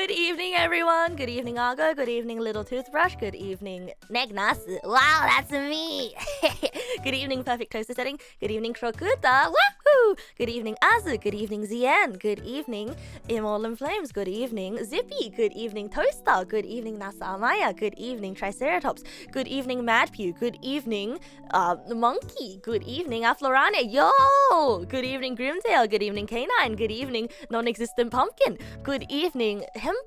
Good evening, everyone. Good evening, Argo. Good evening, Little Toothbrush. Good evening, Neg na스. Wow, that's me. Good evening, Perfect Toaster Setting. Good evening, Crocuta. Woohoo! Good evening, Azu. Good evening, Zien. Good evening, Immortal Flames. Good evening, Zippy. Good evening, Toaster. Good evening, Nasa Amaya. Good evening, Triceratops. Good evening, Madpew. Good evening, Monkey. Good evening, Aflorane. Yo! Good evening, Grimtail. Good evening, Canine. Good evening, Non-Existent Pumpkin. Good evening, Henpai.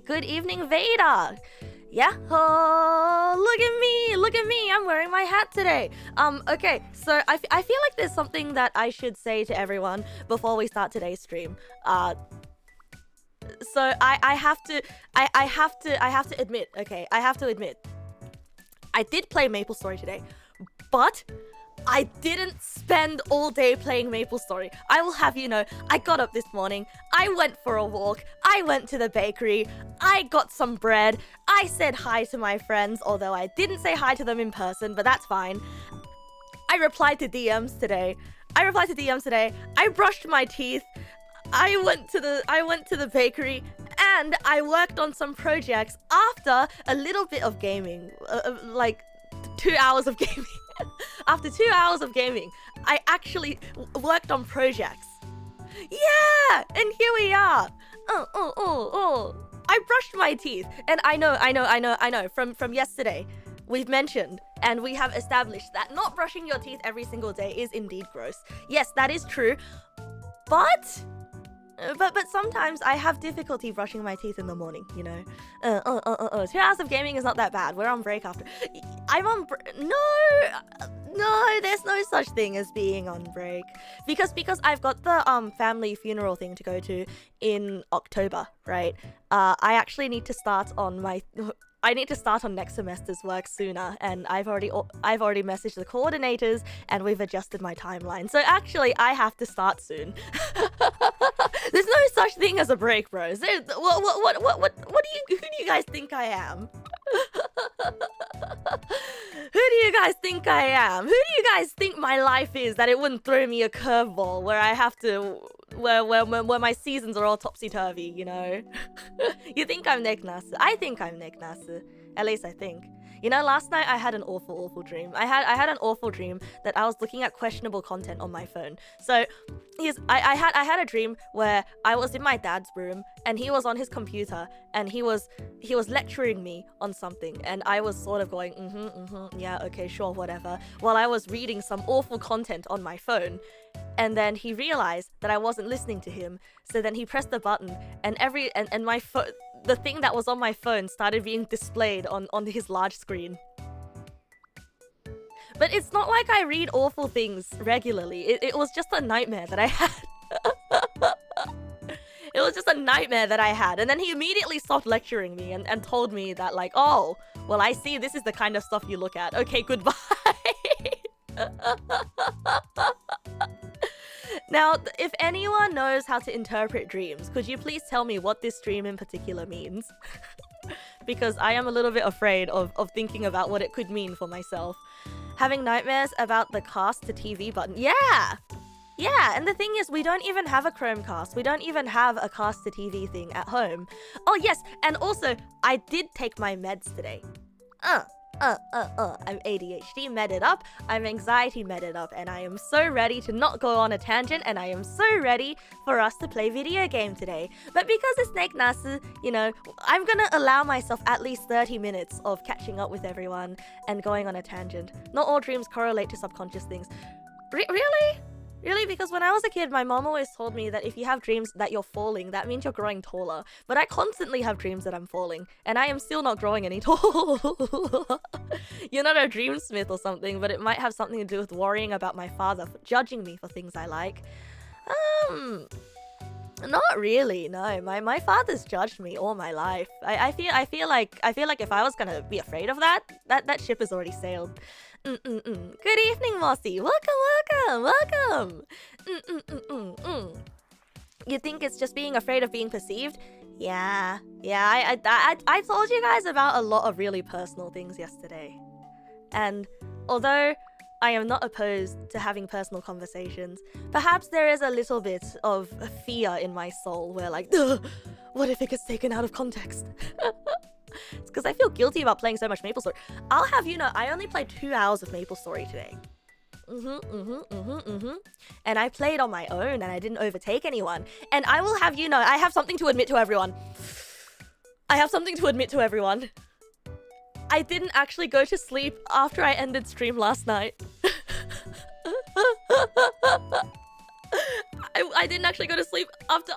Good evening, Vader. Yeah. Oh, look at me. I'm wearing my hat today. Okay, so I feel like there's something that I should say to everyone before we start today's stream. So I have to admit, okay, I did play MapleStory today, but I didn't spend all day playing MapleStory. I will have you know, I got up this morning, I went for a walk, I went to the bakery, I got some bread, I said hi to my friends, although I didn't say hi to them in person, but that's fine. I replied to DMs today. I brushed my teeth. I went to the bakery, and I worked on some projects after a little bit of gaming, like 2 hours of gaming. After 2 hours of gaming, I actually worked on projects. Yeah, and here we are. I brushed my teeth, and I know. From yesterday, we've mentioned and we have established that not brushing your teeth every single day is indeed gross. Yes, that is true, but sometimes I have difficulty brushing my teeth in the morning, you know. 2 hours of gaming is not that bad. We're on break after. I'm on no, there's no such thing as being on break. Because I've got the family funeral thing to go to in October, right? I actually need to start on next semester's work sooner, and I've already messaged the coordinators, and we've adjusted my timeline. So actually, I have to start soon. There's no such thing as a break, bros. Who do you guys think I am? Who do you guys think I am? Who do you guys think my life is that it wouldn't throw me a curveball where I have to, where my seasons are all topsy-turvy, you know? You think I'm Neg na스? I think I'm Neg na스. At least I think. You know, last night I had an awful dream. I had an awful dream that I was looking at questionable content on my phone. So, I had a dream where I was in my dad's room and he was on his computer and he was lecturing me on something, and I was sort of going yeah, okay, sure, whatever, while I was reading some awful content on my phone. And then he realized that I wasn't listening to him, so then he pressed the button, and my phone, the thing that was on my phone, started being displayed on his large screen. But it's not like I read awful things regularly. It was just a nightmare that I had. It was just a nightmare that I had. And then he immediately stopped lecturing me and told me that, like, oh, well, I see this is the kind of stuff you look at. Okay, goodbye. Now, if anyone knows how to interpret dreams, could you please tell me what this dream in particular means? Because I am a little bit afraid of thinking about what it could mean for myself. Having nightmares about the cast to TV button. Yeah, and the thing is, we don't even have a Chromecast. We don't even have a cast to TV thing at home. Oh yes, and also, I did take my meds today. I'm ADHD medded up, I'm anxiety medded up, and I am so ready to not go on a tangent, and I am so ready for us to play video game today. But because it's Neg na스, you know, I'm gonna allow myself at least 30 minutes of catching up with everyone and going on a tangent. Not all dreams correlate to subconscious things. Really? Really? Because when I was a kid, my mom always told me that if you have dreams that you're falling, that means you're growing taller. But I constantly have dreams that I'm falling, and I am still not growing any taller. You're not a dreamsmith or something, but it might have something to do with worrying about my father for judging me for things I like. Not really, no. My father's judged me all my life. I feel like if I was gonna be afraid of that ship has already sailed. Good evening, Mossy. Welcome. You think it's just being afraid of being perceived? Yeah. I told you guys about a lot of really personal things yesterday. And although I am not opposed to having personal conversations. Perhaps there is a little bit of fear in my soul where like, what if it gets taken out of context? It's because I feel guilty about playing so much MapleStory. I'll have you know, I only played 2 hours of MapleStory today. And I played on my own and I didn't overtake anyone. And I will have you know, I have something to admit to everyone. I didn't actually go to sleep after I ended stream last night. I didn't actually go to sleep after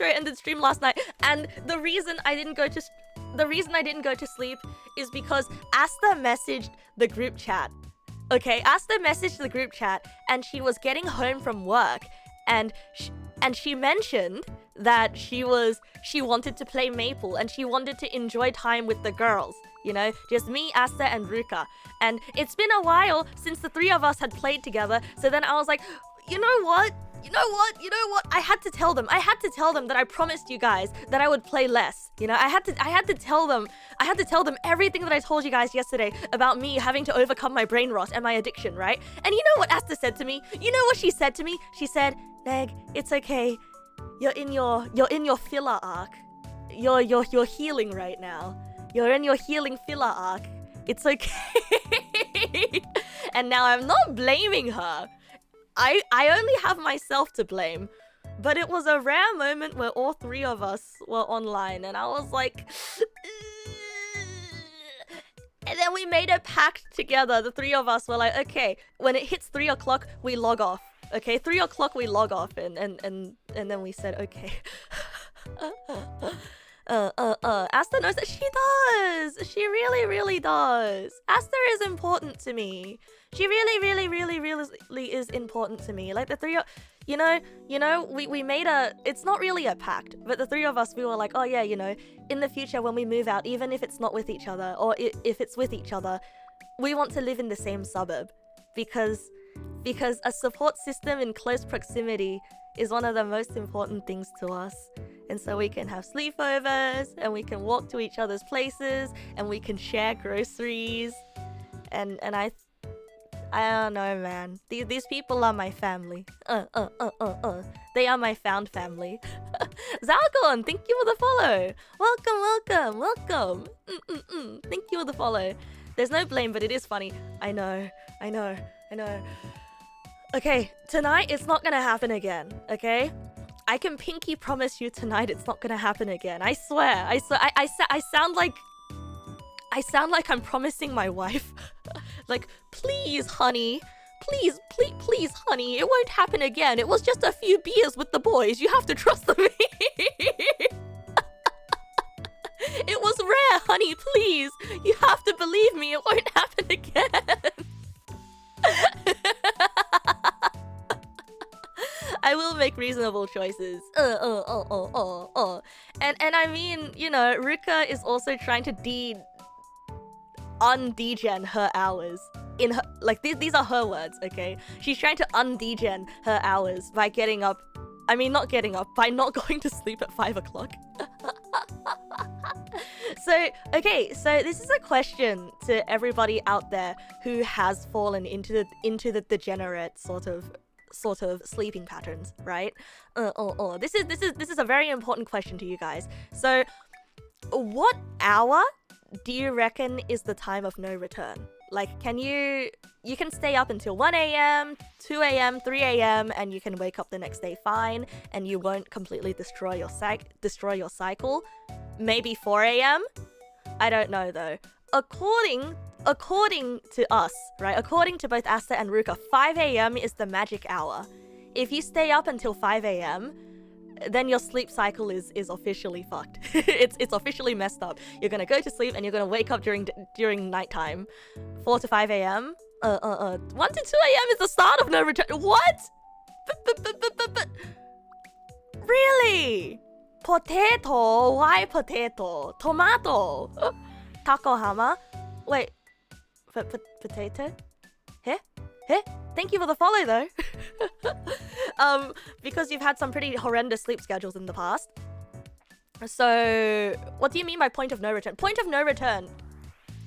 I ended stream last night. And the reason I didn't go to sleep is because Asta messaged the group chat. Okay, Asta messaged the group chat and she was getting home from work and she mentioned that she wanted to play Maple and she wanted to enjoy time with the girls, you know, just me, Asta, and Ruka. And it's been a while since the three of us had played together, so then I was like, you know what? I had to tell them that I promised you guys that I would play less. You know, I had to tell them everything that I told you guys yesterday about me having to overcome my brain rot and my addiction, right? And you know what Asta said to me? You know what she said to me? She said, Neg, it's okay. You're in your filler arc. You're healing right now. You're in your healing filler arc. It's okay. And now I'm not blaming her. I only have myself to blame. But it was a rare moment where all three of us were online and I was like... And then we made a pact together. The three of us were like, okay, when it hits 3 o'clock, we log off. Okay, 3 o'clock we log off and then we said, okay. Asta knows that she does. She really does. Asta is important to me. She really is important to me. Like the three of, you know, we made it's not really a pact, but the three of us, we were like, oh yeah, you know, in the future when we move out, even if it's not with each other or if it's with each other, we want to live in the same suburb because a support system in close proximity is one of the most important things to us. And so we can have sleepovers and we can walk to each other's places and we can share groceries. And I don't know, man. These people are my family. They are my found family. Zalgon, thank you for the follow. Welcome. Thank you for the follow. There's no blame, but it is funny. I know. Okay, tonight it's not gonna happen again, okay? I can pinky promise you tonight it's not gonna happen again. I swear. I sound like I'm promising my wife. Like, please, honey. Please, honey. It won't happen again. It was just a few beers with the boys. You have to trust me. It was rare, honey. Please. You have to believe me. It won't happen again. I will make reasonable choices. And I mean, you know, Ruka is also trying to undegen her hours. In her, like, these are her words, okay? She's trying to undegen her hours by getting up. I mean, not getting up, by not going to sleep at 5 o'clock. So, okay, so this is a question to everybody out there who has fallen into the degenerate sort of sleeping patterns, right? This is a very important question to you guys. So, what hour do you reckon is the time of no return? Like, you can stay up until 1 a.m., 2 a.m., 3 a.m., and you can wake up the next day fine, and you won't completely destroy your cycle. Maybe 4 a.m.? I don't know though. According to us, right? According to both Asta and Ruka, 5 a.m. is the magic hour. If you stay up until 5 a.m., then your sleep cycle is officially fucked. It's officially messed up. You're gonna go to sleep and you're gonna wake up during nighttime. 4 to 5 a.m. 1 to 2 a.m. is the start of no return. What? Really? Potato? Why potato? Tomato? Takohama? Wait. Potato? Heh? Thank you for the follow though. Because you've had some pretty horrendous sleep schedules in the past. So, what do you mean by point of no return? Point of no return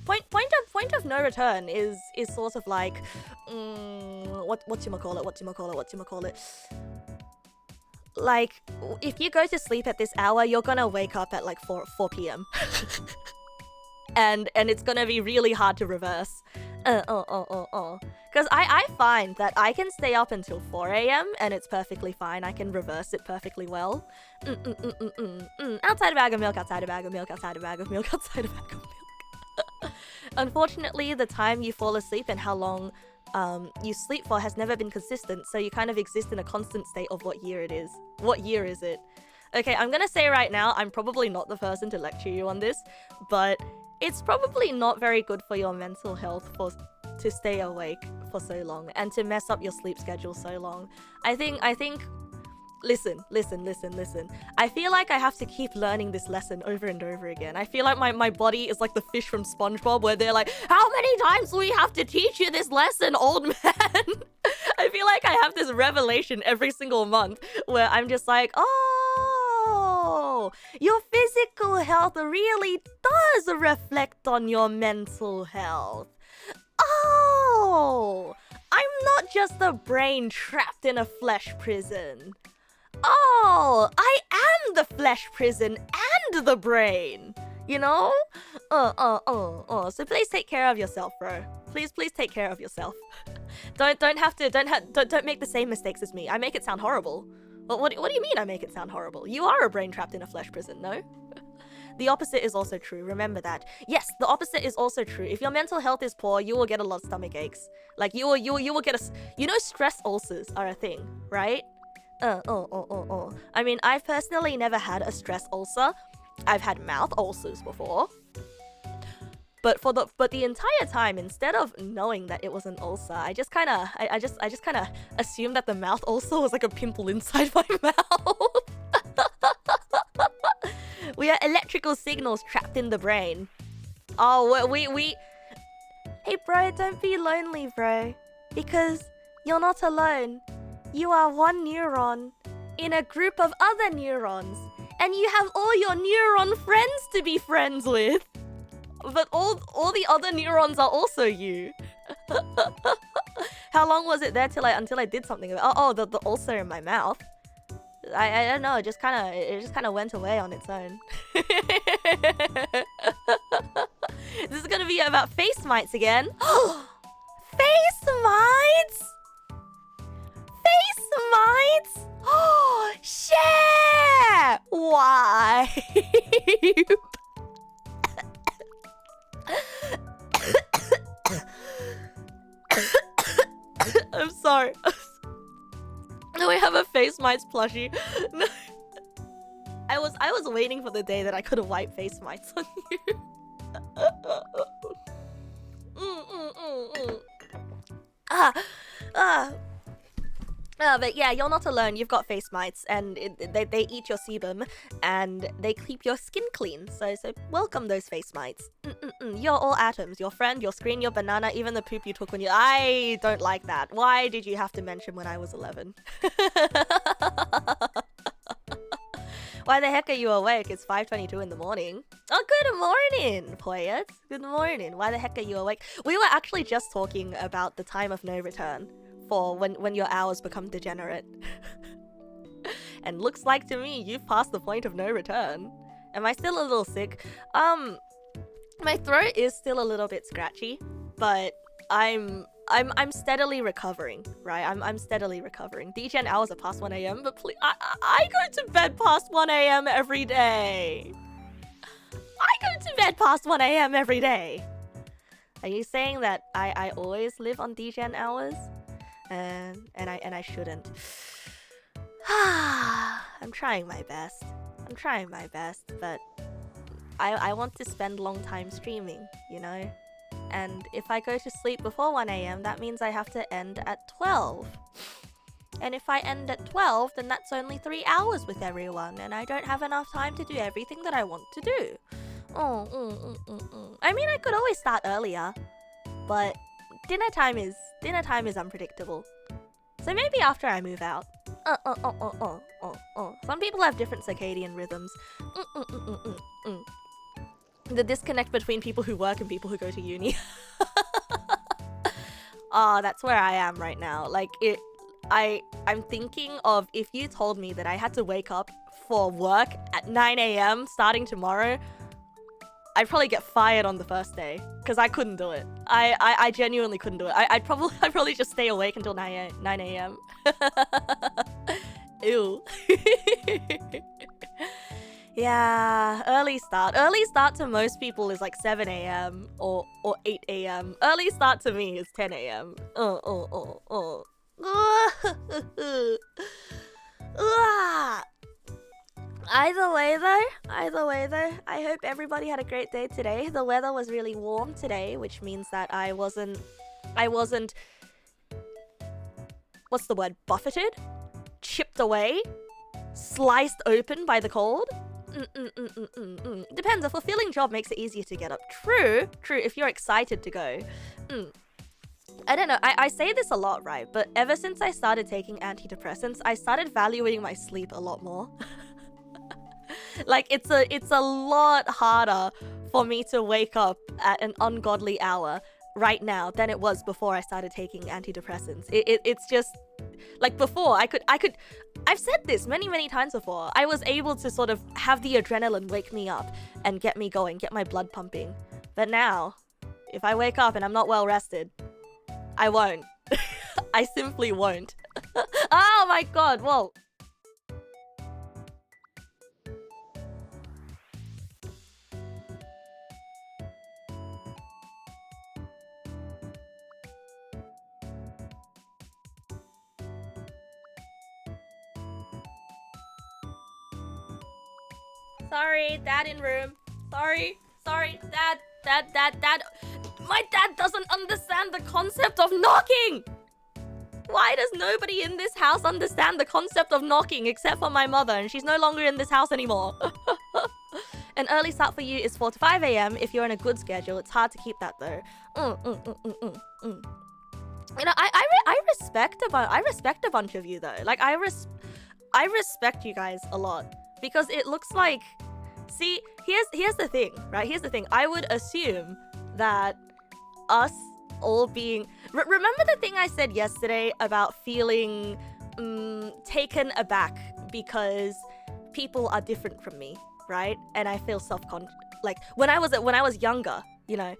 point of no return is sort of like whatchamacallit. Like, if you go to sleep at this hour, you're gonna wake up at like 4 p.m. and it's gonna be really hard to reverse. Because I find that I can stay up until 4 a.m. and it's perfectly fine. I can reverse it perfectly well. Outside a bag of milk, outside a bag of milk, outside a bag of milk, outside a bag of milk. Unfortunately, the time you fall asleep and how long you sleep for has never been consistent, so you kind of exist in a constant state of what year it is. What year is it? Okay, I'm gonna say right now, I'm probably not the person to lecture you on this, but it's probably not very good for your mental health to stay awake for so long and to mess up your sleep schedule so long. I think listen. I feel like I have to keep learning this lesson over and over again. I feel like my body is like the fish from SpongeBob, where they're like, how many times do we have to teach you this lesson, old man? I feel like I have this revelation every single month where I'm just like, oh, your physical health really does reflect on your mental health. Oh, I'm not just a brain trapped in a flesh prison. Oh, I am the flesh prison and the brain, you know? So please take care of yourself, bro. Please take care of yourself. Don't make the same mistakes as me. I make it sound horrible. What do you mean I make it sound horrible? You are a brain trapped in a flesh prison, no? The opposite is also true. Remember that. Yes, the opposite is also true. If your mental health is poor, you will get a lot of stomach aches. Like you will get stress ulcers are a thing, right? I mean, I've personally never had a stress ulcer. I've had mouth ulcers before. But the entire time, instead of knowing that it was an ulcer, I just kind of assumed that the mouth ulcer was like a pimple inside my mouth. We are electrical signals trapped in the brain. Oh, we... Hey, bro, don't be lonely, bro. Because you're not alone. You are one neuron in a group of other neurons. And you have all your neuron friends to be friends with. But all the other neurons are also you. How long was it there until I did something about the ulcer in my mouth? I don't know, it just kind of went away on its own. This is gonna be about face mites again. Face mites? Face mites? Oh, shit! Why? I'm sorry. No, we have a face mites plushie. No. I was waiting for the day that I could wipe face mites on you. But yeah, you're not alone. You've got face mites, and they eat your sebum, and they keep your skin clean. So welcome those face mites. You're all atoms. Your friend, your screen, your banana, even the poop you took when you... I don't like that. Why did you have to mention when I was 11? Why the heck are you awake? It's 5:22 in the morning. Oh, good morning, Poyet. Good morning. Why the heck are you awake? We were actually just talking about the time of no return for when your hours become degenerate. And looks like to me you've passed the point of no return. Am I still a little sick? My throat is still a little bit scratchy, but I'm steadily recovering, right? I'm steadily recovering. DGen hours are past 1 a.m, but please, I go to bed past 1 a.m. every day. I go to bed past 1 a.m. every day. Are you saying that I always live on DGen hours? And I shouldn't. I'm trying my best. But I want to spend long time streaming, you know? And if I go to sleep before 1 a.m, that means I have to end at 12. And if I end at 12, then that's only 3 hours with everyone, and I don't have enough time to do everything that I want to do. I mean, I could always start earlier, but dinner time is unpredictable. So maybe after I move out. Some people have different circadian rhythms. The disconnect between people who work and people who go to uni. That's where I am right now. Like, I'm thinking of if you told me that I had to wake up for work at 9 a.m. starting tomorrow, I'd probably get fired on the first day because I couldn't do it. I genuinely couldn't do it. I'd probably just stay awake until 9 a.m. Ew. Yeah, early start. Early start to most people is like 7 a.m. or 8 a.m. Early start to me is 10 a.m. Either way though, I hope everybody had a great day today. The weather was really warm today, which means that I wasn't, what's the word, buffeted? Chipped away? Sliced open by the cold? Depends, a fulfilling job makes it easier to get up. True, if you're excited to go. I don't know, I say this a lot, right? But ever since I started taking antidepressants, I started valuing my sleep a lot more. Like, it's a lot harder for me to wake up at an ungodly hour right now than it was before I started taking antidepressants. It's just, like, before, I've said this many times before. I was able to sort of have the adrenaline wake me up and get me going, get my blood pumping. But now, if I wake up and I'm not well rested, I won't. I simply won't. Oh my god, whoa. Sorry, dad in room. Sorry, dad. My dad doesn't understand the concept of knocking! Why does nobody in this house understand the concept of knocking except for my mother, and she's no longer in this house anymore? An early start for you is 4 to 5 a.m. if you're in a good schedule. It's hard to keep that though. You know, I respect a bunch of you though. Like, I respect you guys a lot. Because it looks like, see, here's the thing, right? Here's the thing. I would assume that us all being... remember the thing I said yesterday about feeling taken aback because people are different from me, right? And I feel self-conscious. Like, when I was younger, you know,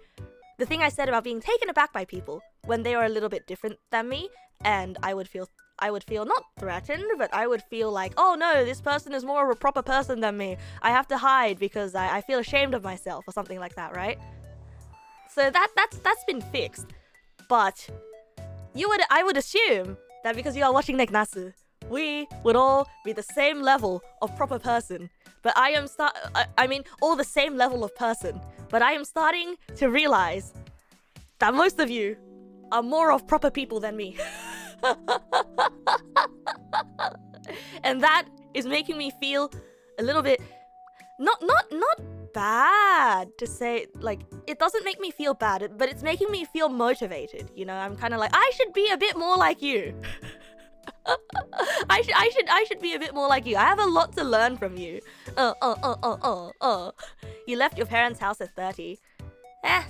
the thing I said about being taken aback by people when they are a little bit different than me, and I would feel not threatened, but I would feel like, oh no, this person is more of a proper person than me. I have to hide because I feel ashamed of myself or something like that, right? So that's been fixed. But I would assume that because you are watching Neg nass, we would all be the same level of proper person. But I mean, all the same level of person. But I am starting to realize that most of you are more of proper people than me. And that is making me feel a little bit not bad to say, like, it doesn't make me feel bad, but it's making me feel motivated, you know? I'm kind of like, I should be a bit more like you. I should be a bit more like you. I have a lot to learn from you. You left your parents' house at 30.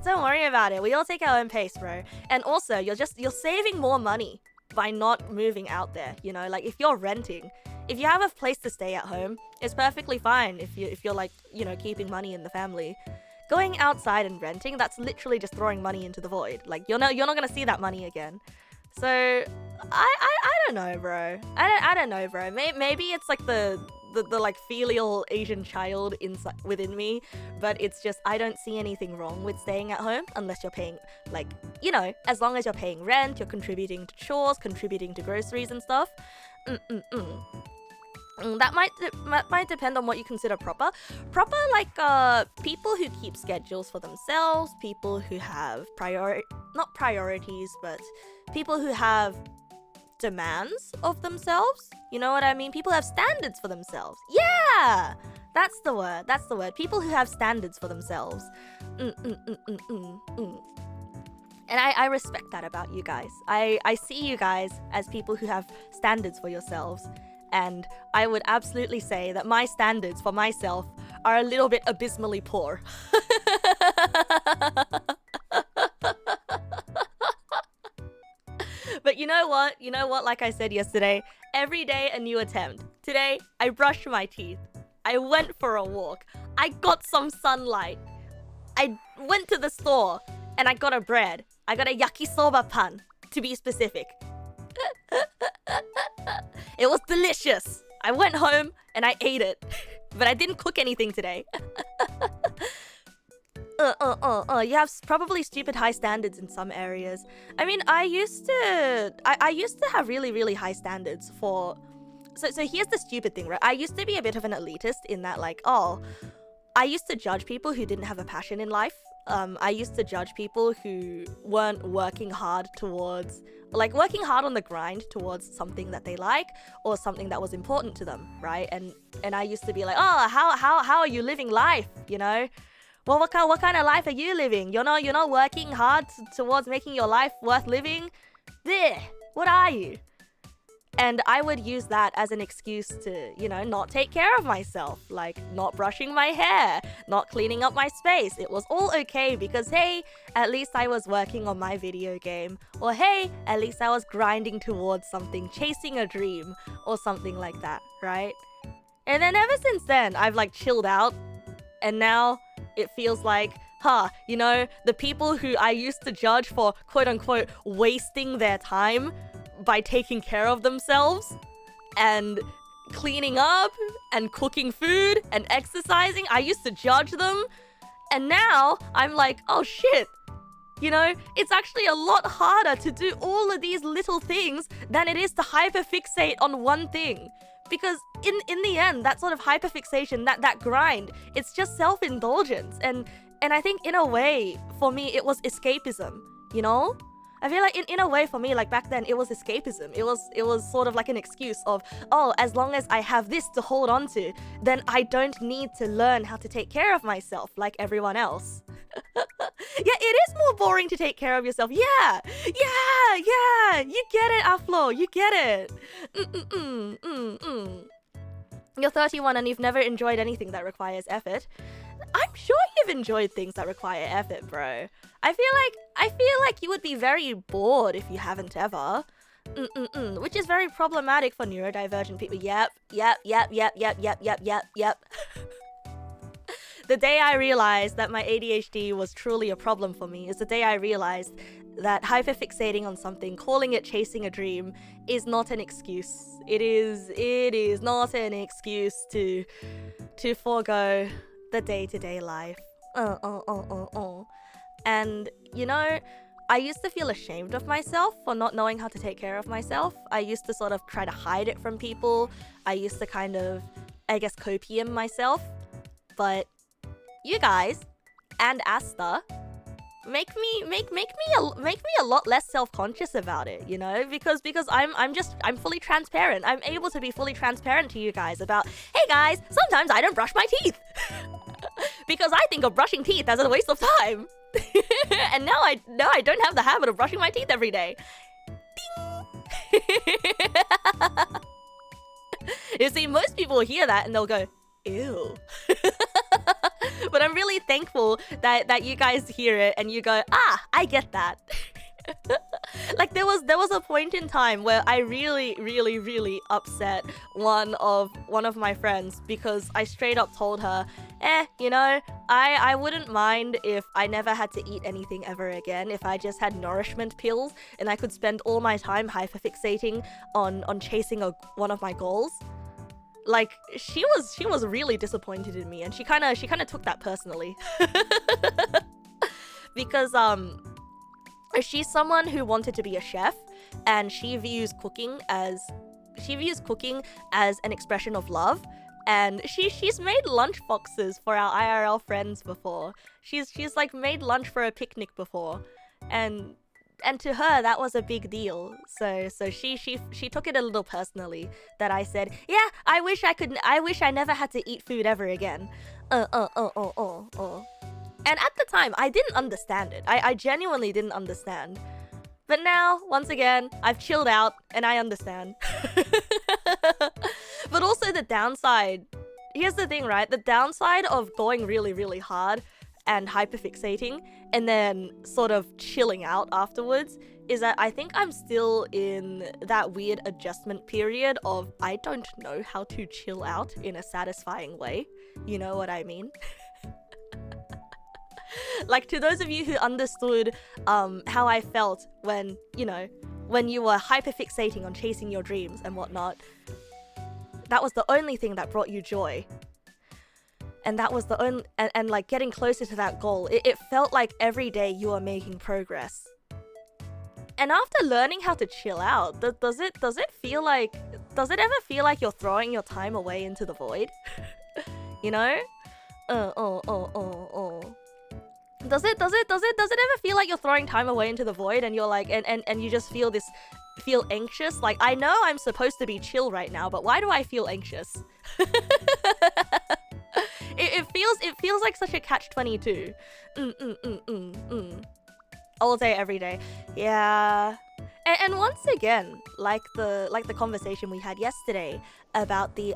Don't worry about it. We all take our own pace, bro. And also, you're saving more money by not moving out there, you know? Like, if you're renting, if you have a place to stay at home, it's perfectly fine if you're like, you know, keeping money in the family. Going outside and renting, that's literally just throwing money into the void. Like, you're not gonna see that money again. So I don't know, bro. I don't know, bro. Maybe it's like the like filial Asian child inside within me, but it's just, I don't see anything wrong with staying at home unless you're paying, like, you know, as long as you're paying rent, you're contributing to chores, contributing to groceries and stuff. That might depend on what you consider proper. Proper, like, people who keep schedules for themselves, people who have not priorities, but people who have demands of themselves. You know what I mean? People have standards for themselves. Yeah! That's the word. People who have standards for themselves. And I respect that about you guys. I see you guys as people who have standards for yourselves. And I would absolutely say that my standards for myself are a little bit abysmally poor. But you know what? You know what? Like I said yesterday, every day a new attempt. Today, I brushed my teeth. I went for a walk. I got some sunlight. I went to the store and I got a bread. I got a yakisoba pan, to be specific. It was delicious. I went home and I ate it. But I didn't cook anything today. You have probably stupid high standards in some areas. I mean, I used to have really, really high standards for... So here's the stupid thing, right? I used to be a bit of an elitist in that, like, I used to judge people who didn't have a passion in life. I used to judge people who weren't working hard towards... Like, working hard on the grind towards something that they like or something that was important to them, right? And I used to be like, oh, how are you living life, you know? Well, what kind of life are you living? You're not working hard towards making your life worth living? Bleh, what are you? And I would use that as an excuse to, you know, not take care of myself. Like, not brushing my hair, not cleaning up my space. It was all okay because, hey, at least I was working on my video game. Or, hey, at least I was grinding towards something, chasing a dream, or something like that, right? And then ever since then, I've, like, chilled out. And now it feels like, you know, the people who I used to judge for, quote-unquote, wasting their time by taking care of themselves and cleaning up and cooking food and exercising. I used to judge them. And now I'm like, oh shit. You know, it's actually a lot harder to do all of these little things than it is to hyperfixate on one thing. Because in the end, that sort of hyperfixation, that grind, it's just self-indulgence. And I think in a way, for me, it was escapism, you know? I feel like in a way for me, like back then, it was escapism. It was sort of like an excuse of, oh, as long as I have this to hold on to, then I don't need to learn how to take care of myself like everyone else. Yeah, it is more boring to take care of yourself. Yeah. You get it, Aflo. You get it. You're 31 and you've never enjoyed anything that requires effort. I'm sure you've enjoyed things that require effort, bro. I feel like you would be very bored if you haven't ever. Which is very problematic for neurodivergent people. Yep. The day I realized that my ADHD was truly a problem for me is the day I realized that hyperfixating on something, calling it chasing a dream, is not an excuse. It is not an excuse to forego the day-to-day life. And, you know, I used to feel ashamed of myself for not knowing how to take care of myself. I used to sort of try to hide it from people. I used to kind of, I guess, copium myself. But you guys and Asta make me a lot less self-conscious about it, you know, because I'm fully transparent. I'm able to be fully transparent to you guys about, hey guys, sometimes I don't brush my teeth because I think of brushing teeth as a waste of time. And now I don't have the habit of brushing my teeth every day. Ding. You see, most people hear that and they'll go, ew. But I'm really thankful that you guys hear it and you go, I get that. Like there was a point in time where I really upset one of my friends because I straight up told her, you know, I wouldn't mind if I never had to eat anything ever again, if I just had nourishment pills and I could spend all my time hyperfixating on chasing one of my goals. Like she was really disappointed in me and she kind of took that personally. Because she's someone who wanted to be a chef and she views cooking as an expression of love. And she's made lunch boxes for our IRL friends before. She's like made lunch for a picnic before. And to her that was a big deal. So she took it a little personally that I said, yeah, I wish I never had to eat food ever again. And at the time I didn't understand it. I genuinely didn't understand. But now, once again, I've chilled out and I understand. But also the downside here's the thing, right? The downside of going really, really hard and hyperfixating and then sort of chilling out afterwards is that I think I'm still in that weird adjustment period of I don't know how to chill out in a satisfying way. You know what I mean? Like, to those of you who understood how I felt when, you know, when you were hyperfixating on chasing your dreams and whatnot, that was the only thing that brought you joy. And that was the only, and like getting closer to that goal, it felt like every day you were making progress. And after learning how to chill out, does it ever feel like you're throwing your time away into the void? You know? Does it ever feel like you're throwing time away into the void and you're like, and you just feel anxious? Like, I know I'm supposed to be chill right now, but why do I feel anxious? It feels like such a catch-22. All day, every day. Yeah. And once again, like the conversation we had yesterday about the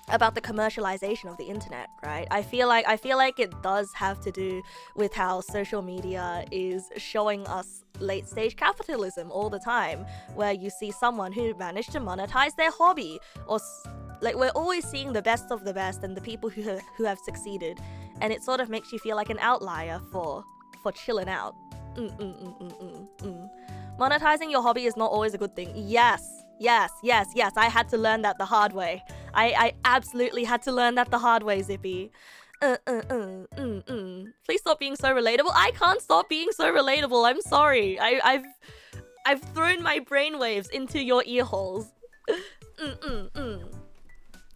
commercialization of the internet, right? I feel like it does have to do with how social media is showing us late stage capitalism all the time, where you see someone who managed to monetize their hobby, or like we're always seeing the best of the best and the people who have succeeded, and it sort of makes you feel like an outlier for chilling out. Monetizing your hobby is not always a good thing. Yes, I had to learn that the hard way. I absolutely had to learn that the hard way, Zippy. Please stop being so relatable. I can't stop being so relatable. I'm sorry. I've thrown my brainwaves into your ear holes.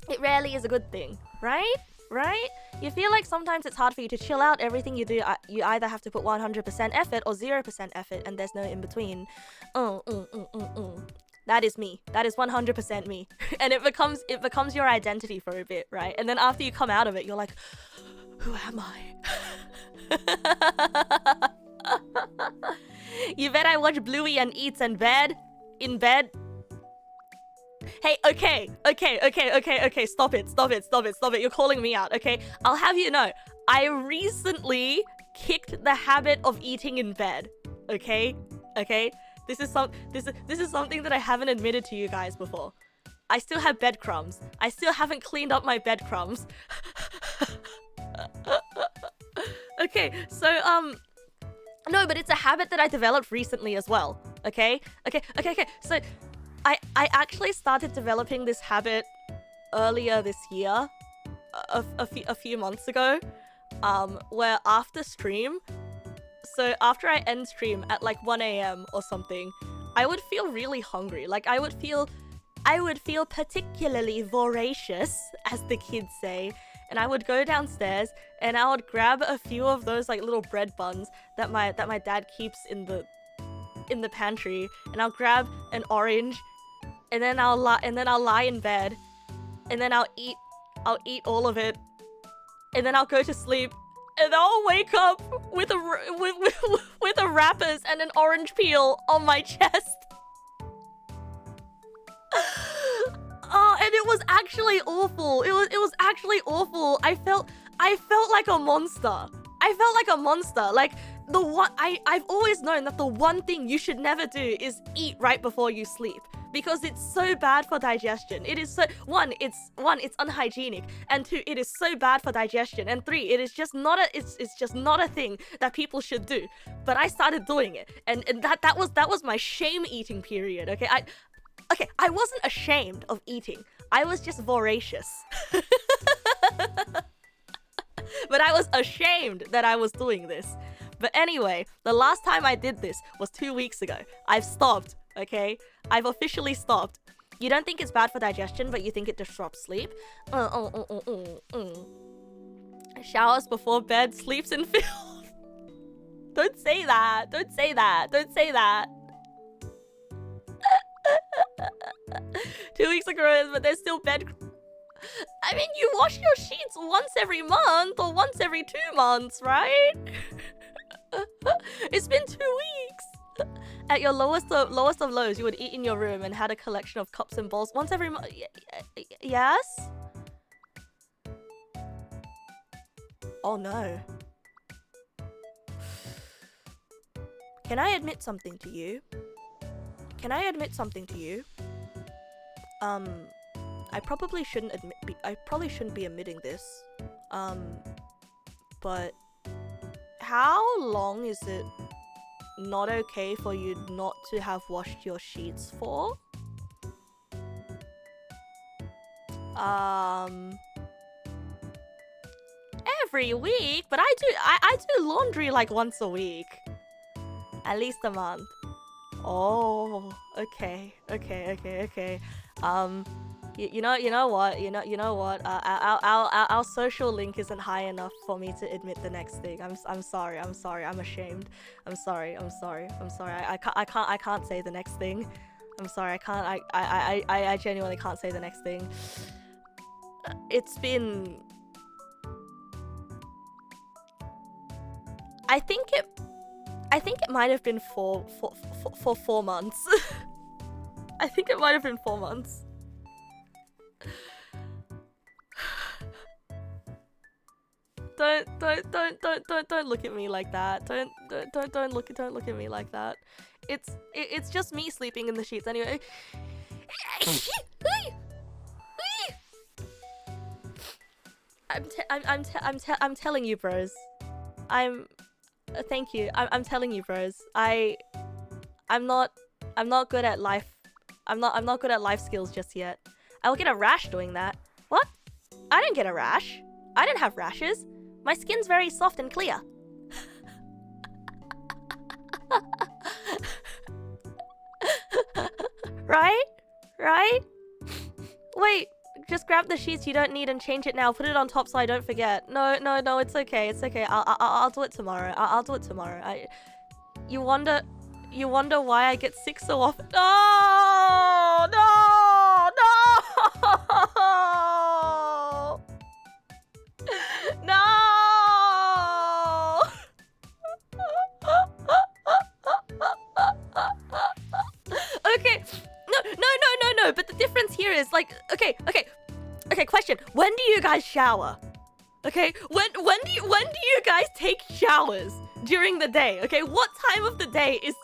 It rarely is a good thing, right? Right? You feel like sometimes it's hard for you to chill out. Everything you do, you either have to put 100% effort or 0% effort, and there's no in between. That is me. That is 100% me. And it becomes your identity for a bit, right? And then after you come out of it, you're like, who am I? You bet I watch Bluey and eats in bed. Hey, okay. Stop it. You're calling me out, okay? I'll have you know, I recently kicked the habit of eating in bed, okay? This is something that I haven't admitted to you guys before. I still have bed crumbs. I still haven't cleaned up my bed crumbs. Okay, so no, but it's a habit that I developed recently as well. Okay. So I actually started developing this habit earlier this year, a few months ago, where after stream, so after I end stream at like 1 a.m. or something, I would feel really hungry. Like I would feel particularly voracious, as the kids say, and I would go downstairs and I would grab a few of those like little bread buns that my dad keeps in the pantry, and I'll grab an orange, and then I'll lie in bed, and then I'll eat all of it, and then I'll go to sleep, and I'll wake up with a wrappers and an orange peel on my chest. Oh, and it was actually awful. It was actually awful. I felt like a monster. Like I've always known that the one thing you should never do is eat right before you sleep, because it's so bad for digestion. It is so it's unhygienic, and 2, it is so bad for digestion, and 3, it is just not a thing that people should do. But I started doing it, and that was my shame eating period. Okay, I wasn't ashamed of eating. I was just voracious. But I was ashamed that I was doing this. But anyway, the last time I did this was 2 weeks ago. I've stopped, okay? I've officially stopped. You don't think it's bad for digestion, but you think it disrupts sleep? Showers before bed, sleeps in filth. Don't say that. 2 weeks ago, but there's still bed... I mean, you wash your sheets once every month or once every 2 months, right? It's been 2 weeks. At your lowest of lows, you would eat in your room and had a collection of cups and bowls once every month. Yes? Oh no. Can I admit something to you? Can I admit something to you? I probably shouldn't be admitting this. But how long is it not okay for you not to have washed your sheets for? Every week, but I do laundry like once a week. At least a month. Oh, okay. You know what? Our social link isn't high enough for me to admit the next thing. I'm sorry. I'm ashamed. I'm sorry. I can't say the next thing. I'm sorry. I can't. I genuinely can't say the next thing. It's been. I think it might have been for 4 months. I think it might have been 4 months. Don't look at me like that. Don't look at me like that. It's just me sleeping in the sheets anyway. I'm telling you, bros. Thank you. I'm telling you, bros. I'm not good at life. I'm not good at life skills just yet. I will get a rash doing that. What? I didn't get a rash. I didn't have rashes. My skin's very soft and clear. Right? Wait, just grab the sheets you don't need and change it now. Put it on top so I don't forget. No, it's okay. I'll do it tomorrow. I'll do it tomorrow. You wonder why I get sick so often? No! Okay. No. But the difference here is like, okay. Question. When do you guys shower? Okay. When do you guys take showers during the day? Okay. What time of the day is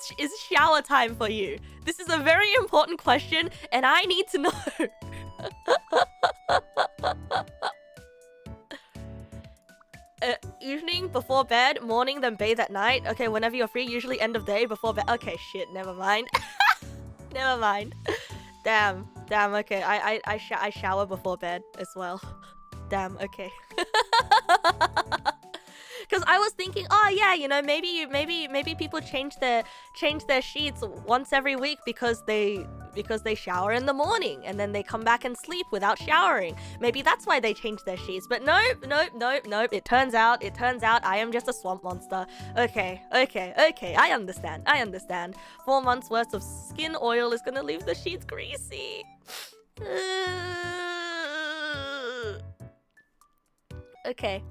shower time for you? This is a very important question, and I need to know. Evening before bed, morning then bathe at night. Okay, whenever you're free, usually end of day before bed. Okay, shit, never mind. Never mind. Damn, okay. I shower before bed as well. Damn, okay. Because I was thinking, oh yeah, you know, maybe people change their sheets once every week because they shower in the morning and then they come back and sleep without showering. Maybe that's why they change their sheets. But nope. It turns out I am just a swamp monster. Okay. I understand. 4 months worth of skin oil is gonna leave the sheets greasy. Okay.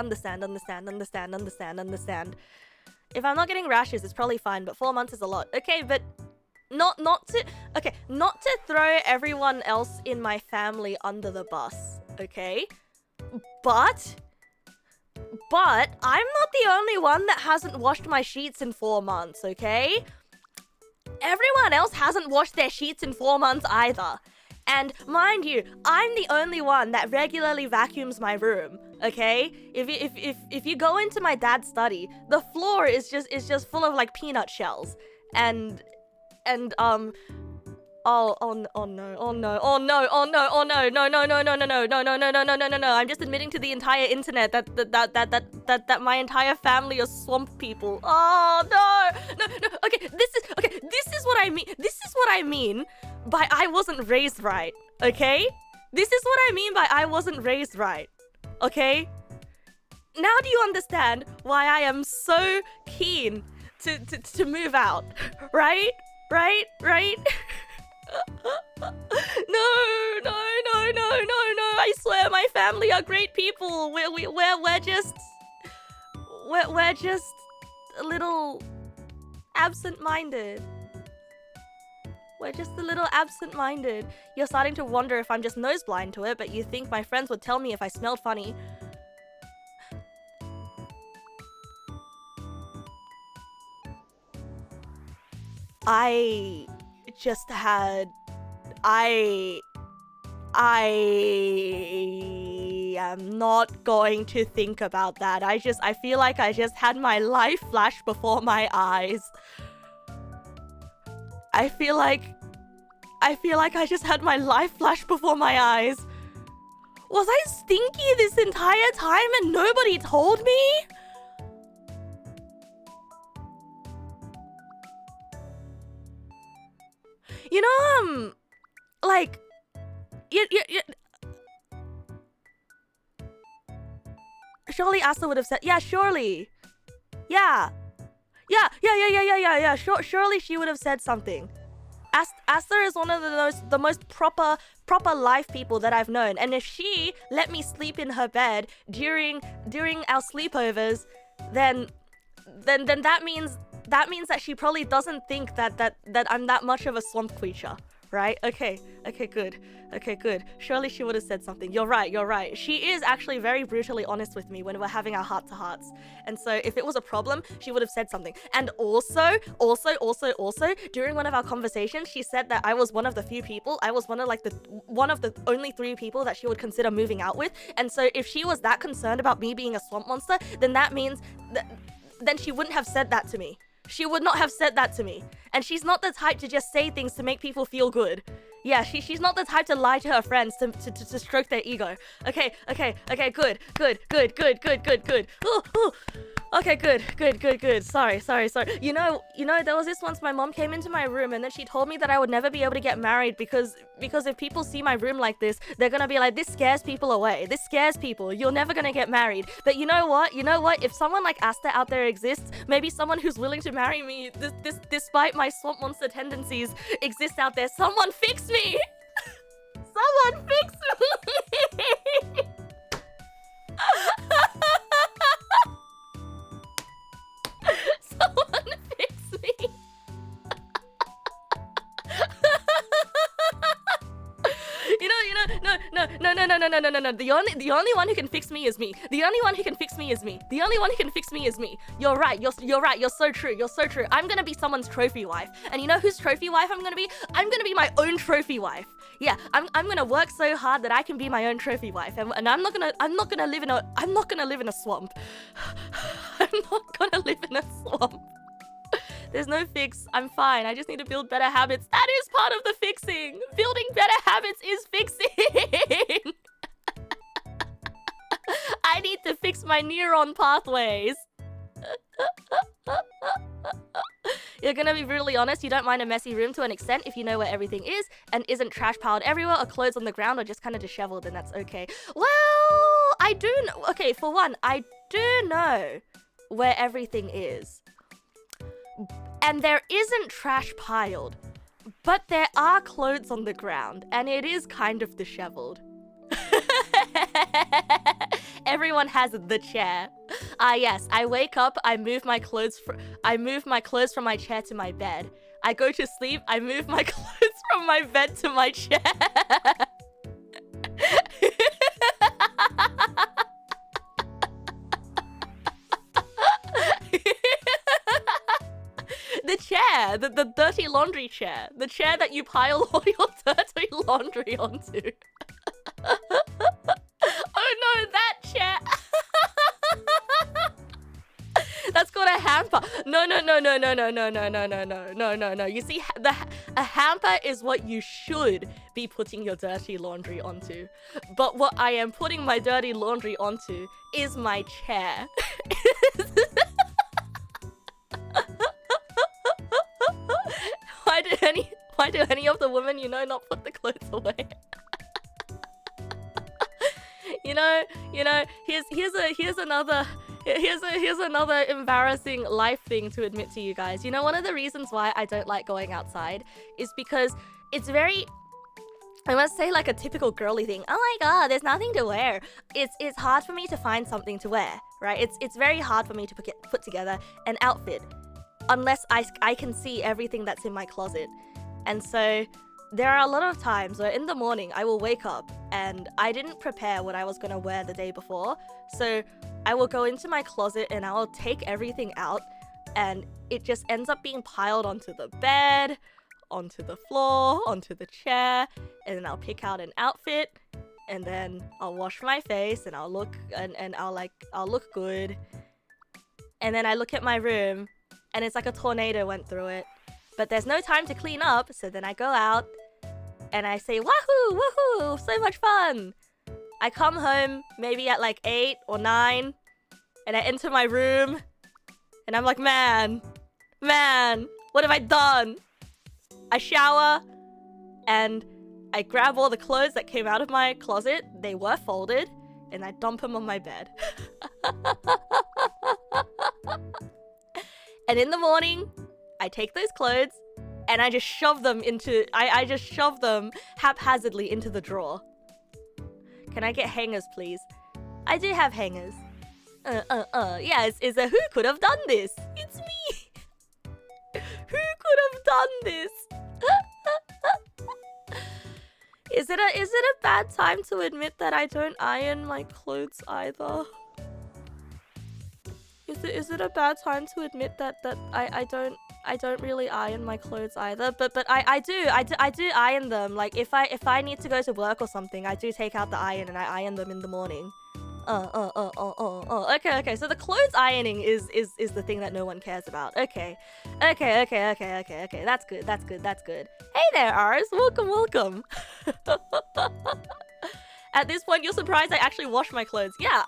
Understand. If I'm not getting rashes, it's probably fine, but 4 months is a lot. Okay, but not to throw everyone else in my family under the bus, okay? But I'm not the only one that hasn't washed my sheets in 4 months, okay? Everyone else hasn't washed their sheets in 4 months either. And mind you, I'm the only one that regularly vacuums my room. Okay, if you go into my dad's study, the floor is just full of like peanut shells, and no, I'm just admitting to the entire internet that my entire family are swamp people. Oh no. Okay, this is what I mean by I wasn't raised right. Okay, this is what I mean by I wasn't raised right. Okay, now do you understand why I am so keen to move out? Right? No, I swear my family are great people. We're just a little absent-minded. We're just a little absent-minded. You're starting to wonder if I'm just nose blind to it, but you think my friends would tell me if I smelled funny. I just had... I am not going to think about that. I feel like I just had my life flash before my eyes. I feel like I just had my life flash before my eyes. Was I stinky this entire time and nobody told me? You know, like, surely Asta would have said, yeah, surely. Yeah. Surely she would have said something. Asta is one of the most proper life people that I've known. And if she let me sleep in her bed during our sleepovers, then that means that she probably doesn't think that I'm that much of a swamp creature, right? Okay, good. Surely she would have said something. You're right. She is actually very brutally honest with me when we're having our heart-to-hearts. And so if it was a problem, she would have said something. And also, during one of our conversations, she said that I was one of the few people, I was one of the only 3 people that she would consider moving out with. And so if she was that concerned about me being a swamp monster, then that means then she wouldn't have said that to me. She would not have said that to me. And she's not the type to just say things to make people feel good. Yeah, she's not the type to lie to her friends to stroke their ego. Okay, good. Ooh. Okay, good. Sorry. You know, there was this once my mom came into my room and then she told me that I would never be able to get married because if people see my room like this, they're gonna be like, this scares people away. This scares people. You're never gonna get married. But you know what? If someone like Asta out there exists, maybe someone who's willing to marry me, despite my swamp monster tendencies, exists out there. Someone fix me! Someone fix me! Someone fix me! No. The only one who can fix me is me. The only one who can fix me is me. You're right. You're so true. I'm gonna be someone's trophy wife. And you know whose trophy wife I'm gonna be? I'm gonna be my own trophy wife. Yeah, I'm gonna work so hard that I can be my own trophy wife. And I'm not gonna live in a swamp. I'm not gonna live in a swamp. There's no fix. I'm fine. I just need to build better habits. That is part of the fixing. Building better habits is fixing. I need to fix my neuron pathways. You're gonna be brutally honest, you don't mind a messy room to an extent if you know where everything is and isn't trash piled everywhere or clothes on the ground or just kind of disheveled, and that's okay. Well, I do know. Okay, for one, I do know where everything is. And there isn't trash piled, but there are clothes on the ground, and it is kind of disheveled. Everyone has the chair. Yes, I wake up, I move my clothes from my chair to my bed. I go to sleep, I move my clothes from my bed to my chair. The chair, the dirty laundry chair. The chair that you pile all your dirty laundry onto. Oh no, that chair. That's called a hamper. No. You see, a hamper is what you should be putting your dirty laundry onto. But what I am putting my dirty laundry onto is my chair. Why do any of the women you know not put the clothes away? You know, here's another embarrassing life thing to admit to you guys. You know, one of the reasons why I don't like going outside is because it's very, I must say, like a typical girly thing. Oh my god, there's nothing to wear. It's hard for me to find something to wear, right? It's very hard for me to put together an outfit unless I can see everything that's in my closet. And so there are a lot of times where in the morning I will wake up and I didn't prepare what I was going to wear the day before. So I will go into my closet and I will take everything out, and it just ends up being piled onto the bed, onto the floor, onto the chair, and then I'll pick out an outfit, and then I'll wash my face, and I'll look I'll look good. And then I look at my room, and it's like a tornado went through it. But there's no time to clean up, so then I go out, and I say, wahoo, woohoo, so much fun. I come home maybe at like 8 or 9, and I enter my room, and I'm like, man, what have I done? I shower, and I grab all the clothes that came out of my closet. They were folded, and I dump them on my bed. And in the morning, I take those clothes, and I just shove them I just shove them haphazardly into the drawer. Can I get hangers, please? I do have hangers. Yeah, is who could have done this? It's me! Who could have done this? Is it a bad time to admit that I don't iron my clothes either? Is it a bad time to admit that I don't really iron my clothes either? But I do iron them. Like if I need to go to work or something, I do take out the iron and I iron them in the morning. Okay. So the clothes ironing is the thing that no one cares about. Okay. That's good. Hey there, Ars. Welcome. At this point, you're surprised I actually wash my clothes. Yeah,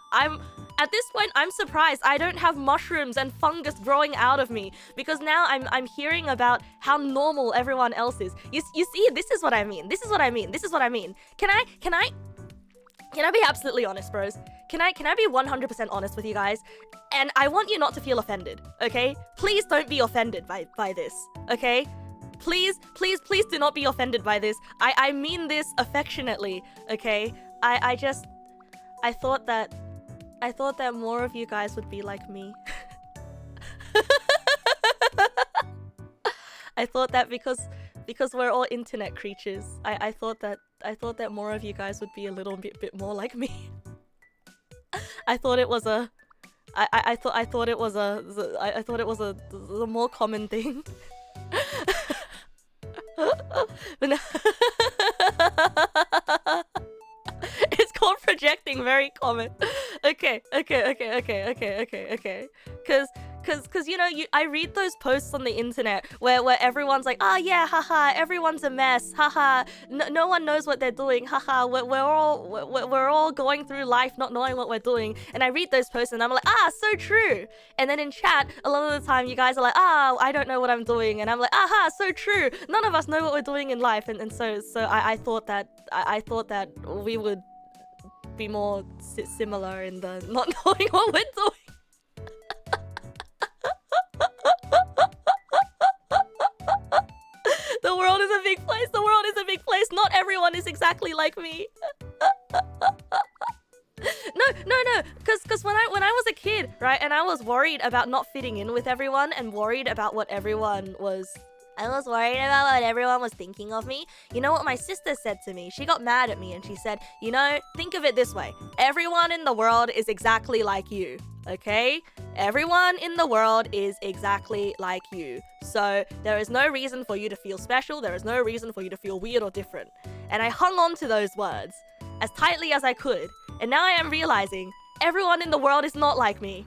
At this point, I'm surprised I don't have mushrooms and fungus growing out of me, because now I'm hearing about how normal everyone else is. You see, this is what I mean. Can I be absolutely honest, bros? Can I be 100% honest with you guys? And I want you not to feel offended, okay? Please don't be offended by this, okay? Please do not be offended by this. I mean this affectionately, okay? I thought that more of you guys would be like me. I thought that because we're all internet creatures, I thought that more of you guys would be a little bit more like me. I thought it was a the more common thing. But no. It's called projecting, very common. Okay. Cause you know, I read those posts on the internet where everyone's like, yeah, haha, everyone's a mess, haha, no one knows what they're doing, haha, we're all going through life not knowing what we're doing. And I read those posts and I'm like, so true. And then in chat, a lot of the time you guys are like, I don't know what I'm doing, and I'm like, so true. None of us know what we're doing in life, and so I thought that we would be more similar in the not knowing what we're doing. The world is a big place. Not everyone is exactly like me. No. Because when I was a kid, right, and I was worried about not fitting in with everyone and worried about what everyone was... I was worried about what everyone was thinking of me. You know what my sister said to me? She got mad at me and she said, you know, think of it this way. Everyone in the world is exactly like you, okay? Everyone in the world is exactly like you. So there is no reason for you to feel special. There is no reason for you to feel weird or different. And I hung on to those words as tightly as I could. And now I am realizing everyone in the world is not like me.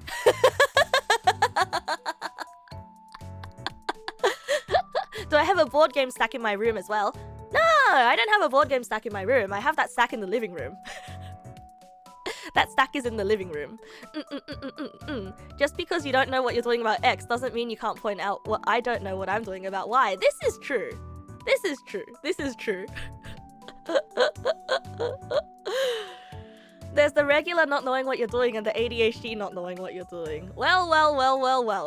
Do I have a board game stack in my room as well? No, I don't have a board game stack in my room. I have that stack in the living room. That stack is in the living room. Just because you don't know what you're doing about X doesn't mean you can't point out what I don't know what I'm doing about Y. This is true. There's the regular not knowing what you're doing and the ADHD not knowing what you're doing. Well.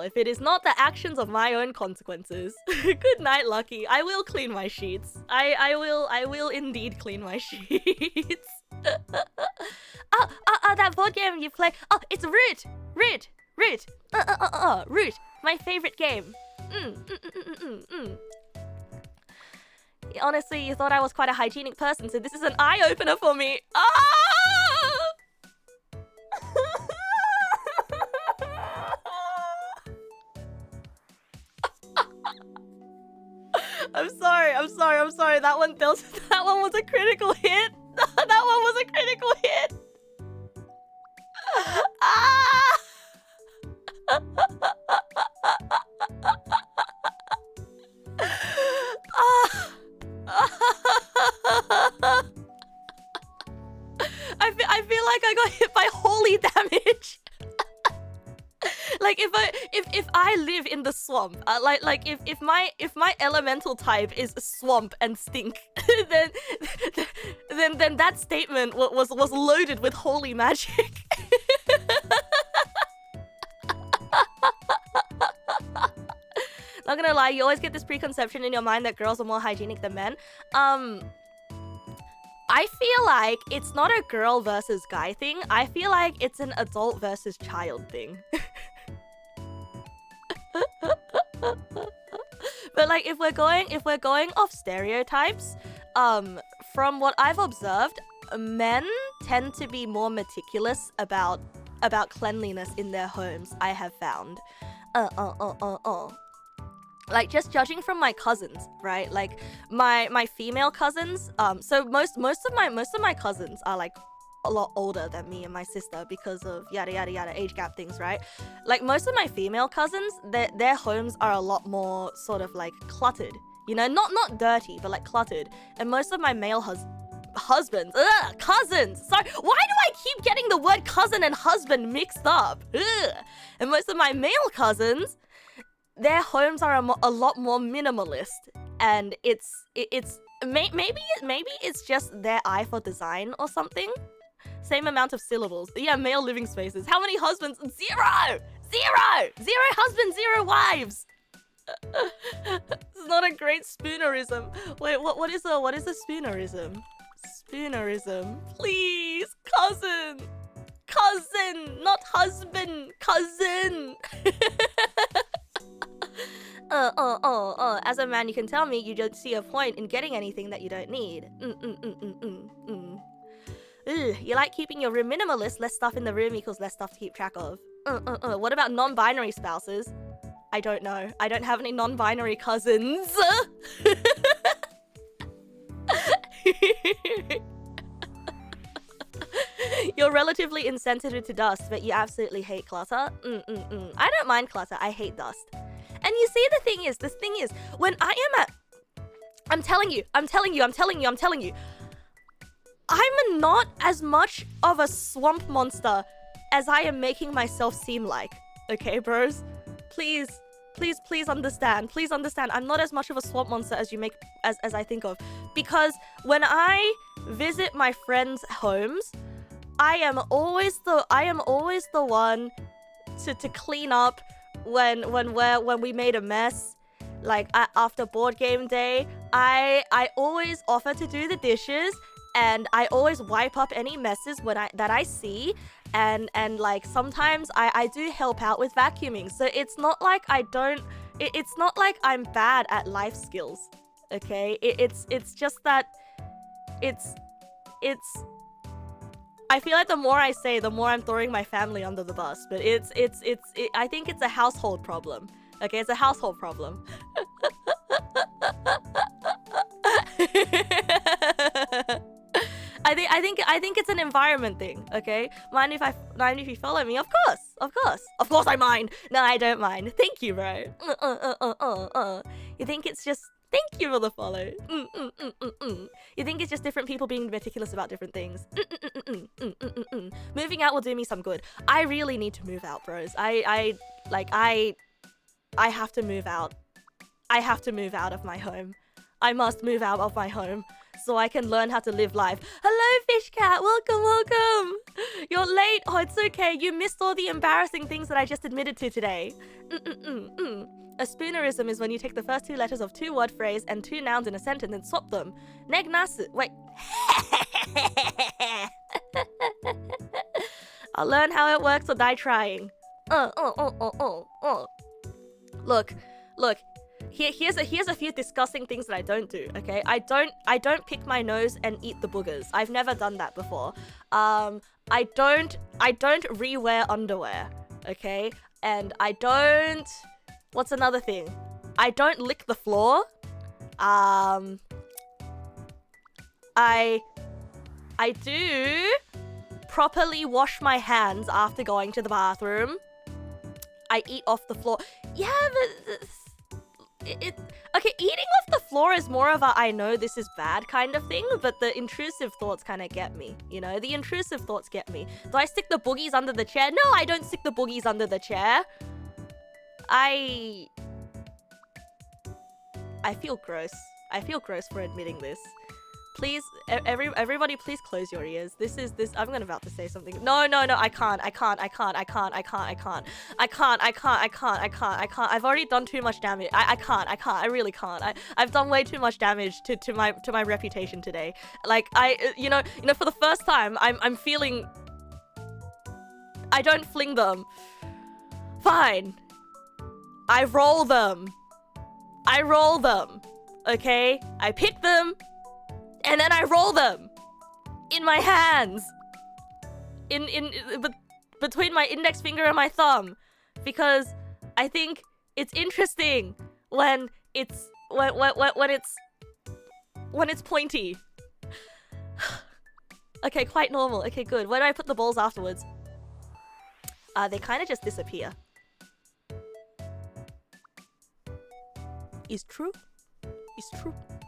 If it is not the actions of my own consequences. Good night, Lucky. I will clean my sheets. I will indeed clean my sheets. That board game you play. Oh, it's Root. Root. Root. My favorite game. Honestly, you thought I was quite a hygienic person, so this is an eye-opener for me. was a critical hit. That one was a critical hit. Ah! I feel like I got hit by holy damage. Like if I live in the swamp, like if my elemental type is swamp and stink, then that statement was loaded with holy magic. Not gonna lie, you always get this preconception in your mind that girls are more hygienic than men. I feel like it's not a girl versus guy thing. I feel like it's an adult versus child thing. But like if we're going off stereotypes, from what I've observed, men tend to be more meticulous about cleanliness in their homes, I have found. Like just judging from my cousins, right? Like my female cousins, so most of my cousins are like a lot older than me and my sister because of yada yada yada age gap things, right? Like most of my female cousins, their homes are a lot more sort of like cluttered, you know, not dirty, but like cluttered. And most of my male cousins. Sorry, why do I keep getting the word cousin and husband mixed up? Ugh. And most of my male cousins, their homes are a lot more minimalist, and maybe it's just their eye for design or something. Same amount of syllables. Yeah, male living spaces. How many husbands? Zero husbands, zero wives. It's not a great spoonerism. Wait, what is a spoonerism? Spoonerism. Please, cousin, not husband, cousin. As a man, you can tell me you don't see a point in getting anything that you don't need. You like keeping your room minimalist, less stuff in the room equals less stuff to keep track of. What about non-binary spouses? I don't know. I don't have any non-binary cousins. You're relatively insensitive to dust, but you absolutely hate clutter. I don't mind clutter. I hate dust. And you see, the thing is, when I am at... I'm telling you. I'm not as much of a swamp monster as I am making myself seem like. Okay, bros? Please understand. Please understand. I'm not as much of a swamp monster as as I think of. Because when I visit my friends' homes, I am always the one to clean up when we made a mess. Like after board game day, I always offer to do the dishes, and I always wipe up any messes that I see, and like sometimes I do help out with vacuuming. So it's not like it's not like I'm bad at life skills. Okay? It's just that it's I feel like the more I say, the more I'm throwing my family under the bus. But I think it's a household problem. Okay, it's a household problem. I think it's an environment thing. Okay, mind if you follow me? Of course I mind. No, I don't mind. Thank you, bro. You think it's just... Thank you for the follow. You think it's just different people being meticulous about different things. Moving out will do me some good. I really need to move out, bros. I have to move out. I have to move out of my home. I must move out of my home so I can learn how to live life. Hello, Fish Cat. Welcome. You're late. Oh, it's okay. You missed all the embarrassing things that I just admitted to today. A spoonerism is when you take the first two letters of two-word phrase and two nouns in a sentence and swap them. Neg nasu. Wait. I'll learn how it works or die trying. Look. Here's a few disgusting things that I don't do. Okay, I don't pick my nose and eat the boogers. I've never done that before. I don't rewear underwear. Okay, and I don't... What's another thing? I don't lick the floor. I do properly wash my hands after going to the bathroom. I eat off the floor. Yeah, but okay, eating off the floor is more of a I know this is bad kind of thing, but the intrusive thoughts kind of get me, you know? The intrusive thoughts get me. Do I stick the boogies under the chair? No, I don't stick the boogies under the chair. I feel gross. I feel gross for admitting this. Please, everybody, please close your ears. I'm about to say something. No, I can't. I've already done too much damage. I can't. I really can't. I've done way too much damage to my reputation today. Like, you know, for the first time, I'm feeling... I don't fling them. Fine. I roll them. Okay? I pick them. And then I roll them in my hands, between my index finger and my thumb, because I think it's interesting when it's pointy. Okay, quite normal. Okay, good. Where do I put the balls afterwards? They kind of just disappear. It's true.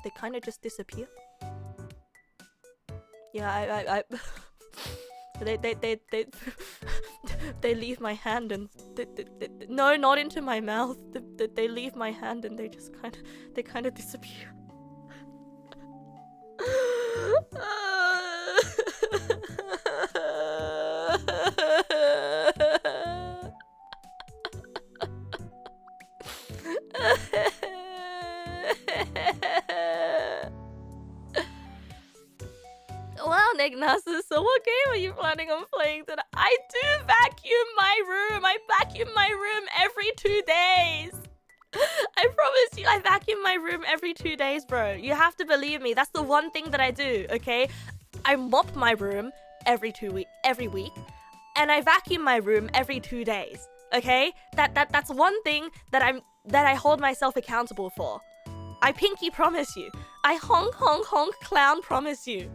They kind of just disappear. Yeah, they leave my hand and no, not into my mouth. They leave my hand and they just kind of disappear. Well, Neg nass, so what game are you planning on playing today? I do vacuum my room. I vacuum my room every 2 days. I promise you, I vacuum my room every 2 days, bro. You have to believe me. That's the one thing that I do, okay? I mop my room every week, and I vacuum my room every 2 days, okay? That's one thing that I hold myself accountable for. I pinky promise you. I honk clown promise you.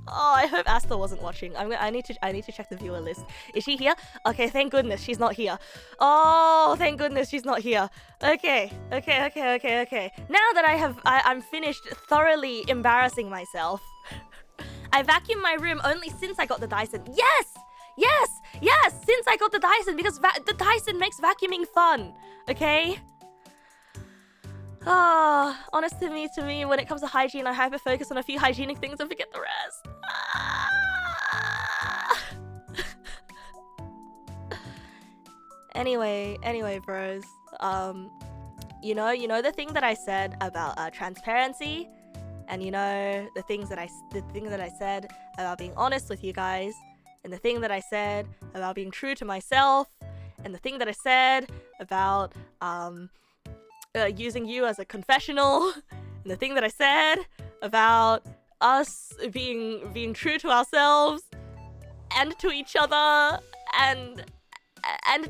Oh, I hope Asta wasn't watching. I need to check the viewer list. Is she here? Okay, thank goodness she's not here. Oh, thank goodness she's not here. Okay. Now that I'm finished thoroughly embarrassing myself, I vacuum my room only since I got the Dyson. Yes, since I got the Dyson, because the Dyson makes vacuuming fun. Okay. Honest to me, when it comes to hygiene, I hyper-focus on a few hygienic things and forget the rest. Anyway, bros. You know the thing that I said about transparency, and you know the thing that I said about being honest with you guys, and the thing that I said about being true to myself, and the thing that I said about using you as a confessional, and the thing that I said about us being true to ourselves and to each other, and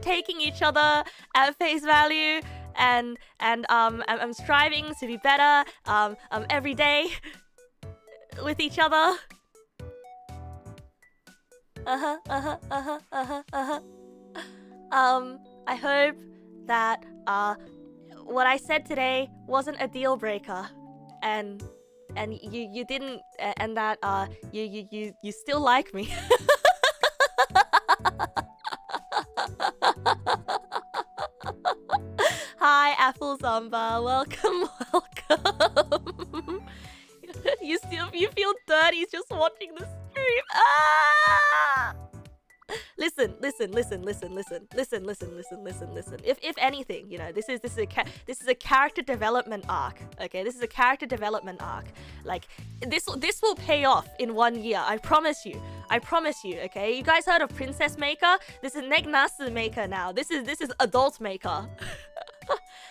taking each other at face value, and I'm striving to be better every day with each other. I hope that what I said today wasn't a deal breaker, and you didn't, and that you still like me. Hi, Apple Zomba. Welcome. You feel dirty just watching the stream. Listen. If anything, you know, this is a character development arc. Okay, this is a character development arc. Like this will pay off in 1 year. I promise you. Okay, you guys heard of Princess Maker? This is Neg nass Maker now. This is adult Maker.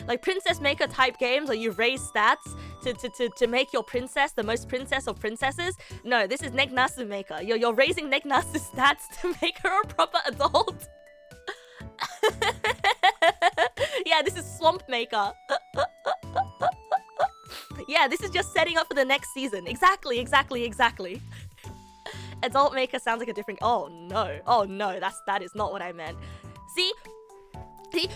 Like Princess Maker type games where you raise stats to make your princess the most princess of princesses. No, this is Neg nass Maker. You're raising Neg nass stats to make her a proper adult. Yeah, this is Swamp Maker. Yeah, this is just setting up for the next season. Exactly. Adult maker sounds like a different... Oh no, that is not what I meant. See,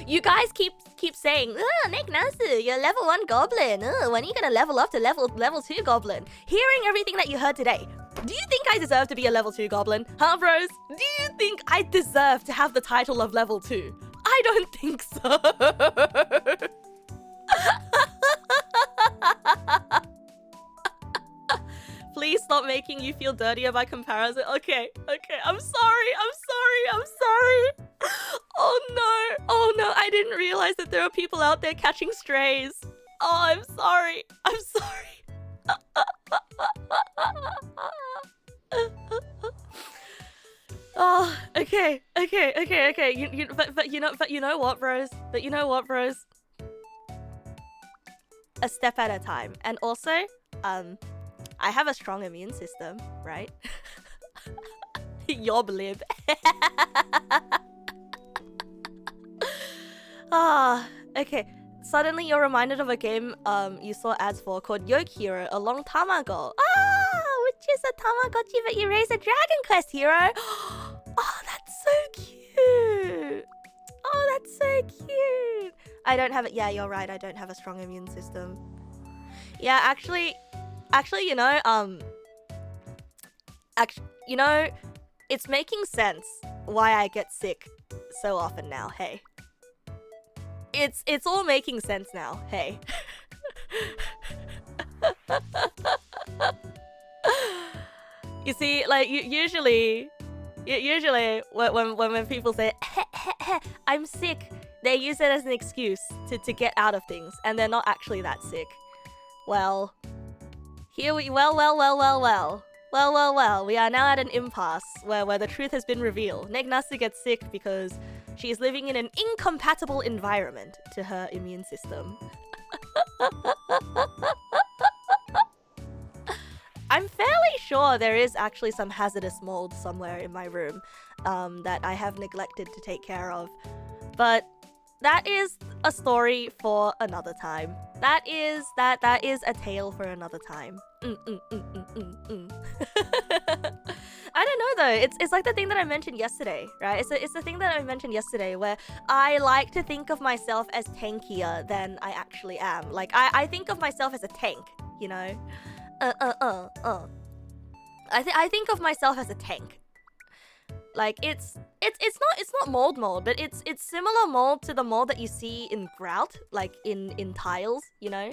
you guys keep saying, Neg nass, you're level 1 goblin. When are you gonna level up to level 2 goblin? Hearing everything that you heard today, do you think I deserve to be a level 2 goblin? Huh, bros? Do you think I deserve to have the title of level 2? I don't think so. Please stop making you feel dirty by comparison. Okay, I'm sorry. Oh no, I didn't realize that there are people out there catching strays. Oh, I'm sorry. Oh, okay. But you know what, bros? A step at a time. And also, I have a strong immune system, right? Yob lib. Okay. Suddenly you're reminded of a game you saw ads for called Yoke Hero a long time ago. Which is a Tamagotchi that you raise a Dragon Quest hero. Oh, that's so cute. I don't have it. Yeah, you're right. I don't have a strong immune system. Yeah, actually, it's making sense why I get sick so often now. Hey, it's all making sense now. Hey. You see, like usually when people say I'm sick, they use it as an excuse to get out of things, and they're not actually that sick. Well, here we we are now at an impasse where the truth has been revealed. Neg nass gets sick because she is living in an incompatible environment to her immune system. I'm fairly sure there is actually some hazardous mold somewhere in my room that I have neglected to take care of. But that is a story for another time. That is a tale for another time. I don't know though. It's like the thing that I mentioned yesterday, right? It's the thing that I mentioned yesterday where I like to think of myself as tankier than I actually am. Like I think of myself as a tank, you know? I think of myself as a tank. Like it's not mold, but it's similar mold to the mold that you see in grout, like in tiles, you know.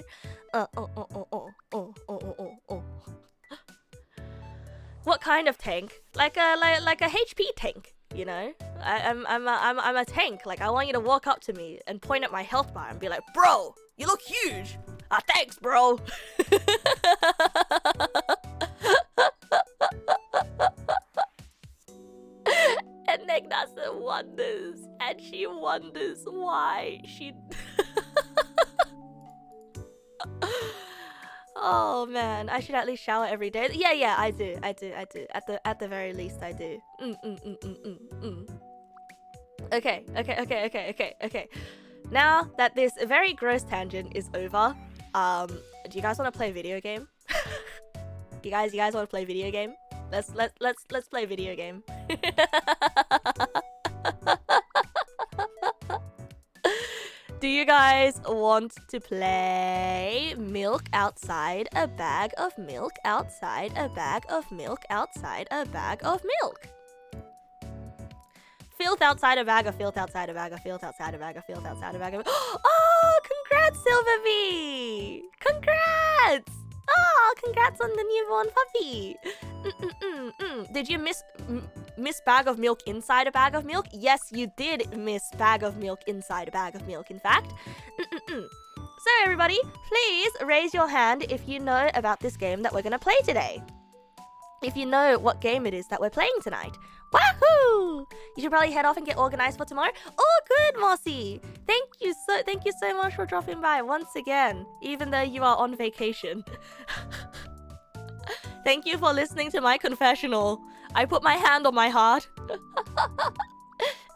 What kind of tank? Like a HP tank, you know. I'm a tank. Like I want you to walk up to me and point at my health bar and be like, bro, you look huge. Thanks, bro. And Neg nass wonders, and she wonders why she... Oh man, I should at least shower every day. Yeah, I do. At the very least, I do. Okay. Now that this very gross tangent is over, do you guys want to play a video game? you guys want to play a video game? Let's play a video game. Do you guys want to play milk outside a bag of milk outside a bag of milk outside a bag of milk? Filth outside a bag of filth outside a bag of filth outside a bag of filth outside a bag of... Oh, congrats, Silverby! Congrats! Oh, congrats on the newborn puppy! Did you miss bag of milk inside a bag of milk? Yes, you did miss bag of milk inside a bag of milk, in fact. So everybody, please raise your hand if you know about this game that we're going to play today. If you know what game it is that we're playing tonight. Wahoo! You should probably head off and get organized for tomorrow. Oh, good, Mossy. Thank you so much for dropping by once again, even though you are on vacation. Thank you for listening to my confessional. I put my hand on my heart.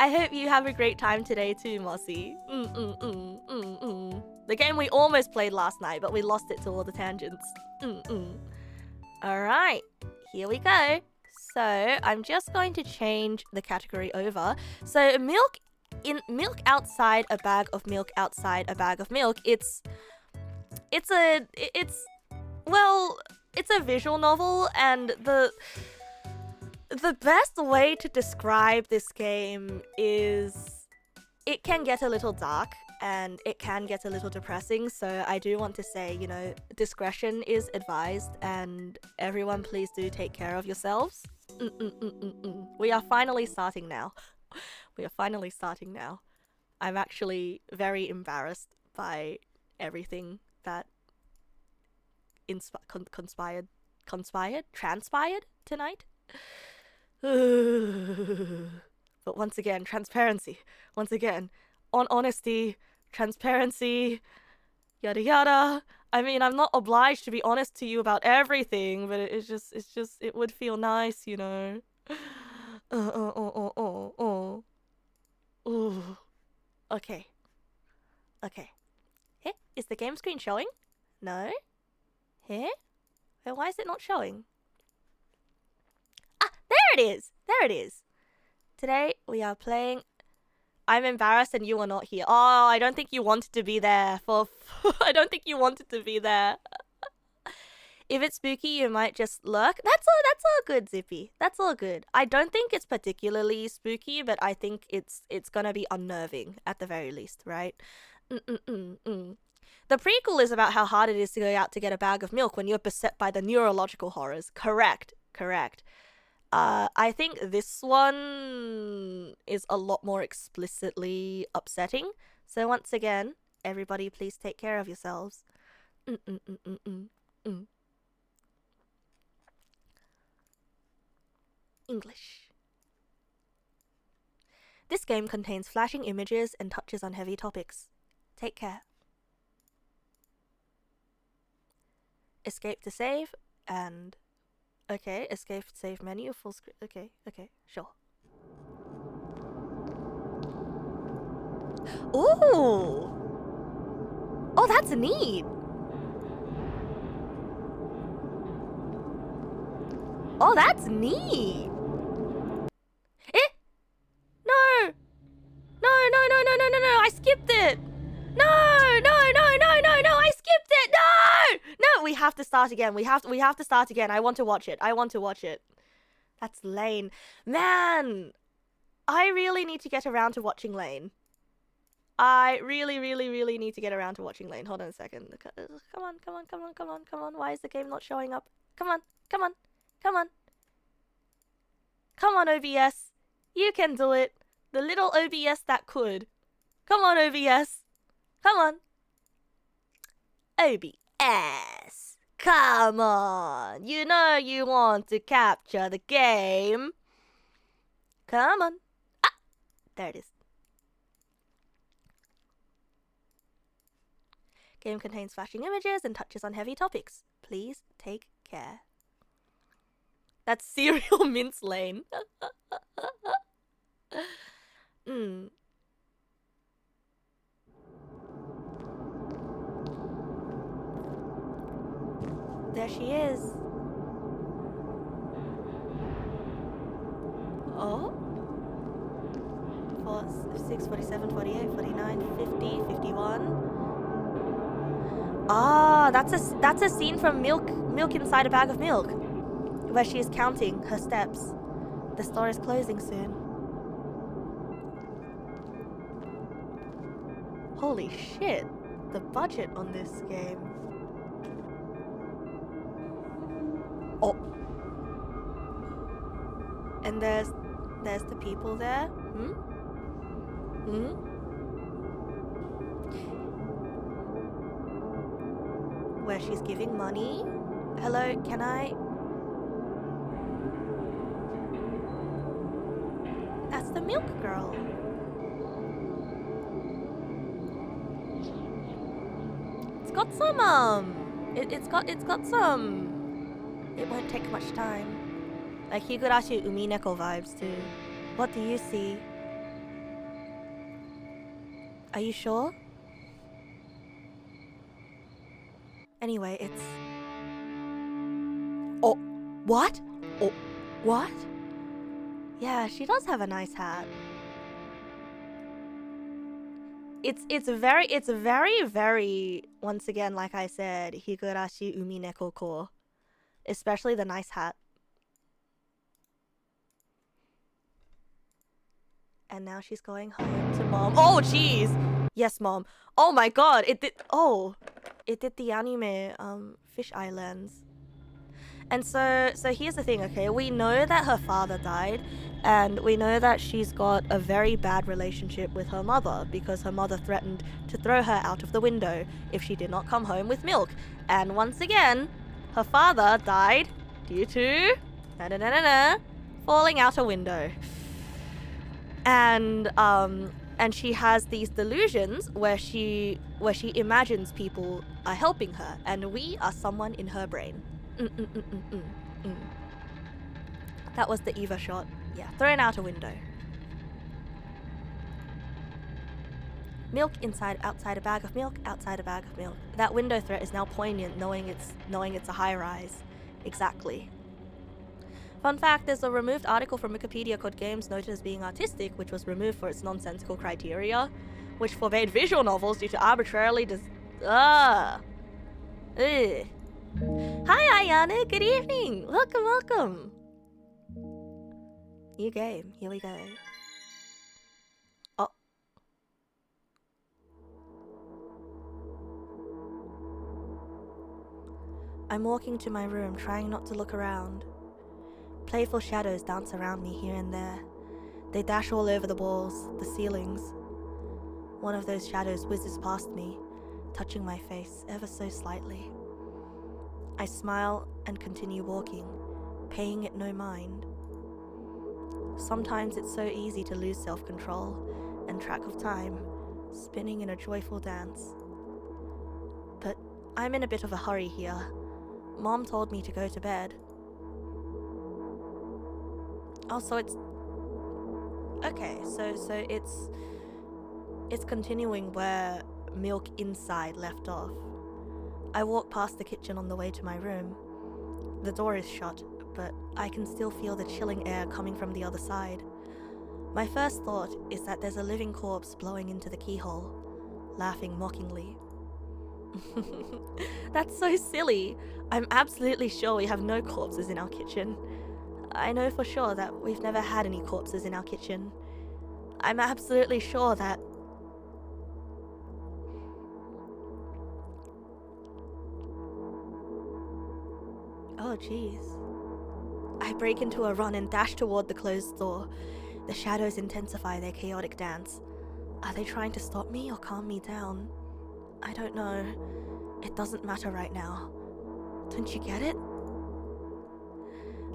I hope you have a great time today too, Mossy. The game we almost played last night, but we lost it to all the tangents. Alright, here we go. So, I'm just going to change the category over. So, milk outside a bag of milk outside a bag of milk. It's a visual novel, and the best way to describe this game is it can get a little dark and it can get a little depressing, so I do want to say, you know, discretion is advised, and everyone please do take care of yourselves. We are finally starting now. I'm actually very embarrassed by everything that transpired tonight. But once again, transparency. Once again, honesty, transparency, yada yada. I mean, I'm not obliged to be honest to you about everything, but it would feel nice, you know. Okay. Hey, is the game screen showing? No? Hey? Why is it not showing? Ah, there it is! Today, we are playing... I'm embarrassed and you are not here. Oh, I don't think you wanted to be there. I don't think you wanted to be there. If it's spooky, you might just lurk. That's all good, Zippy. That's all good. I don't think it's particularly spooky, but I think it's gonna be unnerving at the very least, right? The prequel is about how hard it is to go out to get a bag of milk when you're beset by the neurological horrors. Correct. I think this one is a lot more explicitly upsetting. So once again, everybody please take care of yourselves. English. This game contains flashing images and touches on heavy topics. Take care. Escape to save and... Okay, escape save menu, full screen. Okay, sure. Ooh! Oh, that's neat! Oh, that's neat! Eh? No! I skipped it! No, I skipped it! No, we have to start again. We have to start again. I want to watch it. That's Lane. Man, I really need to get around to watching Lane. I really need to get around to watching Lane. Hold on a second. Come on. Why is the game not showing up? Come on. Come on, OBS. You can do it. The little OBS that could. Come on, OBS. Come on. OBS. Come on. You know you want to capture the game. Come on. Ah, there it is. Game contains flashing images and touches on heavy topics. Please take care. That's cereal mince lane. There she is. Oh? 46, 47, 48, 49, 50, 51. Ah, that's a scene from Milk Inside a Bag of Milk, where she is counting her steps. The store is closing soon. Holy shit, the budget on this game. Oh. And there's the people there. Where she's giving money. Hello, can I? That's the milk girl. It's got some it's got some. It won't take much time. Like Higurashi Umineko vibes too. What do you see? Are you sure? Anyway, it's... Oh, what? Oh, what? Yeah, she does have a nice hat. It's very, once again, like I said, Higurashi Umi Neko core. Especially the nice hat. And now she's going home to mom. Oh, jeez! Yes, mom. Oh my god, it did... Oh! It did the anime, Fish Islands. And so here's the thing, okay? We know that her father died, and we know that she's got a very bad relationship with her mother because her mother threatened to throw her out of the window if she did not come home with milk. And once again, her father died due to falling out a window. And she has these delusions where she imagines people are helping her, and we are someone in her brain. That was the Eva shot. Yeah, thrown out a window. Milk inside, outside a bag of milk, outside a bag of milk. That window threat is now poignant, knowing it's a high rise. Exactly. Fun fact, there's a removed article from Wikipedia called Games Noted as Being Artistic, which was removed for its nonsensical criteria, which forbade visual novels due to arbitrarily Ugh. Hi, Ayana. Good evening. Welcome, welcome. New game. Here we go. Oh. I'm walking to my room, trying not to look around. Playful shadows dance around me here and there. They dash all over the walls, the ceilings. One of those shadows whizzes past me, touching my face ever so slightly. I smile and continue walking, paying it no mind. Sometimes it's so easy to lose self-control and track of time, spinning in a joyful dance. But I'm in a bit of a hurry here. Mom told me to go to bed. Oh, so it's... Okay, so it's continuing where Milk Inside left off. I walk past the kitchen on the way to my room. The door is shut, but I can still feel the chilling air coming from the other side. My first thought is that there's a living corpse blowing into the keyhole, laughing mockingly. That's so silly. I'm absolutely sure we have no corpses in our kitchen. I know for sure that we've never had any corpses in our kitchen. I'm absolutely sure that... Oh, jeez. I break into a run and dash toward the closed door. The shadows intensify their chaotic dance. Are they trying to stop me or calm me down? I don't know. It doesn't matter right now. Don't you get it?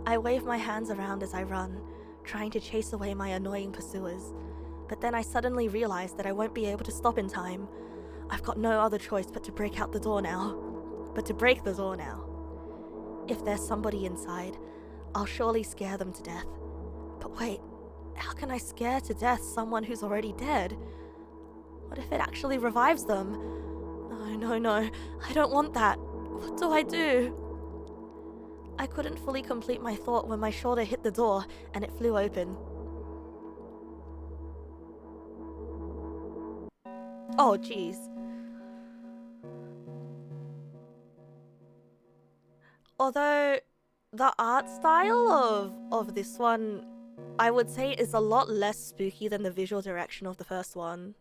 I wave my hands around as I run, trying to chase away my annoying pursuers. But then I suddenly realize that I won't be able to stop in time. I've got no other choice but to break the door now. If there's somebody inside, I'll surely scare them to death. But wait, how can I scare to death someone who's already dead? What if it actually revives them? No, I don't want that. What do I do? I couldn't fully complete my thought when my shoulder hit the door and it flew open. Oh, jeez. Although the art style of this one, I would say, is a lot less spooky than the visual direction of the first one.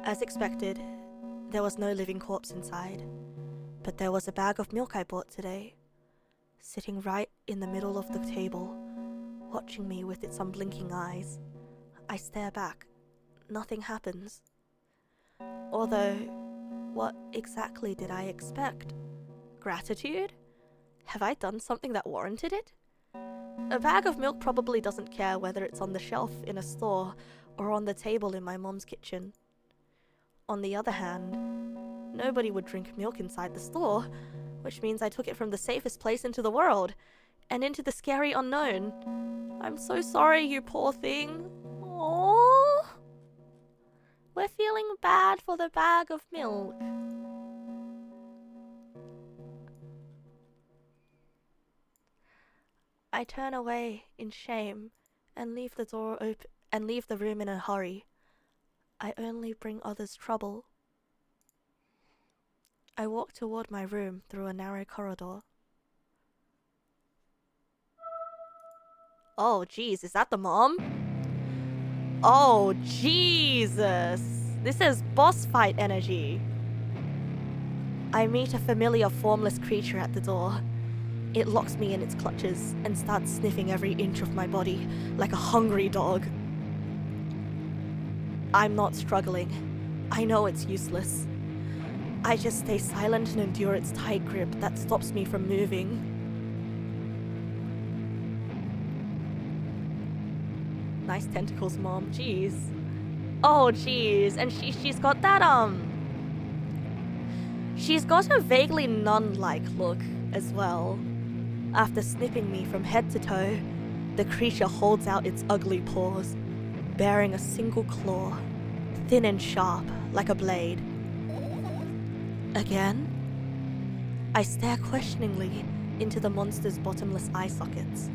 As expected, there was no living corpse inside, but there was a bag of milk I bought today, sitting right in the middle of the table, watching me with its unblinking eyes. I stare back. Nothing happens. Although, what exactly did I expect? Gratitude? Have I done something that warranted it? A bag of milk probably doesn't care whether it's on the shelf in a store or on the table in my mom's kitchen. On the other hand, nobody would drink milk inside the store, which means I took it from the safest place into the world, and into the scary unknown. I'm so sorry, you poor thing. Aww. We're feeling bad for the bag of milk. I turn away in shame and leave the door open and leave the room in a hurry. I only bring others trouble. I walk toward my room through a narrow corridor. Oh, jeez, is that the mom? Oh, Jesus. This is boss fight energy. I meet a familiar formless creature at the door. It locks me in its clutches and starts sniffing every inch of my body like a hungry dog. I'm not struggling. I know it's useless. I just stay silent and endure its tight grip that stops me from moving. Nice tentacles, Mom. Jeez. Oh, jeez. And she's got that, she's got a vaguely nun-like look as well. After snipping me from head to toe, the creature holds out its ugly paws, bearing a single claw, thin and sharp, like a blade. Again? I stare questioningly into the monster's bottomless eye sockets.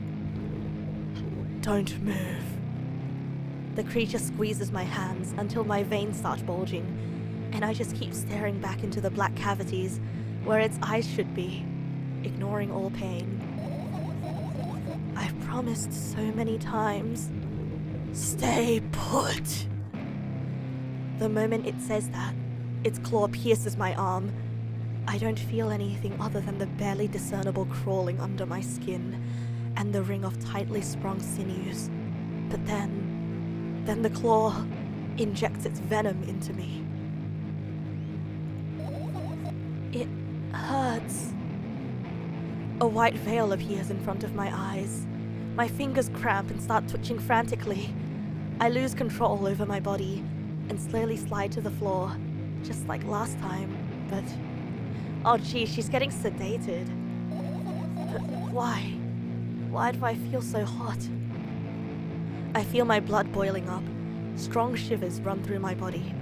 Don't move. The creature squeezes my hands until my veins start bulging, and I just keep staring back into the black cavities where its eyes should be, ignoring all pain. I've promised so many times. Stay put. The moment it says that, its claw pierces my arm. I don't feel anything other than the barely discernible crawling under my skin and the ring of tightly sprung sinews. But then the claw injects its venom into me. It hurts. A white veil appears in front of my eyes. My fingers cramp and start twitching frantically. I lose control over my body and slowly slide to the floor, just like last time, but... Oh geez, she's getting sedated. But why? Why do I feel so hot? I feel my blood boiling up. Strong shivers run through my body,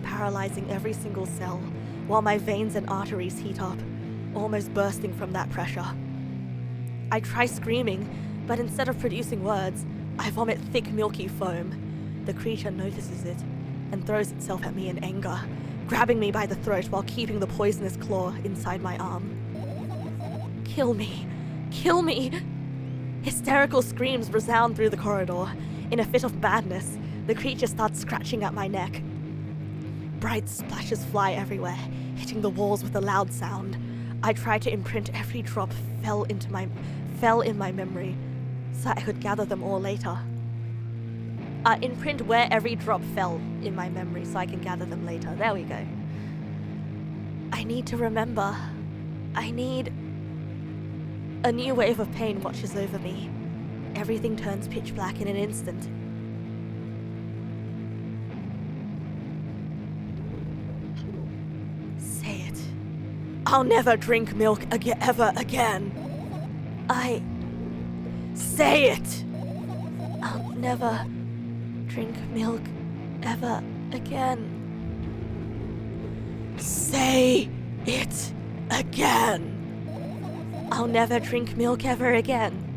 paralyzing every single cell, while my veins and arteries heat up, almost bursting from that pressure. I try screaming, but instead of producing words, I vomit thick, milky foam. The creature notices it and throws itself at me in anger, grabbing me by the throat while keeping the poisonous claw inside my arm. Kill me! Kill me! Hysterical screams resound through the corridor. In a fit of madness, the creature starts scratching at my neck. Bright splashes fly everywhere, hitting the walls with a loud sound. I try to imprint every drop fell in my memory, so I could gather them all later. Imprint where every drop fell in my memory so I can gather them later. There we go. I need to remember. I need... A new wave of pain washes over me. Everything turns pitch black in an instant. Say it. I'll never drink milk ever again. Say it! I'll never drink milk ever again. Say it again! I'll never drink milk ever again.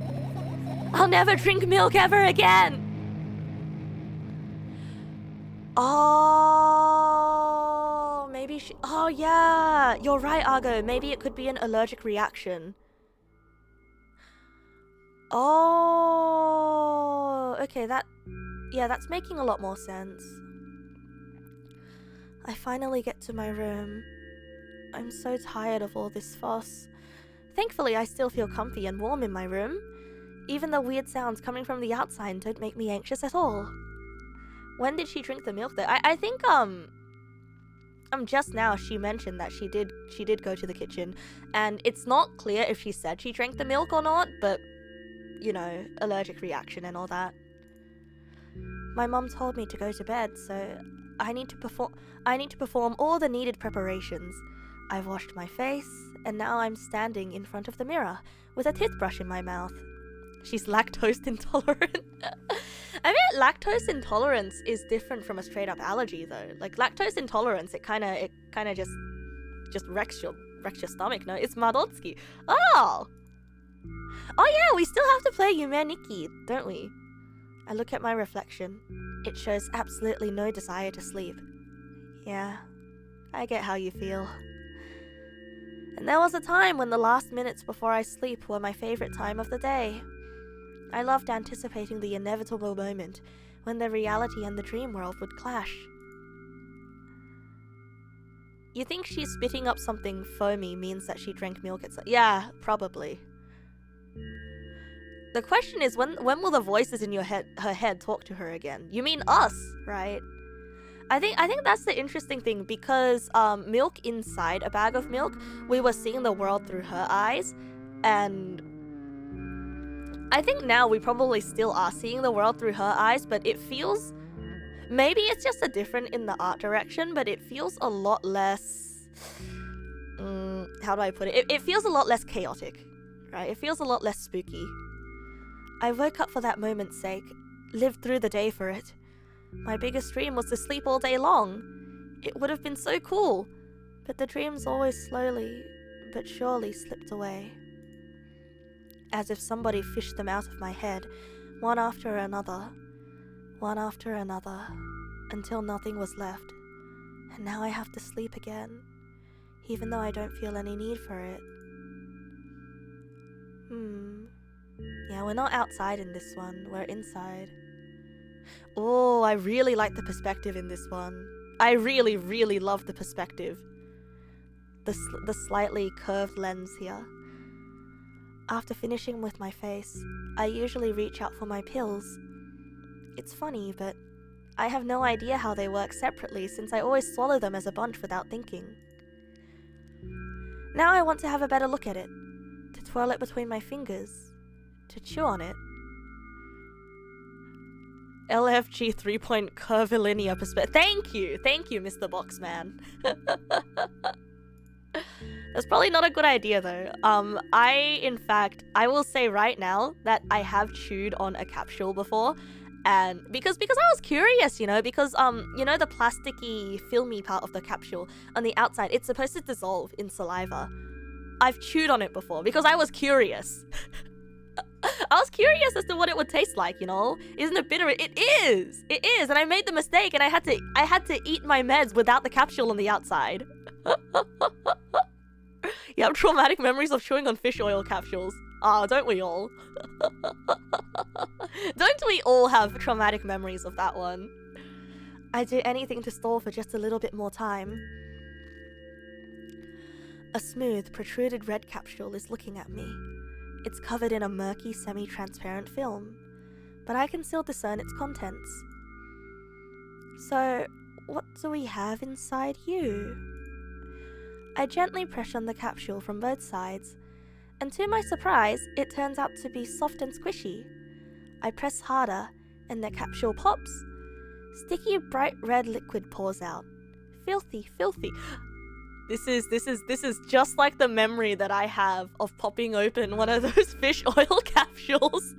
I'll never drink milk ever again! Oh, maybe she... Oh, yeah. You're right, Argo. Maybe it could be an allergic reaction. Oh, okay, yeah, that's making a lot more sense. I finally get to my room. I'm so tired of all this fuss. Thankfully, I still feel comfy and warm in my room. Even the weird sounds coming from the outside don't make me anxious at all. When did she drink the milk though? I think just now she mentioned that she did go to the kitchen, and it's not clear if she said she drank the milk or not, but you know, allergic reaction and all that. My mum told me to go to bed, so I need to perform all the needed preparations. I've washed my face, and now I'm standing in front of the mirror with a toothbrush in my mouth. She's lactose intolerant. I mean, lactose intolerance is different from a straight up allergy though. Like lactose intolerance, it kind of just wrecks your stomach. No, it's Madotsky. Oh yeah, we still have to play Yume Nikki, don't we? I look at my reflection. It shows absolutely no desire to sleep. Yeah, I get how you feel. And there was a time when the last minutes before I sleep were my favorite time of the day. I loved anticipating the inevitable moment when the reality and the dream world would clash. You think she's spitting up something foamy means that she drank milk at Yeah, probably. The question is, when will the voices in her head talk to her again? You mean us, right? I think that's the interesting thing, because milk inside a bag of milk, we were seeing the world through her eyes, and I think now we probably still are seeing the world through her eyes, but it feels, maybe it's just a different in the art direction, but it feels a lot less, how do I put it? It feels a lot less chaotic, right? It feels a lot less spooky. I woke up for that moment's sake, lived through the day for it. My biggest dream was to sleep all day long. It would have been so cool, but the dreams always slowly but surely slipped away. As if somebody fished them out of my head, one after another, until nothing was left. And now I have to sleep again, even though I don't feel any need for it. Yeah, we're not outside in this one, we're inside. Oh, I really like the perspective in this one. I really, really love the perspective. The slightly curved lens here. After finishing with my face, I usually reach out for my pills. It's funny, but I have no idea how they work separately since I always swallow them as a bunch without thinking. Now I want to have a better look at it, to twirl it between my fingers, to chew on it. LFG 3-point curvilinear perspective. Thank you, Mr. Boxman. That's probably not a good idea though. In fact, I will say right now that I have chewed on a capsule before, and because I was curious, you know, because the plasticky, filmy part of the capsule on the outside, it's supposed to dissolve in saliva. I've chewed on it before because I was curious. I was curious as to what it would taste like, you know? Isn't it bitter? It is, and I made the mistake, and I had to eat my meds without the capsule on the outside. You have traumatic memories of chewing on fish oil capsules. Ah, don't we all? Don't we all have traumatic memories of that one? I'd do anything to stall for just a little bit more time. A smooth, protruded red capsule is looking at me. It's covered in a murky, semi-transparent film, but I can still discern its contents. So, what do we have inside you? I gently press on the capsule from both sides, and to my surprise, it turns out to be soft and squishy. I press harder, and the capsule pops. Sticky, bright red liquid pours out. Filthy, filthy. This is just like the memory that I have of popping open one of those fish oil capsules.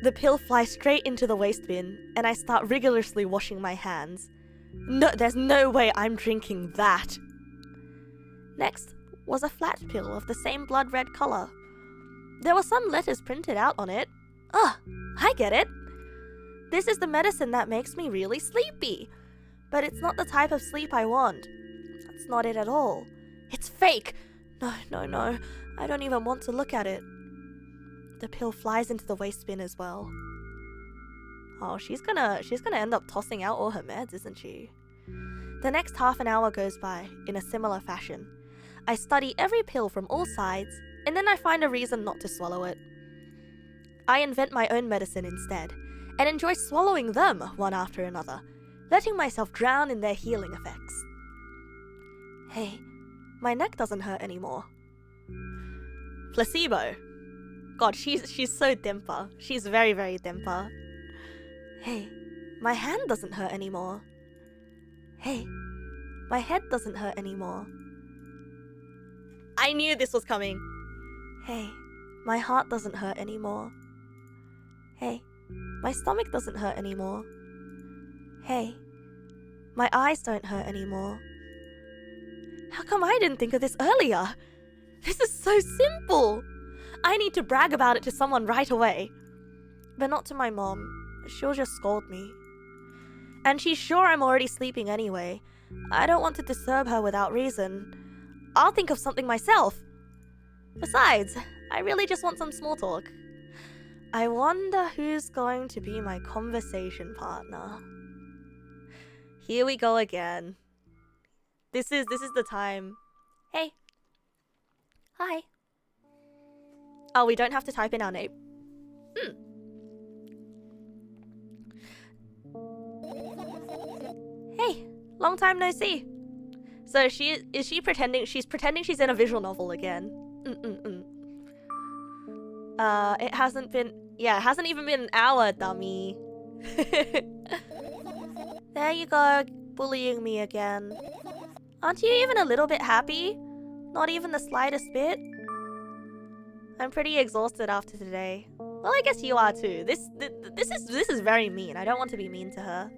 The pill flies straight into the waste bin, and I start rigorously washing my hands. No, there's no way I'm drinking that. Next was a flat pill of the same blood red color. There were some letters printed out on it. Ah, I get it. This is the medicine that makes me really sleepy. But it's not the type of sleep I want. That's not it at all. It's fake. No. I don't even want to look at it. The pill flies into the waste bin as well. Oh, she's gonna end up tossing out all her meds, isn't she? The next half an hour goes by in a similar fashion. I study every pill from all sides, and then I find a reason not to swallow it. I invent my own medicine instead, and enjoy swallowing them one after another, letting myself drown in their healing effects. Hey, my neck doesn't hurt anymore. Placebo. God, she's so Dempa. She's very, very Dempa. Hey, my hand doesn't hurt anymore. Hey, my head doesn't hurt anymore. I knew this was coming. Hey, my heart doesn't hurt anymore. Hey, my stomach doesn't hurt anymore. Hey, my eyes don't hurt anymore. How come I didn't think of this earlier? This is so simple. I need to brag about it to someone right away. But not to my mom. She'll just scold me. And she's sure I'm already sleeping anyway. I don't want to disturb her without reason. I'll think of something myself. Besides, I really just want some small talk. I wonder who's going to be my conversation partner. Here we go again. This is the time. Hey. Hi. Oh, we don't have to type in our name. Hey, long time no see. So is she pretending she's she's in a visual novel again. It hasn't even been an hour, dummy. There you go, bullying me again. Aren't you even a little bit happy? Not even the slightest bit? I'm pretty exhausted after today. Well, I guess you are too. This is very mean. I don't want to be mean to her.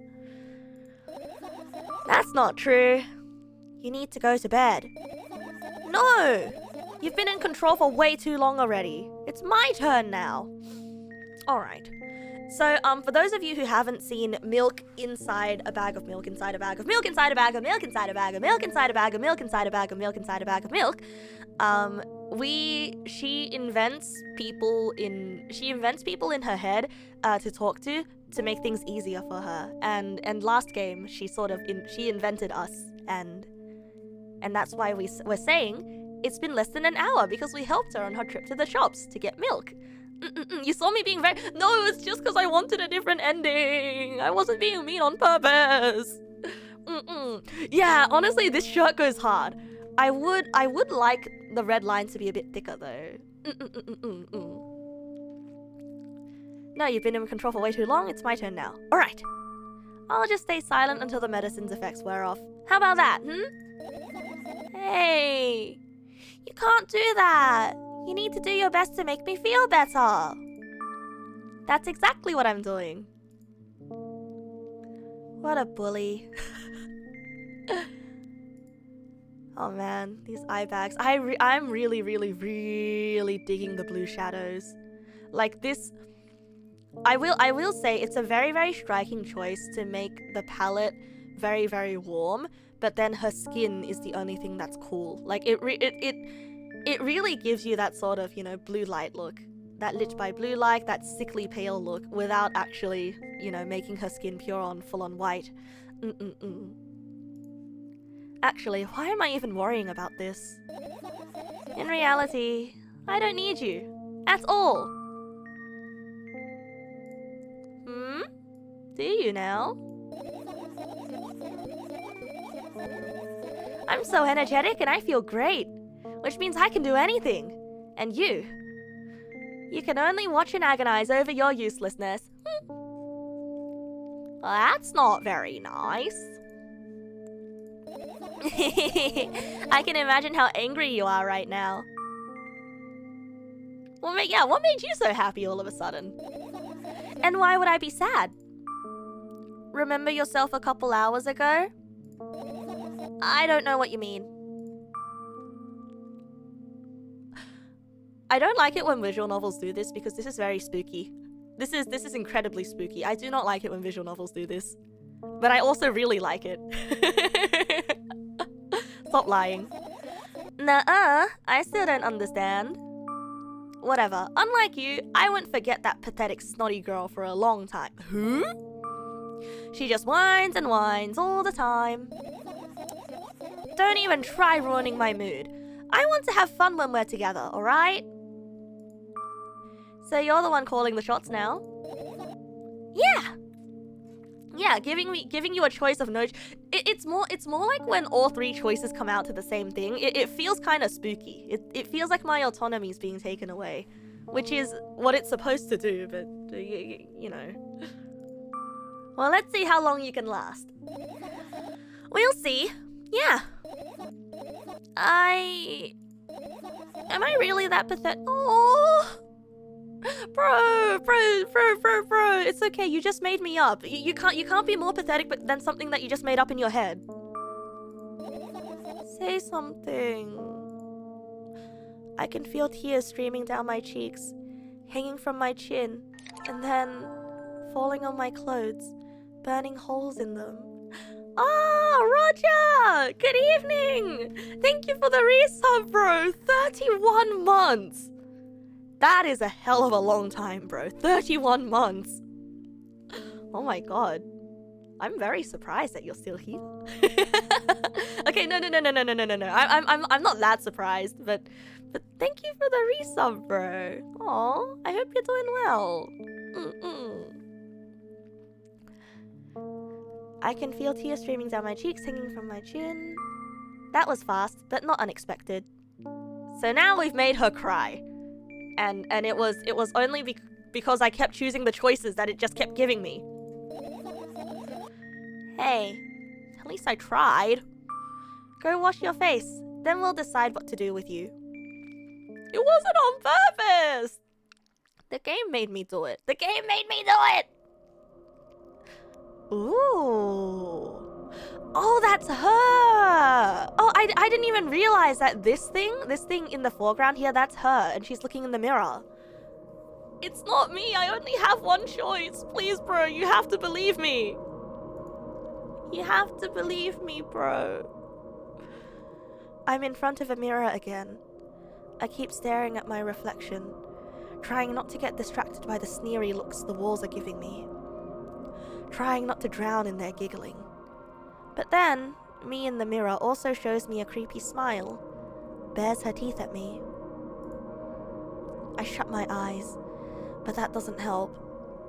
That's not true. You need to go to bed. No! You've been in control for way too long already. It's my turn now. Alright. So, for those of you who haven't seen milk inside a bag of milk, inside a bag of milk, inside a bag of milk, inside a bag of milk, inside a bag of milk, inside a bag of milk, inside a bag of milk, she invents people in her head to talk to make things easier for her. And last game she invented us, and that's why we're saying it's been less than an hour because we helped her on her trip to the shops to get milk. You saw me being very... No, it's just because I wanted a different ending. I wasn't being mean on purpose. Yeah, honestly, this shirt goes hard. I would like the red line to be a bit thicker though. No, you've been in control for way too long. It's my turn now. Alright. I'll just stay silent until the medicine's effects wear off. How about that, Hey! You can't do that! You need to do your best to make me feel better! That's exactly what I'm doing. What a bully. Oh man, these eye bags. I'm really digging the blue shadows. Like this... I will say it's a very striking choice to make the palette very warm, but then her skin is the only thing that's cool. Like it really gives you that sort of, blue light look. That lit by blue light, that sickly pale look, without actually, making her skin pure on full on white. Actually, why am I even worrying about this? In reality, I don't need you. At all. Do you now? I'm so energetic and I feel great, which means I can do anything. And you can only watch and agonize over your uselessness. Well, that's not very nice. I can imagine how angry you are right now. Well, yeah, what made you so happy all of a sudden? And why would I be sad? Remember yourself a couple hours ago? I don't know what you mean. I don't like it when visual novels do this because this is very spooky. This is incredibly spooky. I do not like it when visual novels do this. But I also really like it. Stop lying. Nuh-uh, I still don't understand. Whatever, unlike you, I won't forget that pathetic snotty girl for a long time. Who? She just whines and whines all the time. Don't even try ruining my mood. I want to have fun when we're together, alright? So you're the one calling the shots now? Yeah! Yeah, giving you a choice of no... It's more like when all three choices come out to the same thing. It feels kind of spooky. It feels like my autonomy is being taken away. Which is what it's supposed to do, but, you know... Well, let's see how long you can last. We'll see. Yeah. Am I really that pathetic? Oh! Bro, It's okay. You just made me up. You can't be more pathetic than something that you just made up in your head. Say something. I can feel tears streaming down my cheeks, hanging from my chin, and then falling on my clothes, burning holes in them. Oh, Roger! Good evening! Thank you for the resub, bro! 31 months! That is a hell of a long time, bro. 31 months. Oh my god. I'm very surprised that you're still here. Okay, no. I'm not that surprised, but thank you for the resub, bro. Aw, I hope you're doing well. I can feel tears streaming down my cheeks, hanging from my chin. That was fast, but not unexpected. So now we've made her cry. And it was only because I kept choosing the choices that it just kept giving me. Hey, at least I tried. Go wash your face, then we'll decide what to do with you. It wasn't on purpose! The game made me do it. The game made me do it! Ooh. Oh, that's her! Oh, I didn't even realize that this thing in the foreground here, that's her, and she's looking in the mirror. It's not me, I only have one choice. Please, bro, you have to believe me. You have to believe me, bro. I'm in front of a mirror again. I keep staring at my reflection, trying not to get distracted by the sneery looks the walls are giving me. Trying not to drown in their giggling. But then, me in the mirror also shows me a creepy smile, bares her teeth at me. I shut my eyes, but that doesn't help.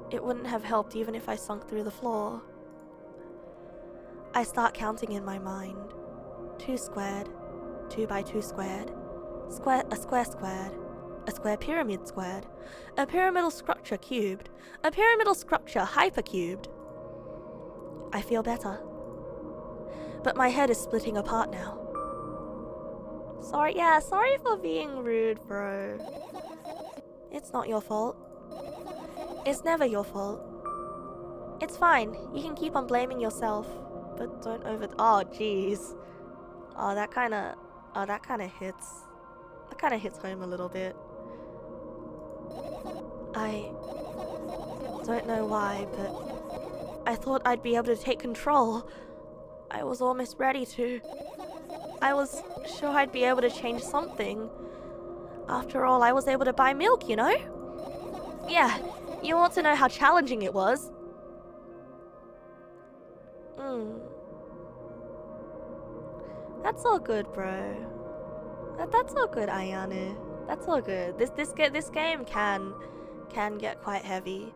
It wouldn't have helped even if I sunk through the floor. I start counting in my mind. 2 squared, 2 by 2 squared, a square squared, a square pyramid squared, a pyramidal structure cubed, a pyramidal structure hypercubed. I feel better. But my head is splitting apart now. Sorry for being rude, bro. It's not your fault. It's never your fault. It's fine, you can keep on blaming yourself, but don't oh jeez. Oh, that kinda hits. That kinda hits home a little bit. I don't know why, but I thought I'd be able to take control. I was almost ready to. I was sure I'd be able to change something. After all, I was able to buy milk, you know? Yeah, you want to know how challenging it was? That's all good, bro. That's all good, Ayane. That's all good. This game can get quite heavy.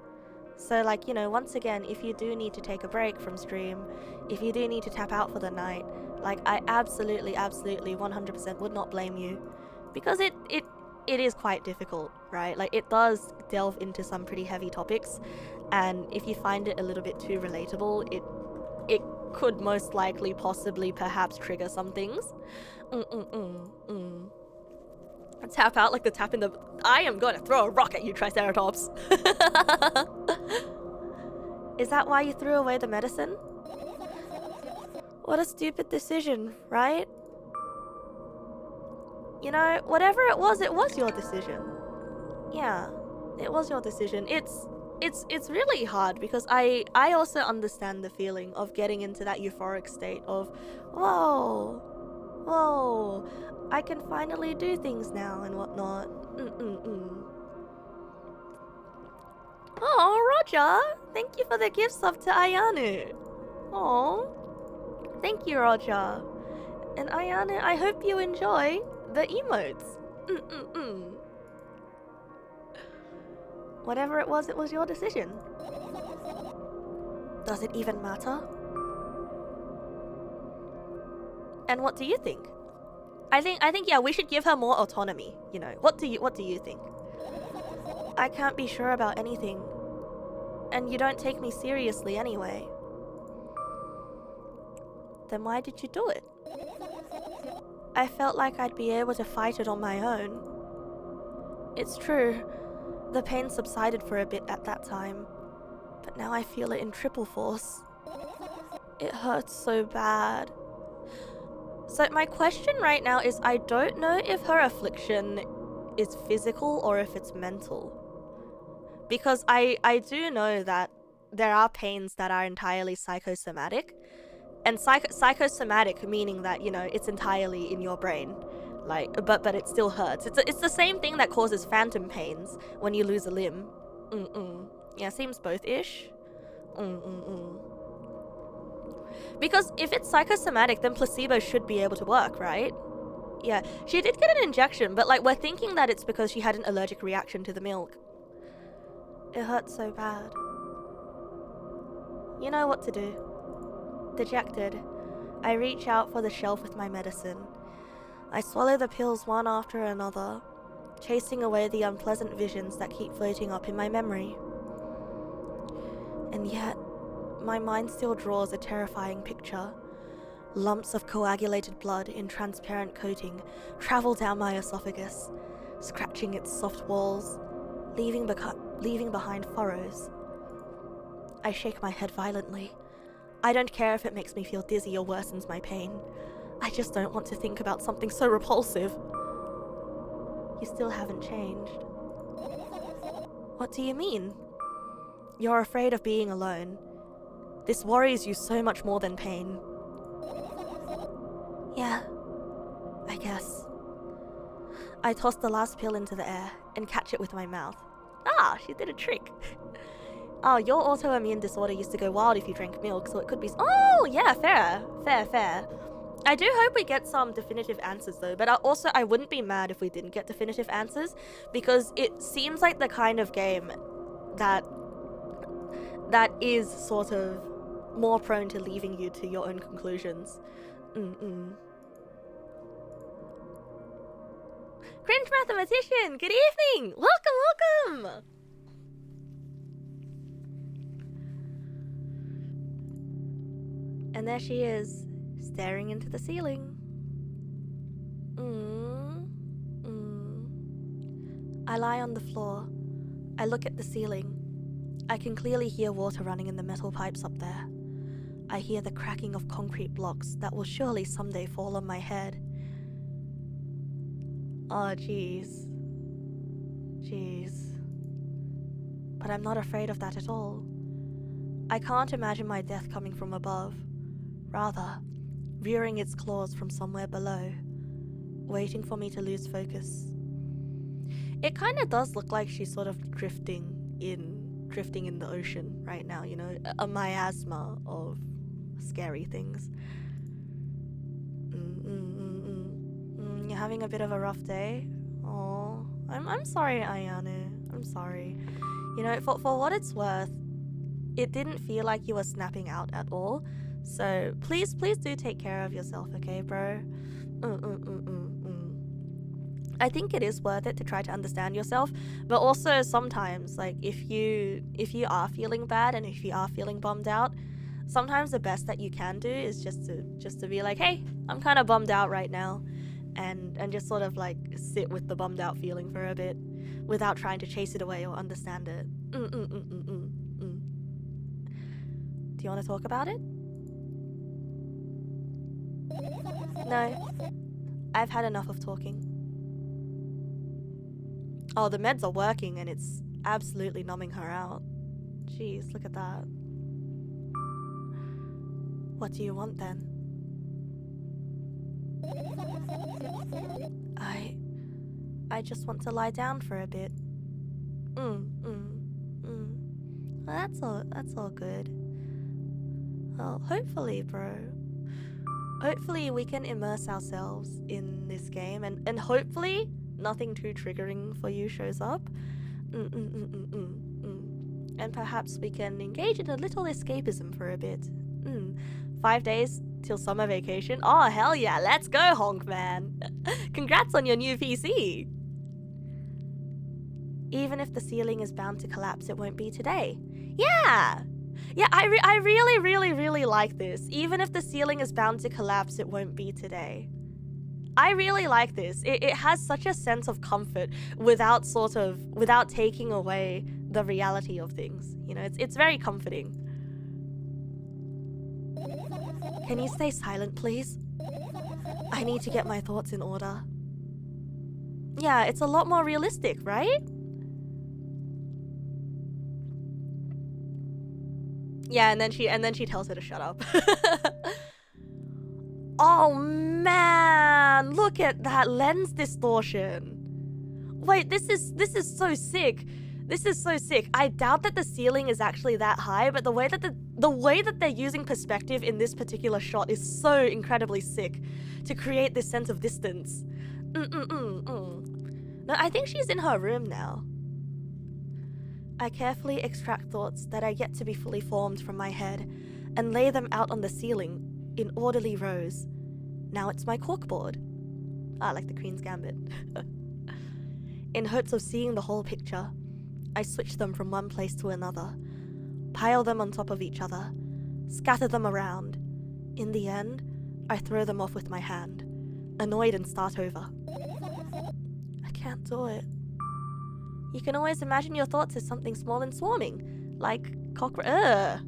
So, like, you know, once again, if you do need to take a break from stream, if you do need to tap out for the night, like, I absolutely 100% would not blame you, because it is quite difficult, right? Like, it does delve into some pretty heavy topics, and if you find it a little bit too relatable, it could most likely possibly perhaps trigger some things. Tap out like the tap in the... I am going to throw a rock at you, Triceratops. Is that why you threw away the medicine? What a stupid decision, right? You know, whatever it was your decision. Yeah, it was your decision. It's really hard because I also understand the feeling of getting into that euphoric state of, whoa, I can finally do things now and whatnot. Oh, Roger! Thank you for the gift sub to Ayanu. Oh, thank you, Roger. And Ayanu, I hope you enjoy the emotes. Whatever it was your decision. Does it even matter? And what do you think? I think yeah, we should give her more autonomy, you know. What do you think? I can't be sure about anything. And you don't take me seriously anyway. Then why did you do it? I felt like I'd be able to fight it on my own. It's true. The pain subsided for a bit at that time. but now I feel it in triple force. It hurts so bad. So my question right now is, I don't know if her affliction is physical or if it's mental. Because I do know that there are pains that are entirely psychosomatic. And psychosomatic meaning that, you know, it's entirely in your brain. Like, but it still hurts. It's the same thing that causes phantom pains when you lose a limb. Yeah, seems both-ish. Because if it's psychosomatic, then placebo should be able to work, right? Yeah, she did get an injection, but like we're thinking that it's because she had an allergic reaction to the milk. It hurts so bad. You know what to do. Dejected, I reach out for the shelf with my medicine. I swallow the pills one after another, chasing away the unpleasant visions that keep floating up in my memory. And yet, my mind still draws a terrifying picture. Lumps of coagulated blood in transparent coating travel down my esophagus, scratching its soft walls, leaving behind furrows. I shake my head violently. I don't care if it makes me feel dizzy or worsens my pain. I just don't want to think about something so repulsive. You still haven't changed. What do you mean? You're afraid of being alone. This worries you so much more than pain. Yeah, I guess. I toss the last pill into the air and catch it with my mouth. Ah, she did a trick. Oh, your autoimmune disorder used to go wild if you drank milk, so it could be... Oh, yeah, fair. I do hope we get some definitive answers, though, but I wouldn't be mad if we didn't get definitive answers, because it seems like the kind of game that is sort of more prone to leaving you to your own conclusions. Cringe mathematician, good evening! Welcome! And there she is, staring into the ceiling. I lie on the floor. I look at the ceiling. I can clearly hear water running in the metal pipes up there. I hear the cracking of concrete blocks that will surely someday fall on my head. Oh, jeez. But I'm not afraid of that at all. I can't imagine my death coming from above. Rather, rearing its claws from somewhere below, waiting for me to lose focus. It kind of does look like she's sort of drifting in the ocean right now, you know, a miasma of scary things. You're having a bit of a rough day? Oh, I'm sorry, Ayane. I'm sorry. You know, for what it's worth, it didn't feel like you were snapping out at all. So please do take care of yourself, okay, bro? I think it is worth it to try to understand yourself, but also sometimes, like, if you are feeling bad and if you are feeling bummed out, sometimes the best that you can do is just to be like, hey, I'm kind of bummed out right now, and just sort of like sit with the bummed out feeling for a bit without trying to chase it away or understand it. Do you want to talk about it? No, I've had enough of talking. Oh, the meds are working and it's absolutely numbing her out. Jeez, look at that. What do you want then? I just want to lie down for a bit. Well, that's all good. Well, hopefully, bro. Hopefully we can immerse ourselves in this game and hopefully nothing too triggering for you shows up. And perhaps we can engage in a little escapism for a bit. 5 days till summer vacation. Oh, hell yeah, let's go, honk man. Congrats on your new PC. Even if the ceiling is bound to collapse, it won't be today. Yeah, I really like this. Even if the ceiling is bound to collapse, it won't be today. I really like this. It has such a sense of comfort without taking away the reality of things. You know, it's very comforting. Can you stay silent, please? I need to get my thoughts in order. Yeah, it's a lot more realistic, right? Yeah, and then she tells her to shut up. Oh man, look at that lens distortion. Wait, this is so sick. This is so sick. I doubt that the ceiling is actually that high, but the way that they're using perspective in this particular shot is so incredibly sick to create this sense of distance. No, I think she's in her room now. I carefully extract thoughts that are yet to be fully formed from my head and lay them out on the ceiling in orderly rows. Now it's my corkboard. Ah, like the Queen's Gambit. In hopes of seeing the whole picture, I switch them from one place to another, pile them on top of each other, scatter them around. In the end, I throw them off with my hand, annoyed, and start over. I can't do it. You can always imagine your thoughts as something small and swarming, like cockroaches.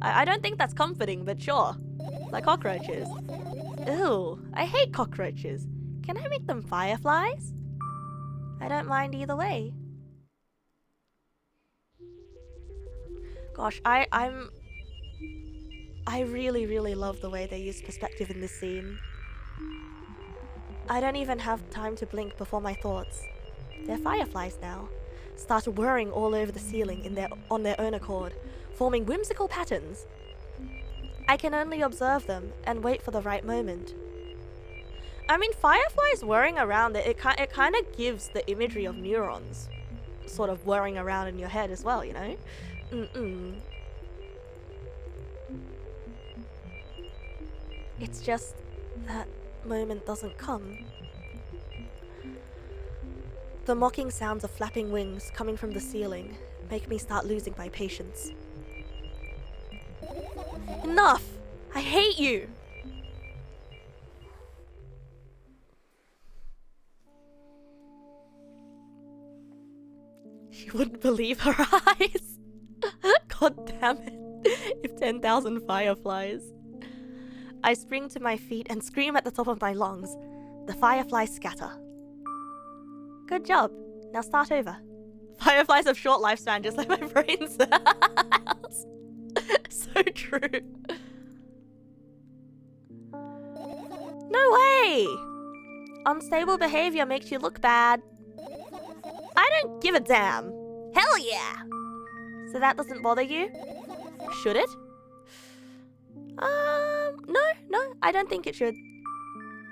I don't think that's comforting, but sure. Like cockroaches. Ew, I hate cockroaches. Can I make them fireflies? I don't mind either way. Gosh, I really, really love the way they use perspective in this scene. I don't even have time to blink before my thoughts, they're fireflies now, start whirring all over the ceiling on their own accord, forming whimsical patterns. I can only observe them and wait for the right moment. I mean, fireflies whirring around, it kind of gives the imagery of neurons sort of whirring around in your head as well, you know? It's just that moment doesn't come. The mocking sounds of flapping wings coming from the ceiling make me start losing my patience. Enough! I hate you! She wouldn't believe her eyes. God damn it. If 10,000 fireflies. I spring to my feet and scream at the top of my lungs. The fireflies scatter. Good job. Now start over. Fireflies have short lifespan, just like my brain cells. So true. No way! Unstable behavior makes you look bad. I don't give a damn. Hell yeah! So that doesn't bother you? Should it? No, I don't think it should.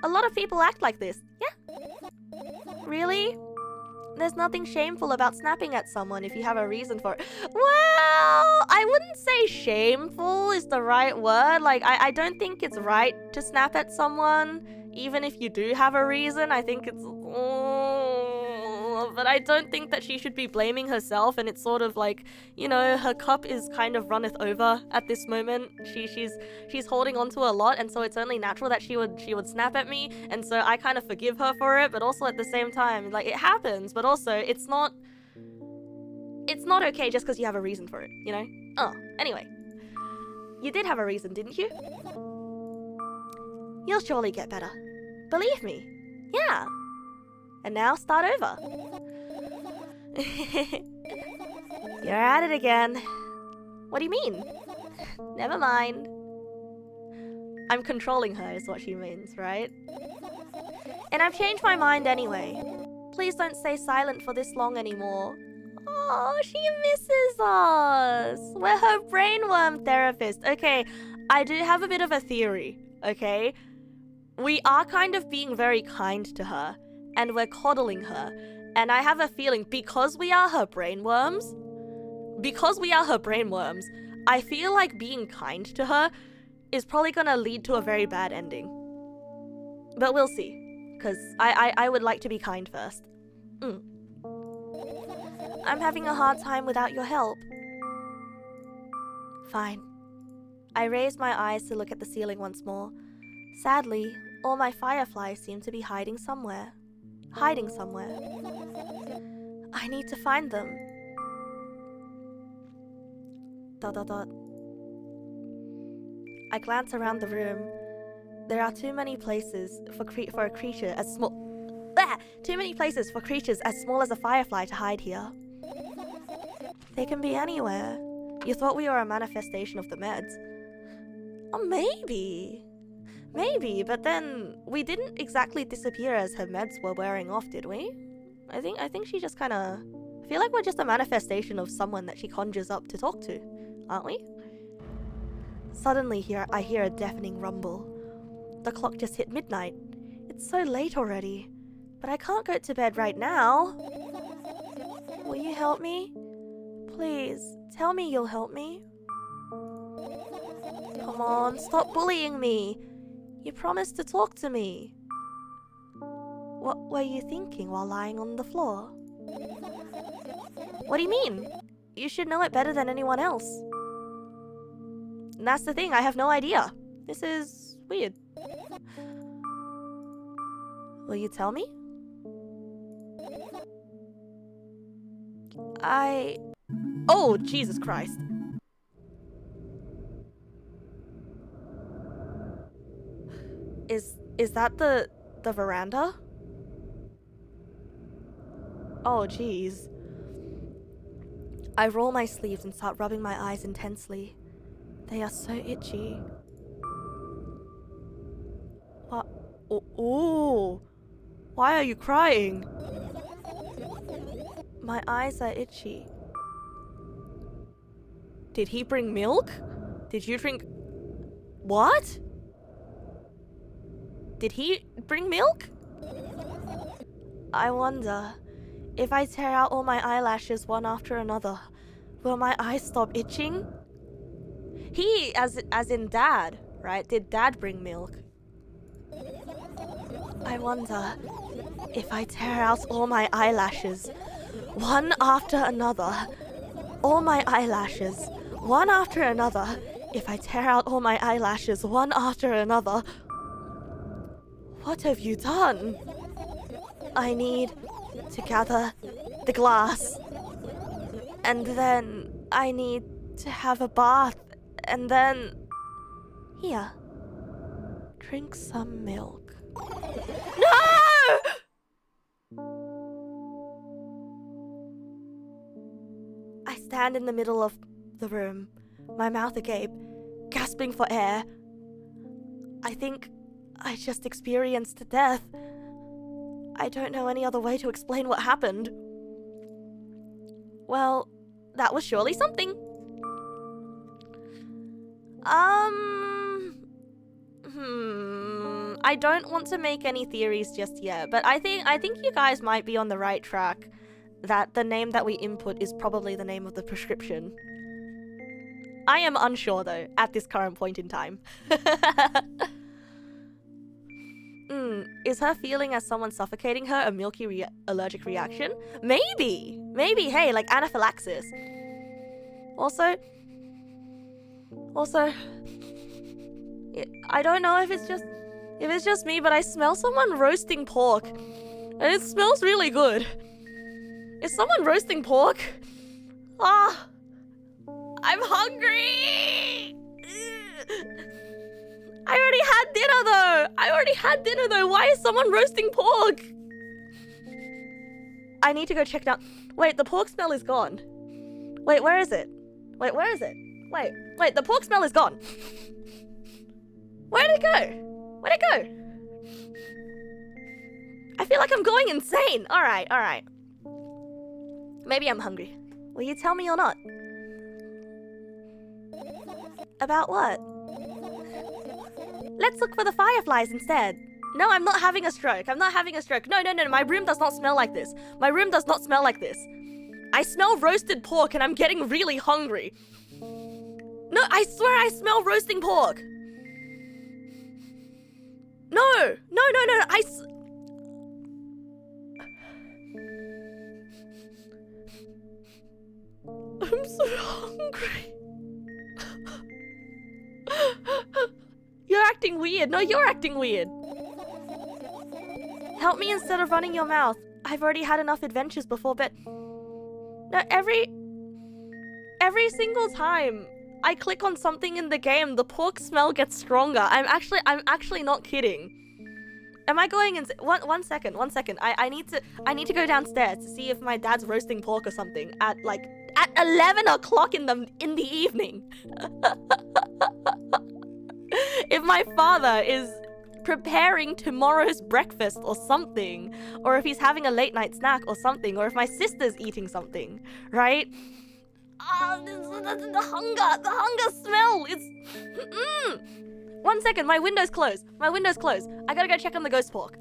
A lot of people act like this, yeah? Really? There's nothing shameful about snapping at someone if you have a reason for it. Well, I wouldn't say shameful is the right word. Like, I don't think it's right to snap at someone, even if you do have a reason. I think it's... but I don't think that she should be blaming herself, and it's sort of like, you know, her cup is kind of runneth over at this moment. She's holding on to a lot, and so it's only natural that she would snap at me, and so I kind of forgive her for it, but also at the same time, like, it happens, but also it's not okay just because you have a reason for it, you know? Anyway. You did have a reason, didn't you? You'll surely get better. Believe me. Yeah. And now start over. You're at it again. What do you mean? Never mind. I'm controlling her is what she means, right? And I've changed my mind anyway. Please don't stay silent for this long anymore. Oh, she misses us. We're her brainworm therapist. Okay, I do have a bit of a theory, okay? We are kind of being very kind to her, and we're coddling her. And I have a feeling because we are her brainworms, I feel like being kind to her is probably gonna lead to a very bad ending. But we'll see, because I would like to be kind first. I'm having a hard time without your help. Fine. I raise my eyes to look at the ceiling once more. Sadly, all my fireflies seem to be hiding somewhere. I need to find them. Dot dot dot. I glance around the room. There are too many places for a creature as small. Too many places for creatures as small as a firefly to hide here. They can be anywhere. You thought we were a manifestation of the meds. Oh, maybe. Maybe, but then we didn't exactly disappear as her meds were wearing off, did we? I think she just kind of... I feel like we're just a manifestation of someone that she conjures up to talk to, aren't we? Suddenly I hear a deafening rumble. The clock just hit midnight. It's so late already. But I can't go to bed right now. Will you help me? Please, tell me you'll help me. Come on, stop bullying me. You promised to talk to me. What were you thinking while lying on the floor? What do you mean? You should know it better than anyone else. And that's the thing, I have no idea. This is weird. Will you tell me? Oh, Jesus Christ. Is that the veranda? Oh, jeez. I roll my sleeves and start rubbing my eyes intensely. They are so itchy. What? Oh. Why are you crying? My eyes are itchy. Did he bring milk? Did you drink... What? Did he bring milk? I wonder, if I tear out all my eyelashes one after another, will my eyes stop itching? He, as in Dad, right? Did Dad bring milk? I wonder, if I tear out all my eyelashes, one after another, all my eyelashes, one after another, if I tear out all my eyelashes, one after another, what have you done? I need to gather the glass. And then I need to have a bath. And then... Here. Drink some milk. No! I stand in the middle of the room, my mouth agape, gasping for air. I think I just experienced death. I don't know any other way to explain what happened. Well, that was surely something. I don't want to make any theories just yet, but I think you guys might be on the right track. That the name that we input is probably the name of the prescription. I am unsure though, at this current point in time. Is her feeling as someone suffocating her a milky allergic reaction? Maybe! Maybe, hey, like anaphylaxis. Also, I don't know if it's just me, but I smell someone roasting pork. And it smells really good. Is someone roasting pork? Ah! I'm hungry! I already had dinner though! Why is someone roasting pork? I need to go check now. Wait, the pork smell is gone. Wait, where is it? Wait, where is it? Wait, the pork smell is gone. Where did it go? Where'd it go? I feel like I'm going insane. Alright. Maybe I'm hungry. Will you tell me or not? About what? Let's look for the fireflies instead. No, I'm not having a stroke. No, my room does not smell like this. I smell roasted pork and I'm getting really hungry. No, I swear I smell roasting pork. No, I'm so hungry. You're acting weird. No, you're acting weird. Help me instead of running your mouth. I've already had enough adventures before, but... No, every single time I click on something in the game, the pork smell gets stronger. I'm actually not kidding. Am I going in? One second. I need to go downstairs to see if my dad's roasting pork or something at 11 o'clock in the evening. If my father is preparing tomorrow's breakfast or something, or if he's having a late night snack or something, or if my sister's eating something, right? The hunger smell. It's 1 second, my window's closed. I gotta go check on the ghost pork.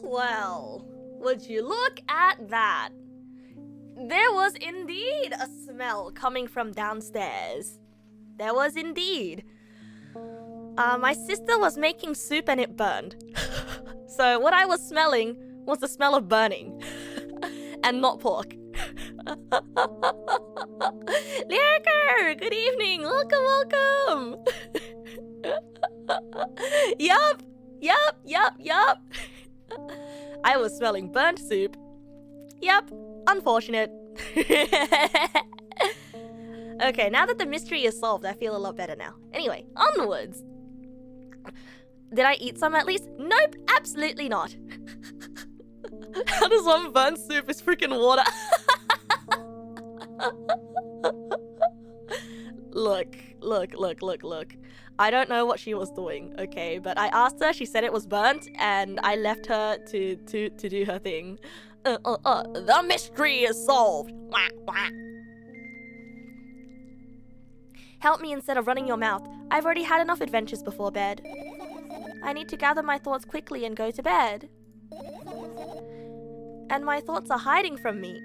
Well, would you look at that? There was indeed a smell coming from downstairs. There was indeed. My sister was making soup and it burned. So what I was smelling was the smell of burning and not pork. Lyriker, good evening. Welcome. Yup. I was smelling burnt soup. Yup, unfortunate. Okay, now that the mystery is solved, I feel a lot better now. Anyway, onwards. Did I eat some at least? Nope, absolutely not. How does one burnt soup is freaking water? Look. I don't know what she was doing, okay? But I asked her, she said it was burnt, and I left her to do her thing. The mystery is solved. Help me instead of running your mouth. I've already had enough adventures before bed. I need to gather my thoughts quickly and go to bed. And my thoughts are hiding from me.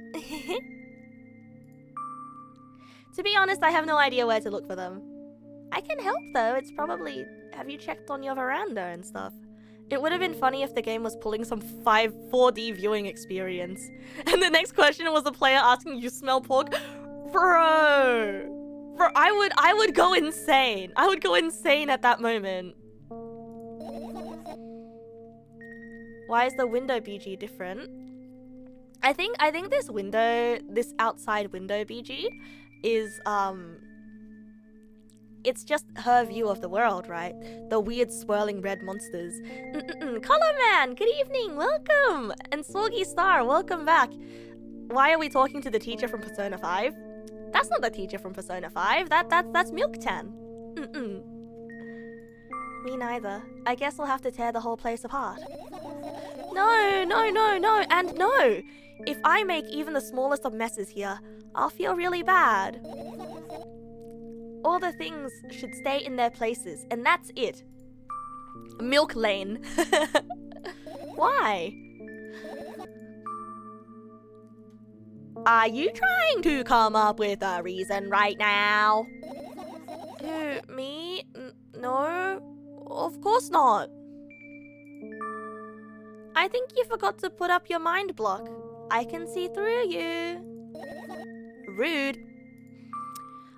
To be honest, I have no idea where to look for them. I can help though, it's probably... Have you checked on your veranda and stuff? It would have been funny if the game was pulling some 4D viewing experience. And the next question was the player asking, you smell pork? Bro, I would go insane. I would go insane at that moment. Why is the window BG different? I think this outside window BG is, it's just her view of the world, right? The weird swirling red monsters. Color Man, good evening, welcome! And Sorgy Star, welcome back. Why are we talking to the teacher from Persona 5? That's not the teacher from Persona 5, that's Milk-Tan. Me neither. I guess I'll have to tear the whole place apart. No, and no! If I make even the smallest of messes here, I'll feel really bad. All the things should stay in their places, and that's it. Milk Lane. Why? Are you trying to come up with a reason right now? Who, me? No, of course not. I think you forgot to put up your mind block. I can see through you. Rude.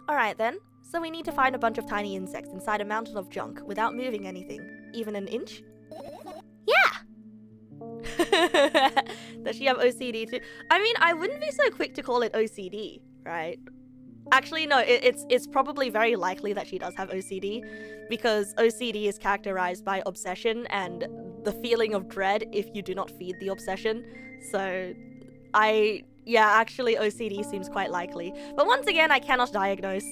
Alright then. So we need to find a bunch of tiny insects inside a mountain of junk without moving anything. Even an inch? Yeah! Does she have OCD too? I mean, I wouldn't be so quick to call it OCD, right? Actually, no, it's probably very likely that she does have OCD because OCD is characterized by obsession, and the feeling of dread if you do not feed the obsession. So yeah, actually OCD seems quite likely. But once again, I cannot diagnose.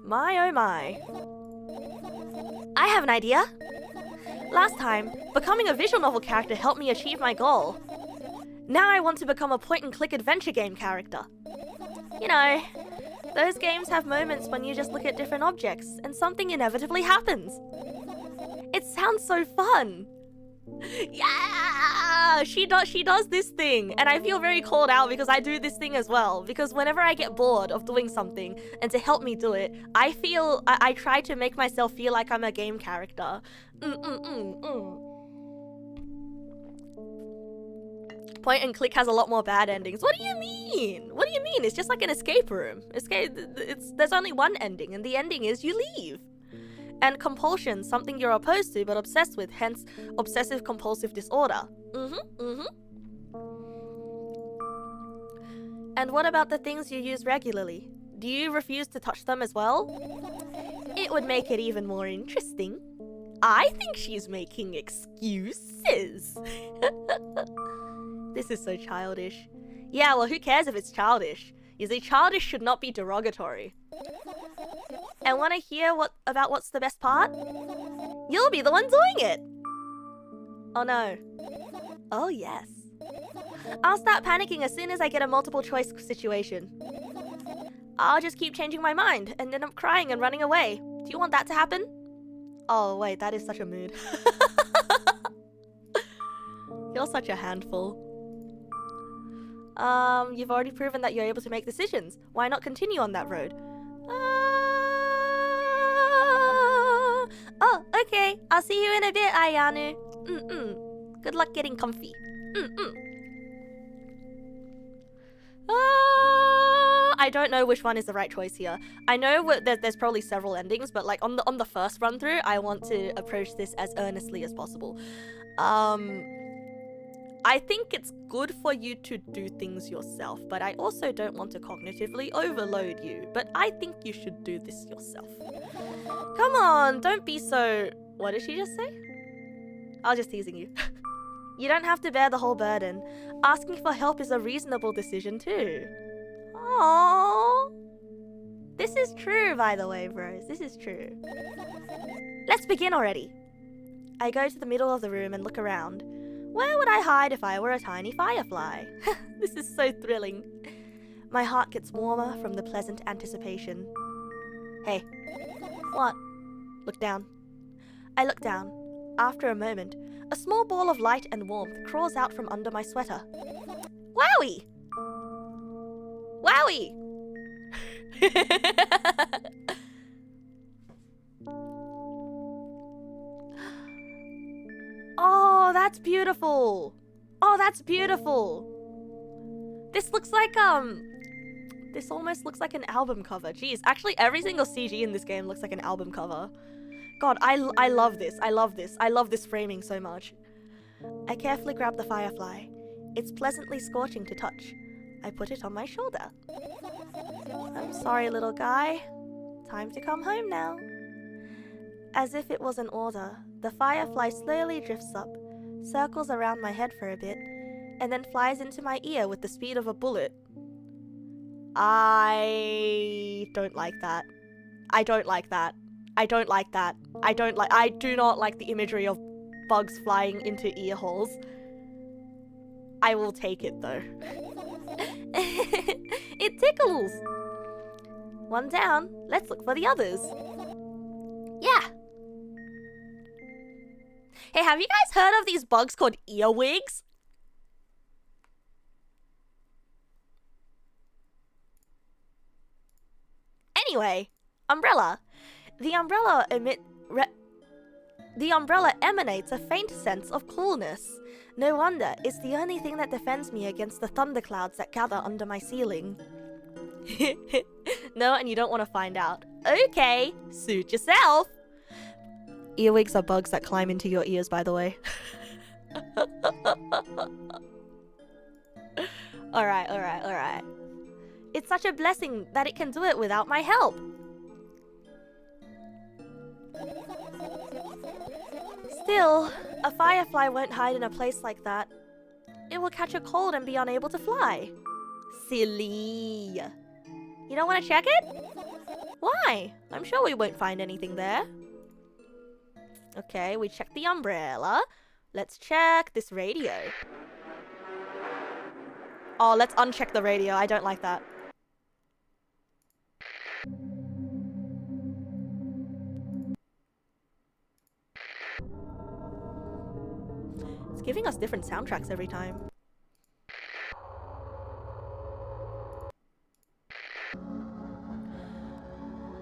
My oh my. I have an idea. Last time, becoming a visual novel character helped me achieve my goal. Now I want to become a point-and-click adventure game character. You know, those games have moments when you just look at different objects and something inevitably happens. It sounds so fun. Yeah, she does this thing, and I feel very called out because I do this thing as well. Because whenever I get bored of doing something, and to help me do it, I try to make myself feel like I'm a game character. Point and click has a lot more bad endings. What do you mean? What do you mean? It's just like an escape room. There's only one ending, and the ending is you leave. And compulsion, something you're opposed to but obsessed with, hence obsessive compulsive disorder. And what about the things you use regularly? Do you refuse to touch them as well? It would make it even more interesting. I think she's making excuses. This is so childish. Yeah, well, who cares if it's childish? You see, childish should not be derogatory. And want to hear about what's the best part? You'll be the one doing it! Oh no. Oh yes. I'll start panicking as soon as I get a multiple choice situation. I'll just keep changing my mind and end up crying and running away. Do you want that to happen? Oh wait, that is such a mood. You're such a handful. You've already proven that you're able to make decisions. Why not continue on that road? Oh, okay. I'll see you in a bit, Ayanu. Good luck getting comfy. I don't know which one is the right choice here. I know there's probably several endings, but like on the first run through, I want to approach this as earnestly as possible. I think it's good for you to do things yourself, but I also don't want to cognitively overload you. But I think you should do this yourself. Come on, don't be so... What did she just say? I was just teasing you. You don't have to bear the whole burden. Asking for help is a reasonable decision too. Aww. This is true, by the way, bros. This is true. Let's begin already. I go to the middle of the room and look around. Where would I hide if I were a tiny firefly? This is so thrilling. My heart gets warmer from the pleasant anticipation. Hey. What? Look down. I look down. After a moment, a small ball of light and warmth crawls out from under my sweater. Wowie! Wowie! Oh, that's beautiful. Oh, that's beautiful. This looks like, this almost looks like an album cover. Jeez, actually every single CG in this game looks like an album cover. God, I love this. I love this. I love this framing so much. I carefully grab the firefly. It's pleasantly scorching to touch. I put it on my shoulder. I'm sorry, little guy. Time to come home now. As if it was an order, the firefly slowly drifts up, circles around my head for a bit, and then flies into my ear with the speed of a bullet. I don't like that. I don't like that. I don't like that. I do not like the imagery of bugs flying into ear holes. I will take it though. It tickles! One down. Let's look for the others. Yeah. Hey, have you guys heard of these bugs called earwigs? Anyway, umbrella. The umbrella emanates a faint sense of coolness. No wonder, it's the only thing that defends me against the thunderclouds that gather under my ceiling. No, and you don't want to find out. Okay, suit yourself. Earwigs are bugs that climb into your ears, by the way. Alright. It's such a blessing that it can do it without my help. Still, a firefly won't hide in a place like that. It will catch a cold and be unable to fly. Silly. You don't want to check it? Why? I'm sure we won't find anything there. Okay, we checked the umbrella. Let's check this radio. Oh, let's uncheck the radio. I don't like that. It's giving us different soundtracks every time.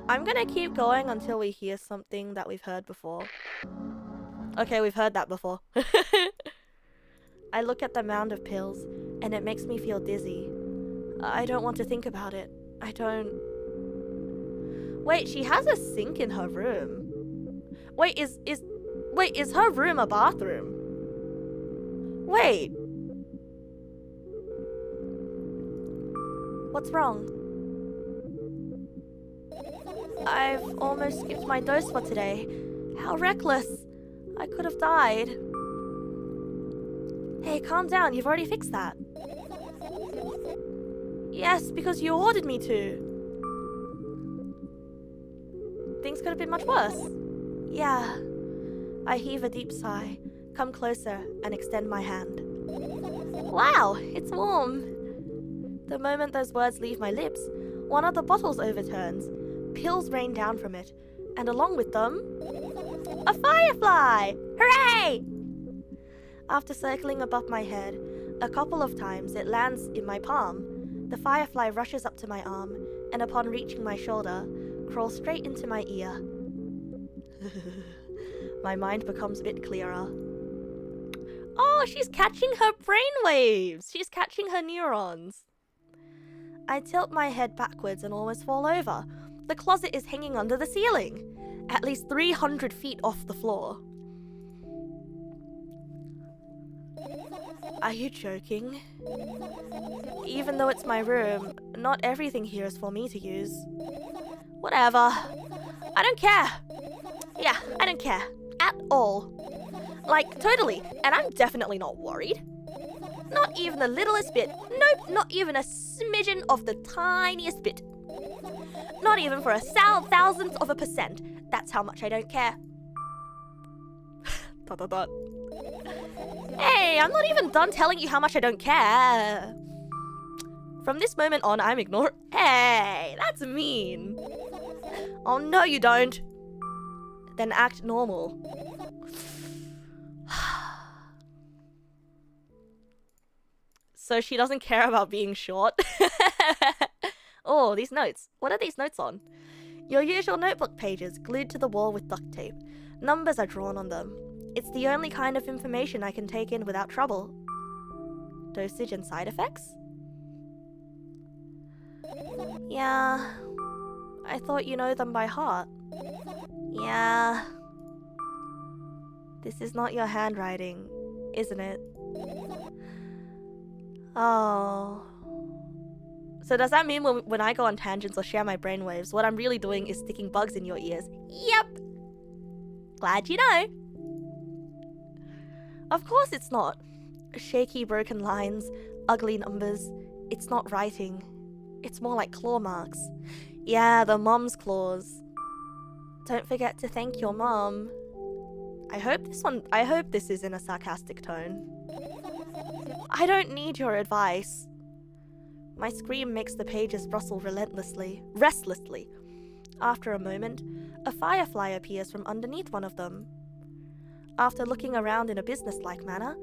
I'm gonna keep going until we hear something that we've heard before. Okay, we've heard that before. I look at the mound of pills, and it makes me feel dizzy. I don't want to think about it. I don't... Wait, she has a sink in her room. Wait, is her room a bathroom? Wait. What's wrong? I've almost skipped my dose for today. How reckless. I could have died. Hey, calm down. You've already fixed that. Yes, because you ordered me to. Things could have been much worse. Yeah. I heave a deep sigh, come closer, and extend my hand. Wow, it's warm. The moment those words leave my lips, one of the bottles overturns. Pills rain down from it, and along with them, a firefly! Hooray! After circling above my head, a couple of times it lands in my palm. The firefly rushes up to my arm, and upon reaching my shoulder, crawls straight into my ear. My mind becomes a bit clearer. Oh, she's catching her brainwaves! She's catching her neurons. I tilt my head backwards and almost fall over. The closet is hanging under the ceiling, at least 300 feet off the floor. Are you joking? Even though it's my room, not everything here is for me to use. Whatever. I don't care. Yeah, I don't care. At all. Like, totally. And I'm definitely not worried. Not even the littlest bit. Nope, not even a smidgen of the tiniest bit. Not even for a thousandth of a percent. That's how much I don't care. Dot, dot, dot. Hey, I'm not even done telling you how much I don't care. From this moment on, I'm ignoring. Hey, that's mean. Oh, no, you don't. Then act normal. So she doesn't care about being short. Oh, these notes. What are these notes on? Your usual notebook pages glued to the wall with duct tape. Numbers are drawn on them. It's the only kind of information I can take in without trouble. Dosage and side effects? Yeah. I thought you know them by heart. Yeah. This is not your handwriting, isn't it? Oh. So does that mean when I go on tangents or share my brainwaves, what I'm really doing is sticking bugs in your ears? Yep. Glad you know. Of course it's not. Shaky broken lines, ugly numbers. It's not writing. It's more like claw marks. Yeah, the mom's claws. Don't forget to thank your mom. I hope this is in a sarcastic tone. I don't need your advice. My scream makes the pages rustle restlessly. After a moment, a firefly appears from underneath one of them. After looking around in a businesslike manner,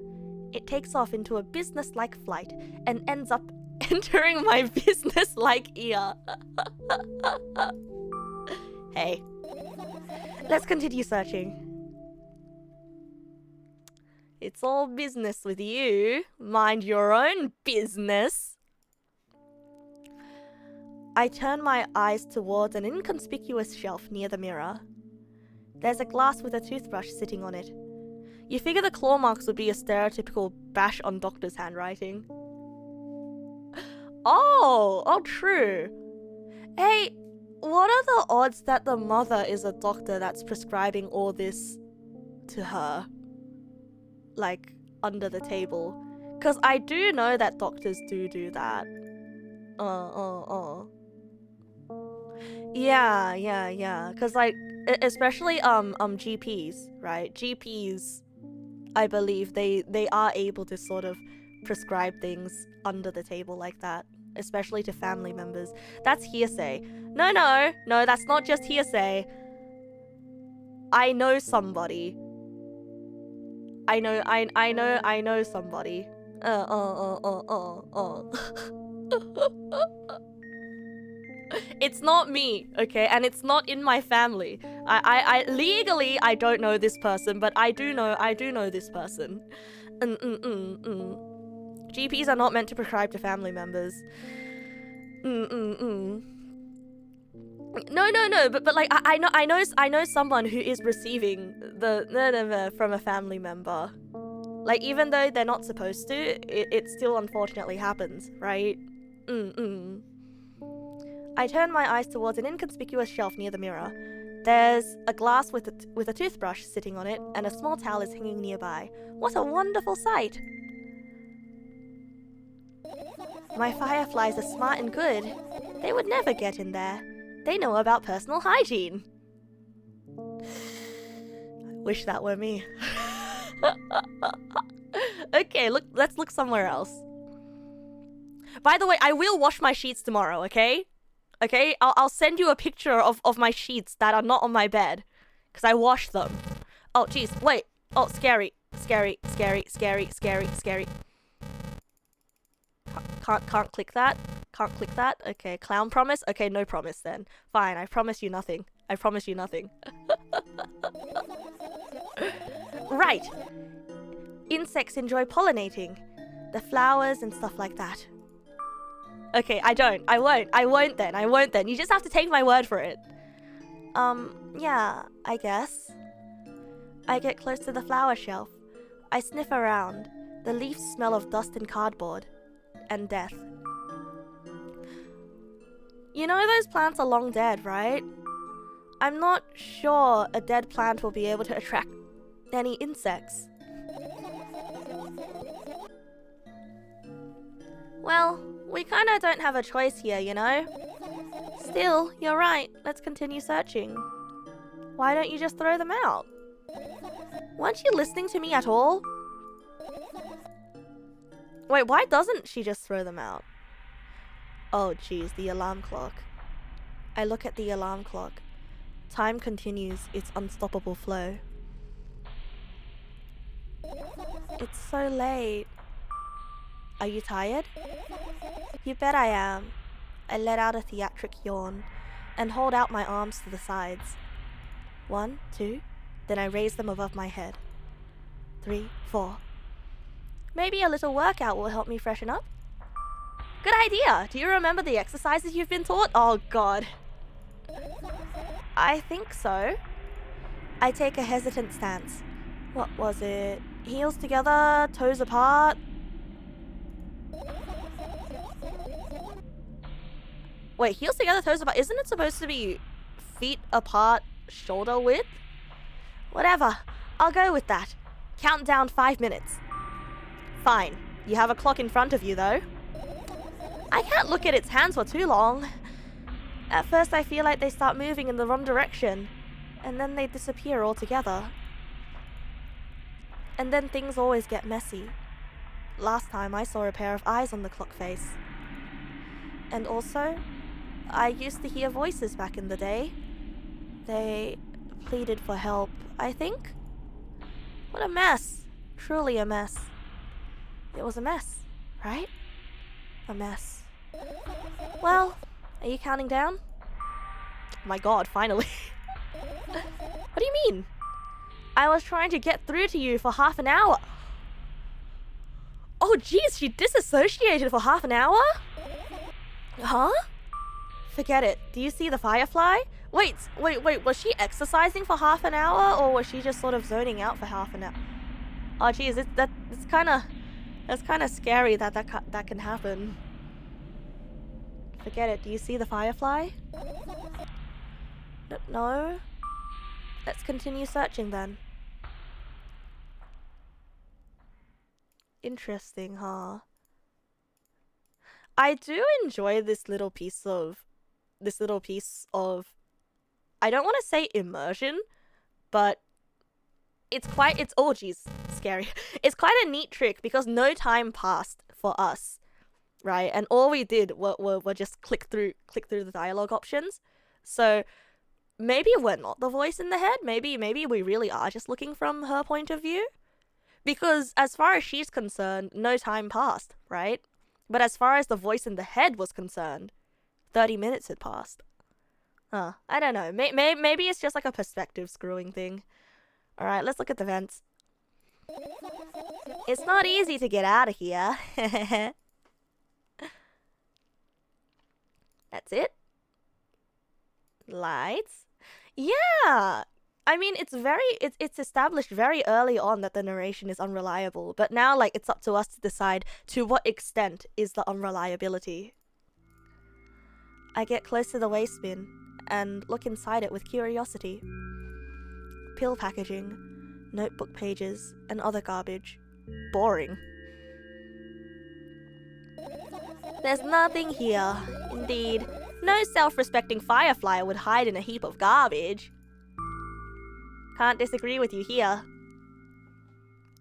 it takes off into a businesslike flight and ends up entering my businesslike ear. Hey, let's continue searching. It's all business with you. Mind your own business. I turn my eyes towards an inconspicuous shelf near the mirror. There's a glass with a toothbrush sitting on it. You figure the claw marks would be a stereotypical bash on doctor's handwriting. Oh, true. Hey, what are the odds that the mother is a doctor that's prescribing all this to her? like, under the table. Because I do know that doctors do that. Yeah. Because, like, especially, GPs, right? GPs, I believe they are able to sort of prescribe things under the table like that. Especially to family members. That's hearsay. No, that's not just hearsay. I know somebody. I know somebody. It's not me, okay? And it's not in my family. I legally I don't know this person, but I do know this person. GPs are not meant to prescribe to family members. No, but like I know someone who is receiving the from a family member. Like, even though they're not supposed to, it still unfortunately happens, right? I turn my eyes towards an inconspicuous shelf near the mirror. There's a glass with a toothbrush sitting on it, and a small towel is hanging nearby. What a wonderful sight! My fireflies are smart and good. They would never get in there. They know about personal hygiene. I wish that were me. Okay, let's look somewhere else. By the way, I will wash my sheets tomorrow, okay? Okay, I'll send you a picture of my sheets that are not on my bed. Because I washed them. Oh, jeez, wait. Oh, scary. Scary. Can't click that. Can't click that. Okay, clown promise? Okay, no promise then. Fine, I promise you nothing. I promise you nothing. Right. Insects enjoy pollinating. The flowers and stuff like that. Okay, I won't then. You just have to take my word for it. Yeah, I guess. I get close to the flower shelf. I sniff around. The leaves smell of dust and cardboard. And death. You know those plants are long dead, right? I'm not sure a dead plant will be able to attract any insects. Well, we kinda don't have a choice here, you know? Still, you're right. Let's continue searching. Why don't you just throw them out? Weren't you listening to me at all? Wait, why doesn't she just throw them out? Oh, jeez, the alarm clock. I look at the alarm clock. Time continues its unstoppable flow. It's so late. Are you tired? You bet I am. I let out a theatric yawn and hold out my arms to the sides. 1, 2, then I raise them above my head. 3, 4. Maybe a little workout will help me freshen up. Good idea! Do you remember the exercises you've been taught? Oh god. I think so. I take a hesitant stance. What was it? Heels together, toes apart. Wait, heels together, toes apart. Isn't it supposed to be feet apart, shoulder width? Whatever. I'll go with that. Count down 5 minutes. Fine. You have a clock in front of you, though. I can't look at its hands for too long. At first, I feel like they start moving in the wrong direction, and then they disappear altogether. And then things always get messy. Last time, I saw a pair of eyes on the clock face. And also, I used to hear voices back in the day. They pleaded for help, I think. What a mess. Truly a mess. It was a mess, right? A mess. Well, are you counting down? Oh my god, finally. What do you mean? I was trying to get through to you for half an hour. Oh jeez, she disassociated for half an hour? Huh? Forget it. Do you see the firefly? Wait, was she exercising for half an hour, or was she just sort of zoning out for half an hour? Oh jeez, that's kind of scary that can happen. Forget it. Do you see the firefly? No? Let's continue searching then. Interesting, huh? I do enjoy this little piece of I don't want to say immersion, but it's oh geez, scary. It's quite a neat trick because no time passed for us, right? And all we did were just click through the dialogue options. So maybe we're not the voice in the head. Maybe we really are just looking from her point of view. Because as far as she's concerned, no time passed, right? But as far as the voice in the head was concerned, 30 minutes had passed. Huh, I don't know. Maybe it's just like a perspective screwing thing. Alright, let's look at the vents. It's not easy to get out of here. That's it. Lights. Yeah! I mean, it's established very early on that the narration is unreliable, but now, like, it's up to us to decide to what extent is the unreliability. I get close to the waste bin and look inside it with curiosity. Pill packaging, notebook pages, and other garbage. Boring. There's nothing here. Indeed, no self-respecting firefly would hide in a heap of garbage. Can't disagree with you here.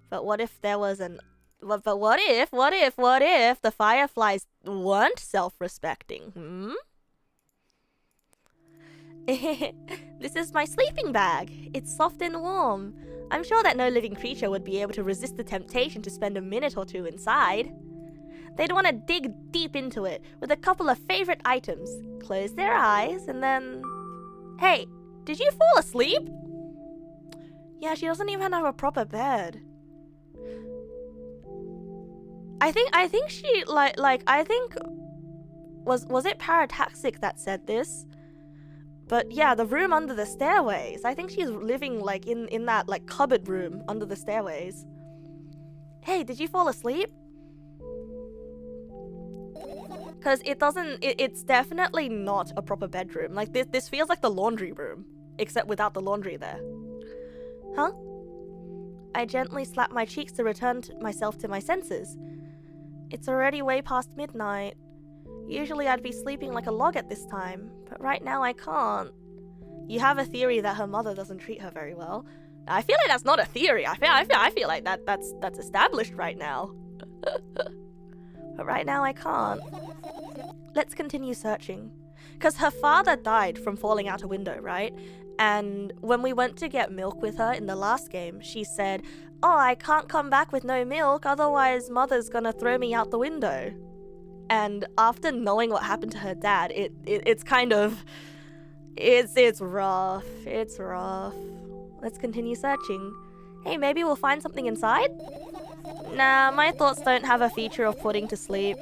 But what if there was an... But what if the fireflies weren't self-respecting, This is my sleeping bag. It's soft and warm. I'm sure that no living creature would be able to resist the temptation to spend a minute or two inside. They'd want to dig deep into it with a couple of favorite items, close their eyes, and then... Hey, did you fall asleep? Yeah, she doesn't even have a proper bed. I think she, I think... Was it Parataxic that said this? But yeah, the room under the stairways. I think she's living, like, in that, like, cupboard room under the stairways. Hey, did you fall asleep? Because it's definitely not a proper bedroom. Like, this feels like the laundry room, except without the laundry there. Huh? I gently slap my cheeks to return myself to my senses. It's already way past midnight. Usually I'd be sleeping like a log at this time, but right now I can't. You have a theory that her mother doesn't treat her very well. I feel like that's not a theory. I feel like that's established right now. But right now I can't. Let's continue searching. Because her father died from falling out a window, right? And when we went to get milk with her in the last game, she said, "Oh, I can't come back with no milk, otherwise mother's gonna throw me out the window." And after knowing what happened to her dad, it's kind of... It's rough. It's rough. Let's continue searching. Hey, maybe we'll find something inside? Nah, my thoughts don't have a feature of putting to sleep.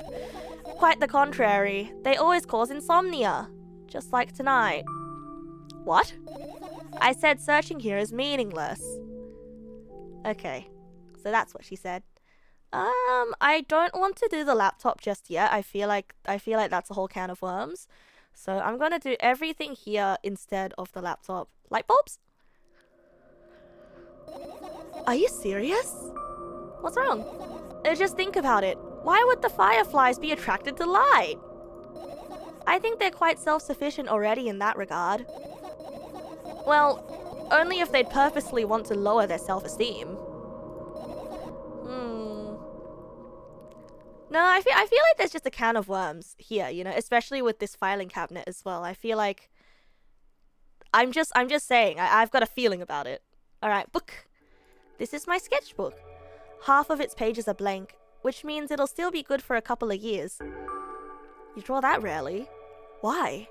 Quite the contrary. They always cause insomnia. Just like tonight. What? I said searching here is meaningless. Okay, so that's what she said. I don't want to do the laptop just yet. I feel like that's a whole can of worms. So I'm gonna do everything here instead of the laptop. Light bulbs? Are you serious? What's wrong? Just think about it. Why would the fireflies be attracted to light? I think they're quite self-sufficient already in that regard. Well, only if they'd purposely want to lower their self-esteem. No, I feel like there's just a can of worms here, you know, especially with this filing cabinet as well. I feel like I'm just saying, I've got a feeling about it. All right, book. This is my sketchbook. Half of its pages are blank, which means it'll still be good for a couple of years. You draw that rarely. Why?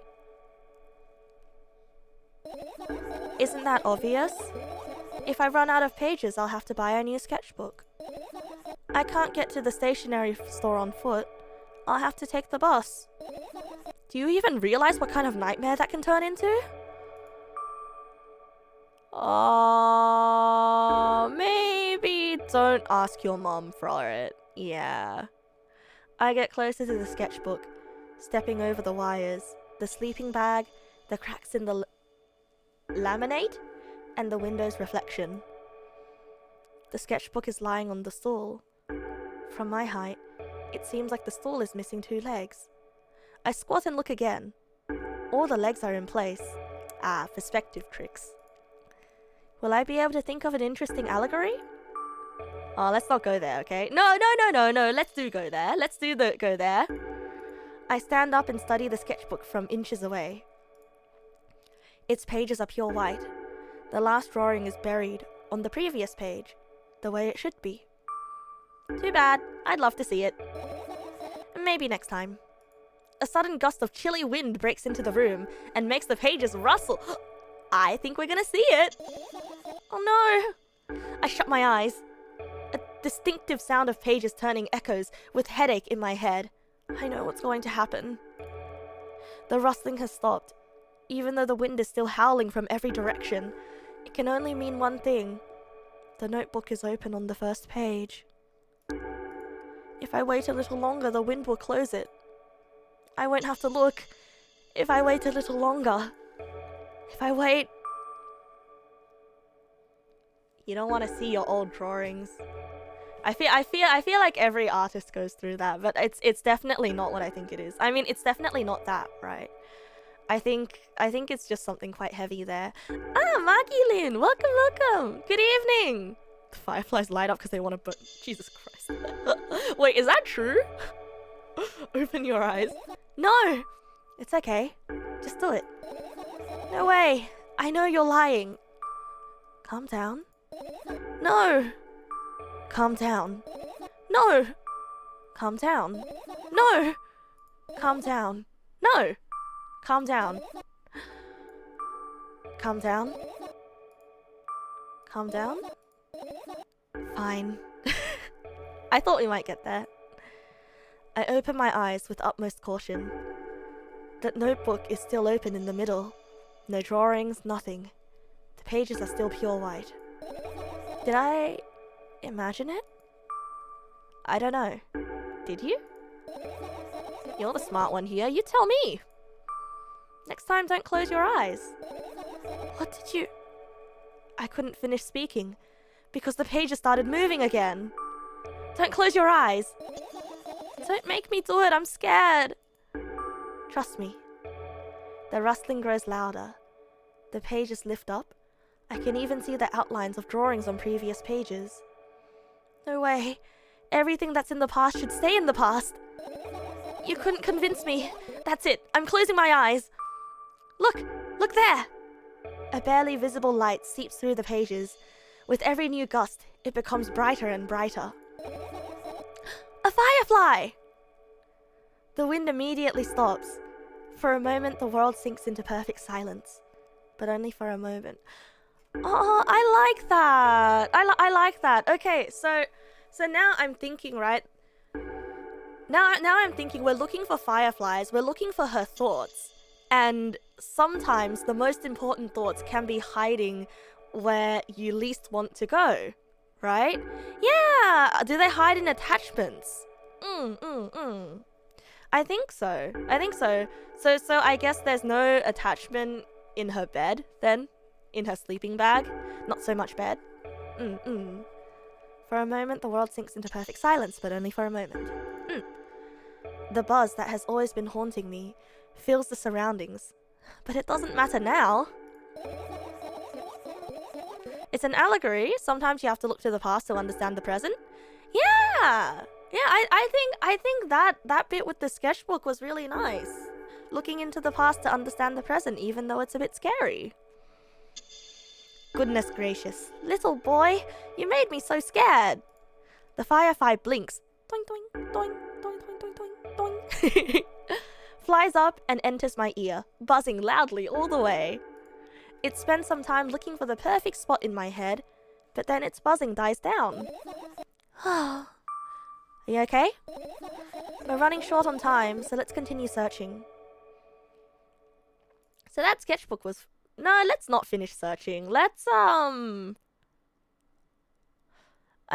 Isn't that obvious? If I run out of pages, I'll have to buy a new sketchbook. I can't get to the stationery store on foot. I'll have to take the bus. Do you even realize what kind of nightmare that can turn into? Maybe don't ask your mom for it. Yeah. I get closer to the sketchbook, stepping over the wires, the sleeping bag, the cracks in the laminate, and the window's reflection. The sketchbook is lying on the stool, From my height, it seems like the stool is missing 2 legs. I squat and look again. All the legs are in place. Ah, perspective tricks. Will I be able to think of an interesting allegory? Oh, let's not go there, okay? No, let's go there. Go there. I stand up and study the sketchbook from inches away. Its pages are pure white. The last drawing is buried on the previous page, the way it should be. Too bad. I'd love to see it. Maybe next time. A sudden gust of chilly wind breaks into the room and makes the pages rustle. I think we're gonna see it. Oh no. I shut my eyes. A distinctive sound of pages turning echoes with headache in my head. I know what's going to happen. The rustling has stopped. Even though the wind is still howling from every direction, it can only mean one thing. The notebook is open on the first page. If I wait a little longer, the wind will close it. I won't have to look. If I wait a little longer. If I wait... You don't want to see your old drawings. I feel like every artist goes through that, but it's definitely not what I think it is. I mean, it's definitely not that, right? I think it's just something quite heavy there. Ah, Maggie Lynn, welcome. Good evening. The fireflies light up because they want to burn. Jesus Christ. Wait, is that true? Open your eyes. No, it's okay. Just do it. No way. I know you're lying. Calm down. No. Calm down. No. Calm down. No. Calm down. No. Calm down. Calm down. Calm down. Fine. I thought we might get there. I open my eyes with utmost caution. That notebook is still open in the middle. No drawings, nothing. The pages are still pure white. Did I imagine it? I don't know. Did you? You're the smart one here. You tell me. Next time, don't close your eyes. What did you... I couldn't finish speaking because the pages started moving again. Don't close your eyes. Don't make me do it. I'm scared. Trust me. The rustling grows louder. The pages lift up. I can even see the outlines of drawings on previous pages. No way. Everything that's in the past should stay in the past. You couldn't convince me. That's it. I'm closing my eyes. Look! Look there! A barely visible light seeps through the pages. With every new gust, it becomes brighter and brighter. A firefly! The wind immediately stops. For a moment, the world sinks into perfect silence. But only for a moment. Oh, I like that. I like that. Okay, so now I'm thinking, right? Now I'm thinking we're looking for fireflies. We're looking for her thoughts. And sometimes the most important thoughts can be hiding where you least want to go, right? Yeah! Do they hide in attachments? I think so. So I guess there's no attachment in her bed, then? In her sleeping bag? Not so much bed? For a moment, the world sinks into perfect silence, but only for a moment. The buzz that has always been haunting me fills the surroundings. But it doesn't matter now. It's an allegory. Sometimes you have to look to the past to understand the present. Yeah! Yeah, I think that bit with the sketchbook was really nice. Looking into the past to understand the present, even though it's a bit scary. Goodness gracious. Little boy, you made me so scared. The firefly blinks. Doink, doink, doink, doink, doink, doink, doink, doink. Flies up and enters my ear, buzzing loudly all the way. It spends some time looking for the perfect spot in my head, but then its buzzing dies down. Are you okay? We're running short on time, so let's continue searching. So that sketchbook was... No, let's not finish searching. Let's, I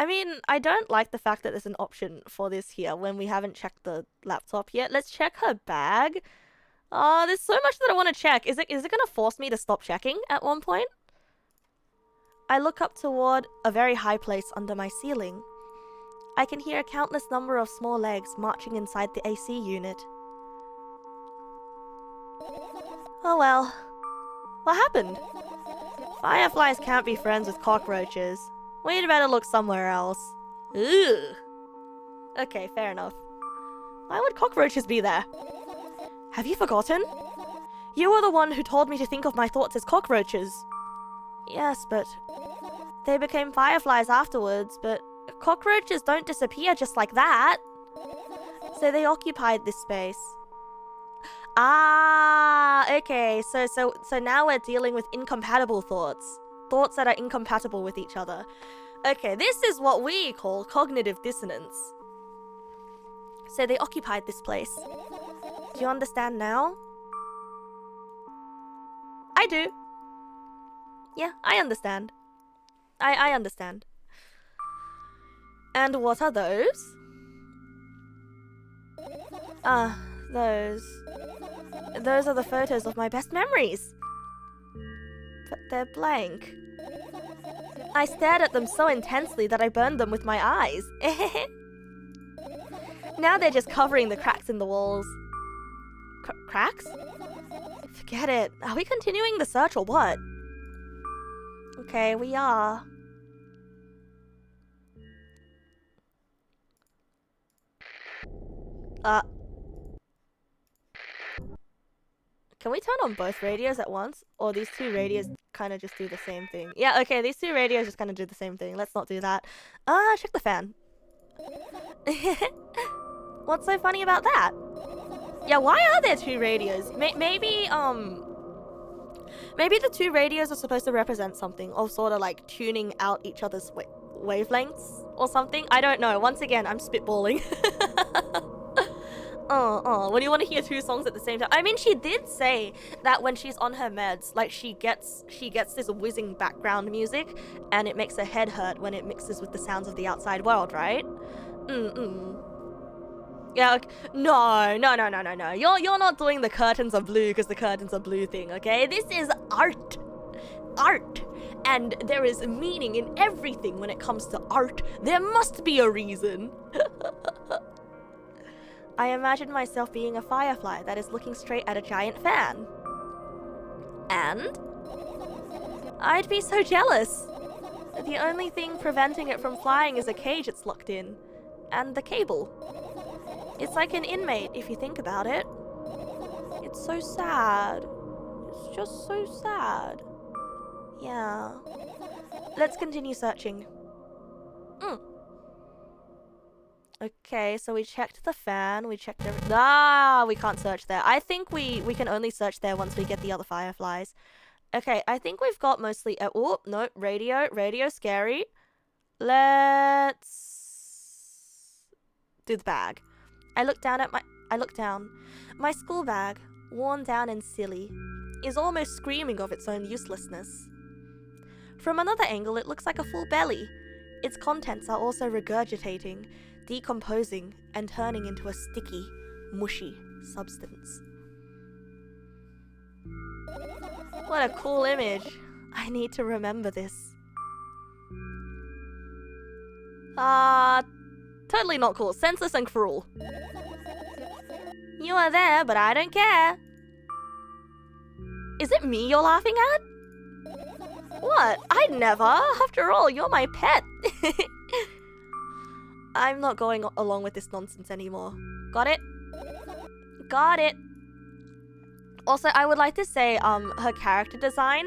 mean, I don't like the fact that there's an option for this here when we haven't checked the laptop yet. Let's check her bag. There's so much that I want to check. Is it gonna force me to stop checking at one point? I look up toward a very high place under my ceiling. I can hear a countless number of small legs marching inside the AC unit. Oh well. What happened? Fireflies can't be friends with cockroaches. We'd better look somewhere else. Ugh. Okay, fair enough. Why would cockroaches be there? Have you forgotten? You were the one who told me to think of my thoughts as cockroaches. Yes, but they became fireflies afterwards, but cockroaches don't disappear just like that. So they occupied this space. Ah, okay. So now we're dealing with incompatible thoughts. Thoughts that are incompatible with each other. Okay, this is what we call cognitive dissonance. So they occupied this place. Do you understand now? I do. Yeah, I understand. I understand. And what are those? Those are the photos of my best memories. But they're blank. I stared at them so intensely that I burned them with my eyes. Now they're just covering the cracks in the walls. Cracks? Forget it. Are we continuing the search or what? Okay, we are. Can we turn on both radios at once? Or these two radios kind of just do the same thing? Yeah, okay, these two radios just kind of do the same thing. Let's not do that. Check the fan. What's so funny about that? Yeah, why are there two radios? Maybe the two radios are supposed to represent something, or sort of like tuning out each other's wavelengths or something. I don't know. Once again, I'm spitballing. When you want to hear two songs at the same time. I mean, she did say that when she's on her meds, like she gets this whizzing background music, and it makes her head hurt when it mixes with the sounds of the outside world, right? Yeah, okay. No. You're not doing the curtains are blue because the curtains are blue thing, okay? This is art. Art. And there is meaning in everything when it comes to art. There must be a reason. I imagine myself being a firefly that is looking straight at a giant fan. And? I'd be so jealous. The only thing preventing it from flying is a cage it's locked in. And the cable. It's like an inmate, if you think about it. It's so sad. It's just so sad. Yeah. Let's continue searching. Okay, so we checked the fan, we checked everything. We can't search there. I think we can only search there once we get the other fireflies. Okay, I think we've got mostly... oh, no, radio. Radio, scary. Let's... do the bag. I look down. My school bag, worn down and silly, is almost screaming of its own uselessness. From another angle, it looks like a full belly. Its contents are also regurgitating, decomposing, and turning into a sticky, mushy substance. What a cool image. I need to remember this. Totally not cool. Senseless and cruel. You are there, but I don't care. Is it me you're laughing at? What? I'd never. After all, you're my pet. I'm not going along with this nonsense anymore. Got it? Got it. Also, I would like to say, her character design,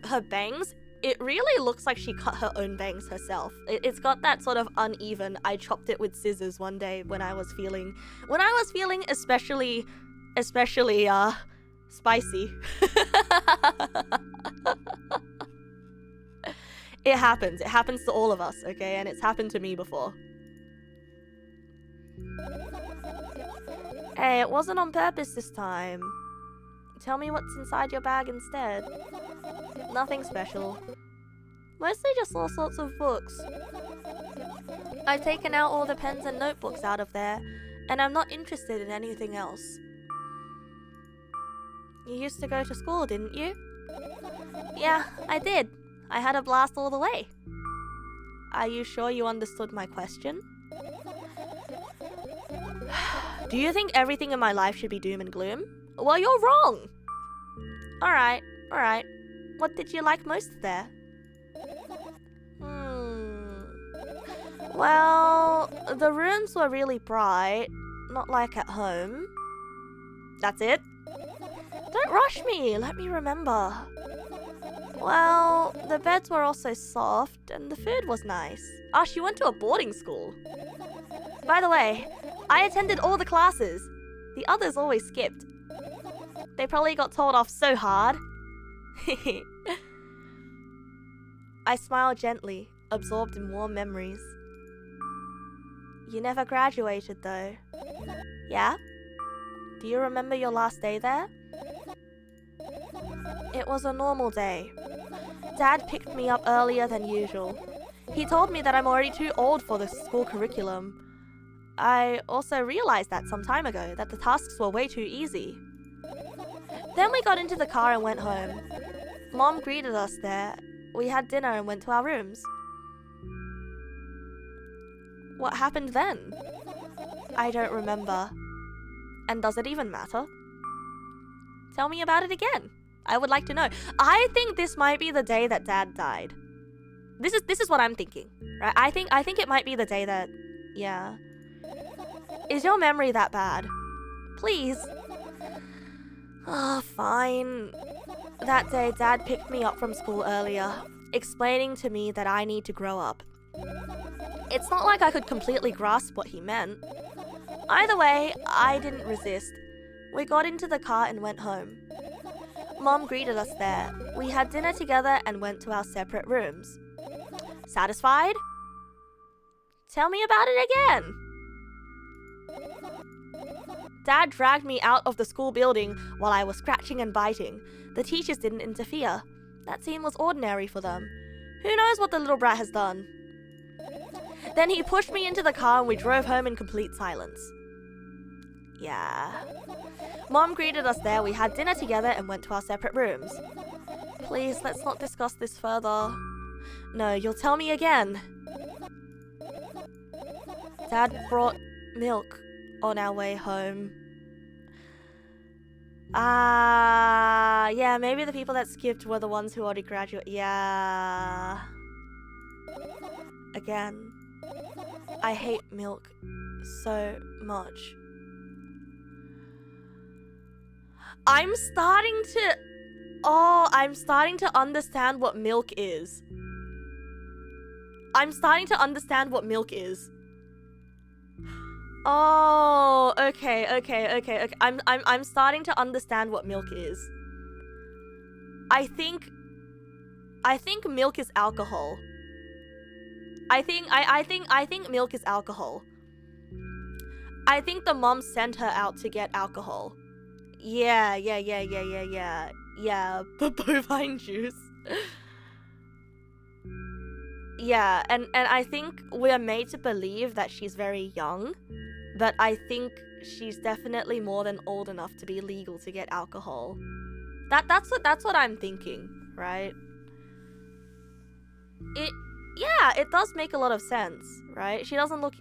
her bangs, it really looks like she cut her own bangs herself. It's got that sort of uneven, I chopped it with scissors one day when I was feeling especially spicy. It happens to all of us, okay? And it's happened to me before. Hey, it wasn't on purpose this time. Tell me what's inside your bag instead. Nothing special. Mostly just all sorts of books. I've taken out all the pens and notebooks out of there, and I'm not interested in anything else. You used to go to school, didn't you? Yeah, I did. I had a blast all the way. Are you sure you understood my question? Do you think everything in my life should be doom and gloom? Well, you're wrong. Alright. What did you like most there? Well, the rooms were really bright. Not like at home. That's it? Don't rush me, let me remember. Well, the beds were also soft and the food was nice. Ah, she went to a boarding school. By the way, I attended all the classes. The others always skipped. They probably got told off so hard. I smiled gently, absorbed in warm memories. You never graduated though. Yeah? Do you remember your last day there? It was a normal day. Dad picked me up earlier than usual. He told me that I'm already too old for the school curriculum. I also realized that some time ago, that the tasks were way too easy. Then we got into the car and went home. Mom greeted us there. We had dinner and went to our rooms. What happened then? I don't remember. And does it even matter? Tell me about it again. I would like to know. I think this might be the day that Dad died. This is what I'm thinking, right? I think it might be the day that, yeah. Is your memory that bad? Please. Fine. That day, Dad picked me up from school earlier, explaining to me that I need to grow up. It's not like I could completely grasp what he meant. Either way, I didn't resist. We got into the car and went home. Mom greeted us there. We had dinner together and went to our separate rooms. Satisfied? Tell me about it again. Dad dragged me out of the school building while I was scratching and biting. The teachers didn't interfere. That scene was ordinary for them. Who knows what the little brat has done? Then he pushed me into the car and we drove home in complete silence. Yeah. Mom greeted us there, we had dinner together and went to our separate rooms. Please, let's not discuss this further. No, you'll tell me again. Dad brought milk on our way home. Yeah, maybe the people that skipped were the ones who already graduated. Yeah. Again. I hate milk so much. I'm starting to understand what milk is. I'm starting to understand what milk is. Oh, okay. I'm starting to understand what milk is. I think milk is alcohol. I think milk is alcohol. I think the mom sent her out to get alcohol. Yeah. Bovine juice. Yeah, and I think we're made to believe that she's very young, but I think she's definitely more than old enough to be legal to get alcohol. That's what I'm thinking, right? It does make a lot of sense, right? She doesn't look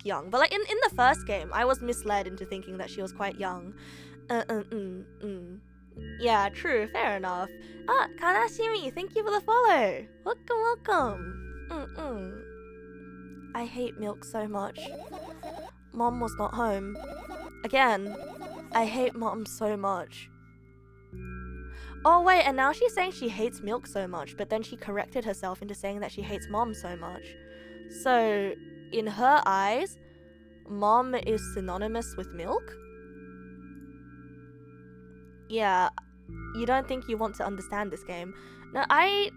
young, but like in the first game, I was misled into thinking that she was quite young. Yeah, true, fair enough. Kanashimi, thank you for the follow. Welcome. I hate milk so much. Mom was not home. Again, I hate Mom so much. Oh wait, and now she's saying she hates milk so much, but then she corrected herself into saying that she hates Mom so much. So, in her eyes, Mom is synonymous with milk? Yeah, you don't think you want to understand this game. No, I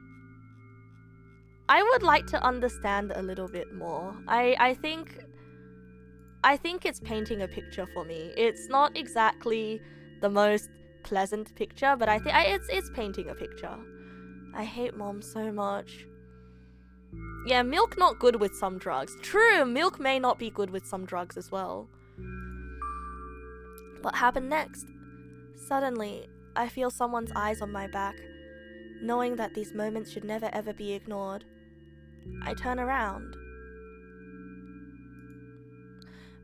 would like to understand a little bit more. I think it's painting a picture for me. It's not exactly the most pleasant picture, but I think it's painting a picture. I hate Mom so much. Yeah, milk not good with some drugs. True, milk may not be good with some drugs as well. What happened next? Suddenly, I feel someone's eyes on my back, knowing that these moments should never ever be ignored. I turn around.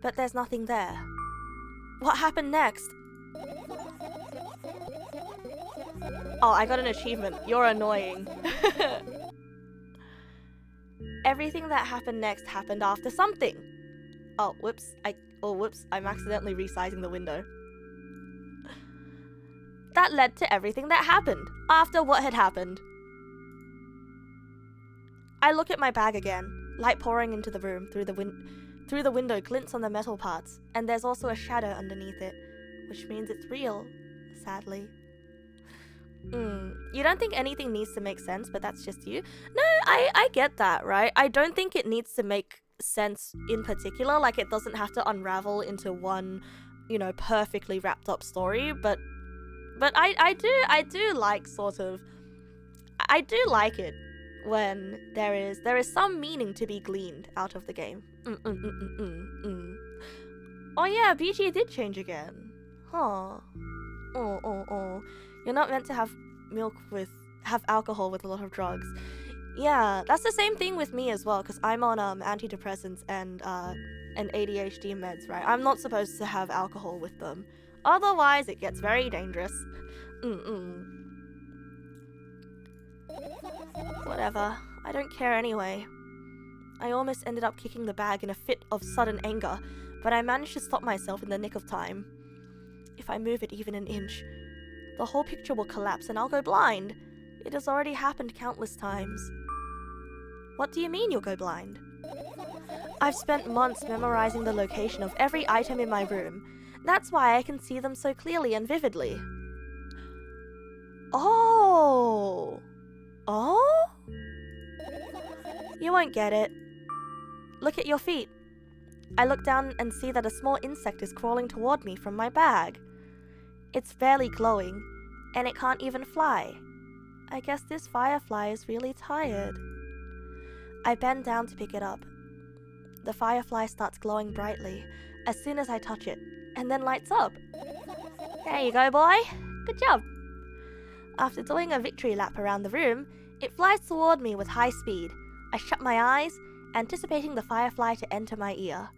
But there's nothing there. What happened next? Oh, I got an achievement. You're annoying. Everything that happened next happened after something. Oh, whoops. I'm accidentally resizing the window. That led to everything that happened after what had happened. I look at my bag again, light pouring into the room through the window glints on the metal parts, and there's also a shadow underneath it, which means it's real, sadly. You don't think anything needs to make sense, but that's just you? No, I get that, right? I don't think it needs to make sense in particular, like it doesn't have to unravel into one, you know, perfectly wrapped up story, but I do like sort of, I do like it when there is some meaning to be gleaned out of the game. Oh yeah, BG did change again. Huh. Oh. You're not meant to have alcohol with a lot of drugs. Yeah, that's the same thing with me as well, because I'm on antidepressants and ADHD meds, right? I'm not supposed to have alcohol with them. Otherwise, it gets very dangerous. Whatever. I don't care anyway. I almost ended up kicking the bag in a fit of sudden anger, but I managed to stop myself in the nick of time. If I move it even an inch, the whole picture will collapse and I'll go blind. It has already happened countless times. What do you mean you'll go blind? I've spent months memorizing the location of every item in my room. That's why I can see them so clearly and vividly. Oh? You won't get it. Look at your feet. I look down and see that a small insect is crawling toward me from my bag. It's barely glowing, and it can't even fly. I guess this firefly is really tired. I bend down to pick it up. The firefly starts glowing brightly as soon as I touch it, and then lights up. There you go, boy. Good job. After doing a victory lap around the room, it flies toward me with high speed. I shut my eyes, anticipating the firefly to enter my ear.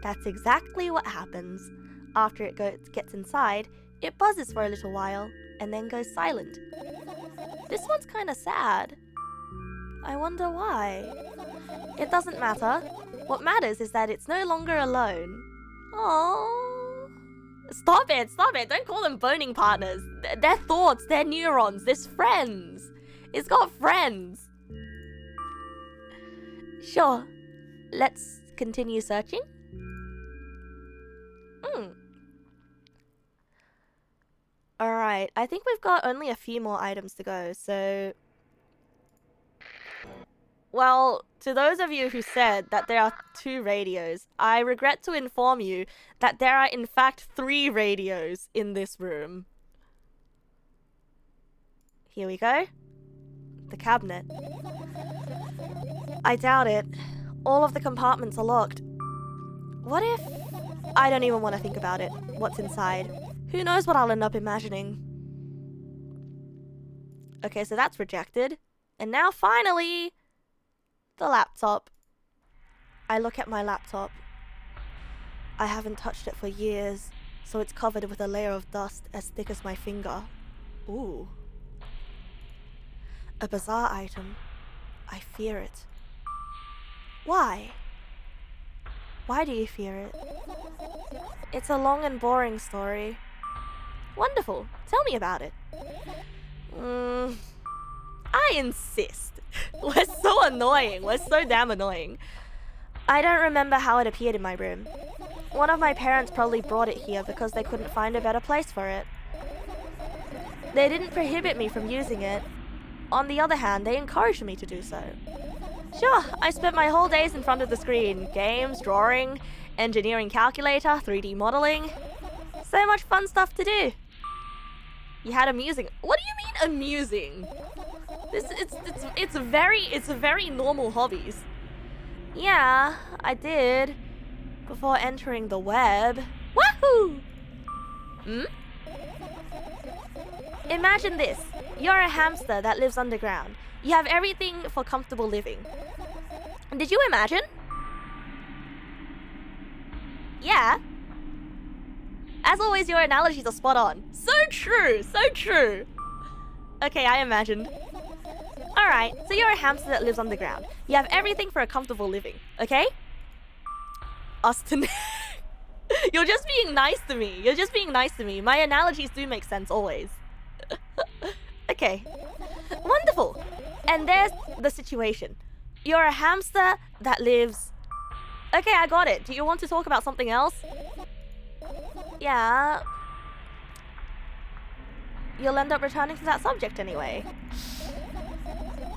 That's exactly what happens. After it gets inside, it buzzes for a little while, and then goes silent. This one's kinda sad. I wonder why. It doesn't matter. What matters is that it's no longer alone. Aww. Stop it! Don't call them boning partners. They're thoughts, they're neurons, there's friends. It's got friends. Sure. Let's continue searching. Alright, I think we've got only a few more items to go, so... Well, to those of you who said that there are 2 radios, I regret to inform you that there are in fact 3 radios in this room. Here we go. The cabinet. I doubt it. All of the compartments are locked. What if... I don't even want to think about it. What's inside? Who knows what I'll end up imagining? Okay, so that's rejected. And now finally... the laptop. I look at my laptop. I haven't touched it for years, so it's covered with a layer of dust as thick as my finger. Ooh. A bizarre item. I fear it. Why? Why do you fear it? It's a long and boring story. Wonderful. Tell me about it. I insist. We're so annoying. We're so damn annoying. I don't remember how it appeared in my room. One of my parents probably brought it here because they couldn't find a better place for it. They didn't prohibit me from using it. On the other hand, they encouraged me to do so. Sure, I spent my whole days in front of the screen. Games, drawing, engineering calculator, 3D modeling. So much fun stuff to do. You had amusing. What do you mean amusing? It's very normal hobbies. Yeah, I did. Before entering the web. Wahoo! Imagine this. You're a hamster that lives underground. You have everything for comfortable living. Did you imagine? Yeah. As always, your analogies are spot on. So true, so true. Okay, I imagined. Alright, so you're a hamster that lives underground. You have everything for a comfortable living, okay? Austin. You're just being nice to me. You're just being nice to me. My analogies do make sense always. Okay. Wonderful. And there's the situation. You're a hamster that lives... Okay, I got it. Do you want to talk about something else? Yeah. You'll end up returning to that subject anyway.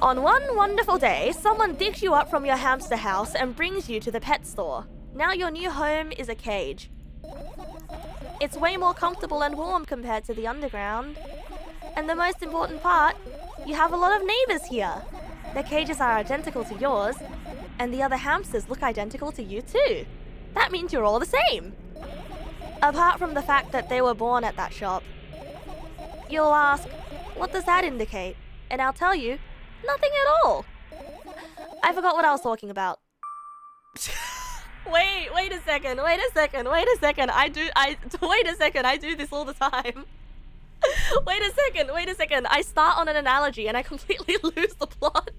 On one wonderful day, someone digs you up from your hamster house and brings you to the pet store. Now your new home is a cage. It's way more comfortable and warm compared to the underground. And the most important part, you have a lot of neighbors here. Their cages are identical to yours, and the other hamsters look identical to you too. That means you're all the same. Apart from the fact that they were born at that shop. You'll ask, what does that indicate? And I'll tell you, nothing at all. I forgot what I was talking about. Wait a second. Wait a second. I do this all the time. Wait a second. I start on an analogy and I completely lose the plot.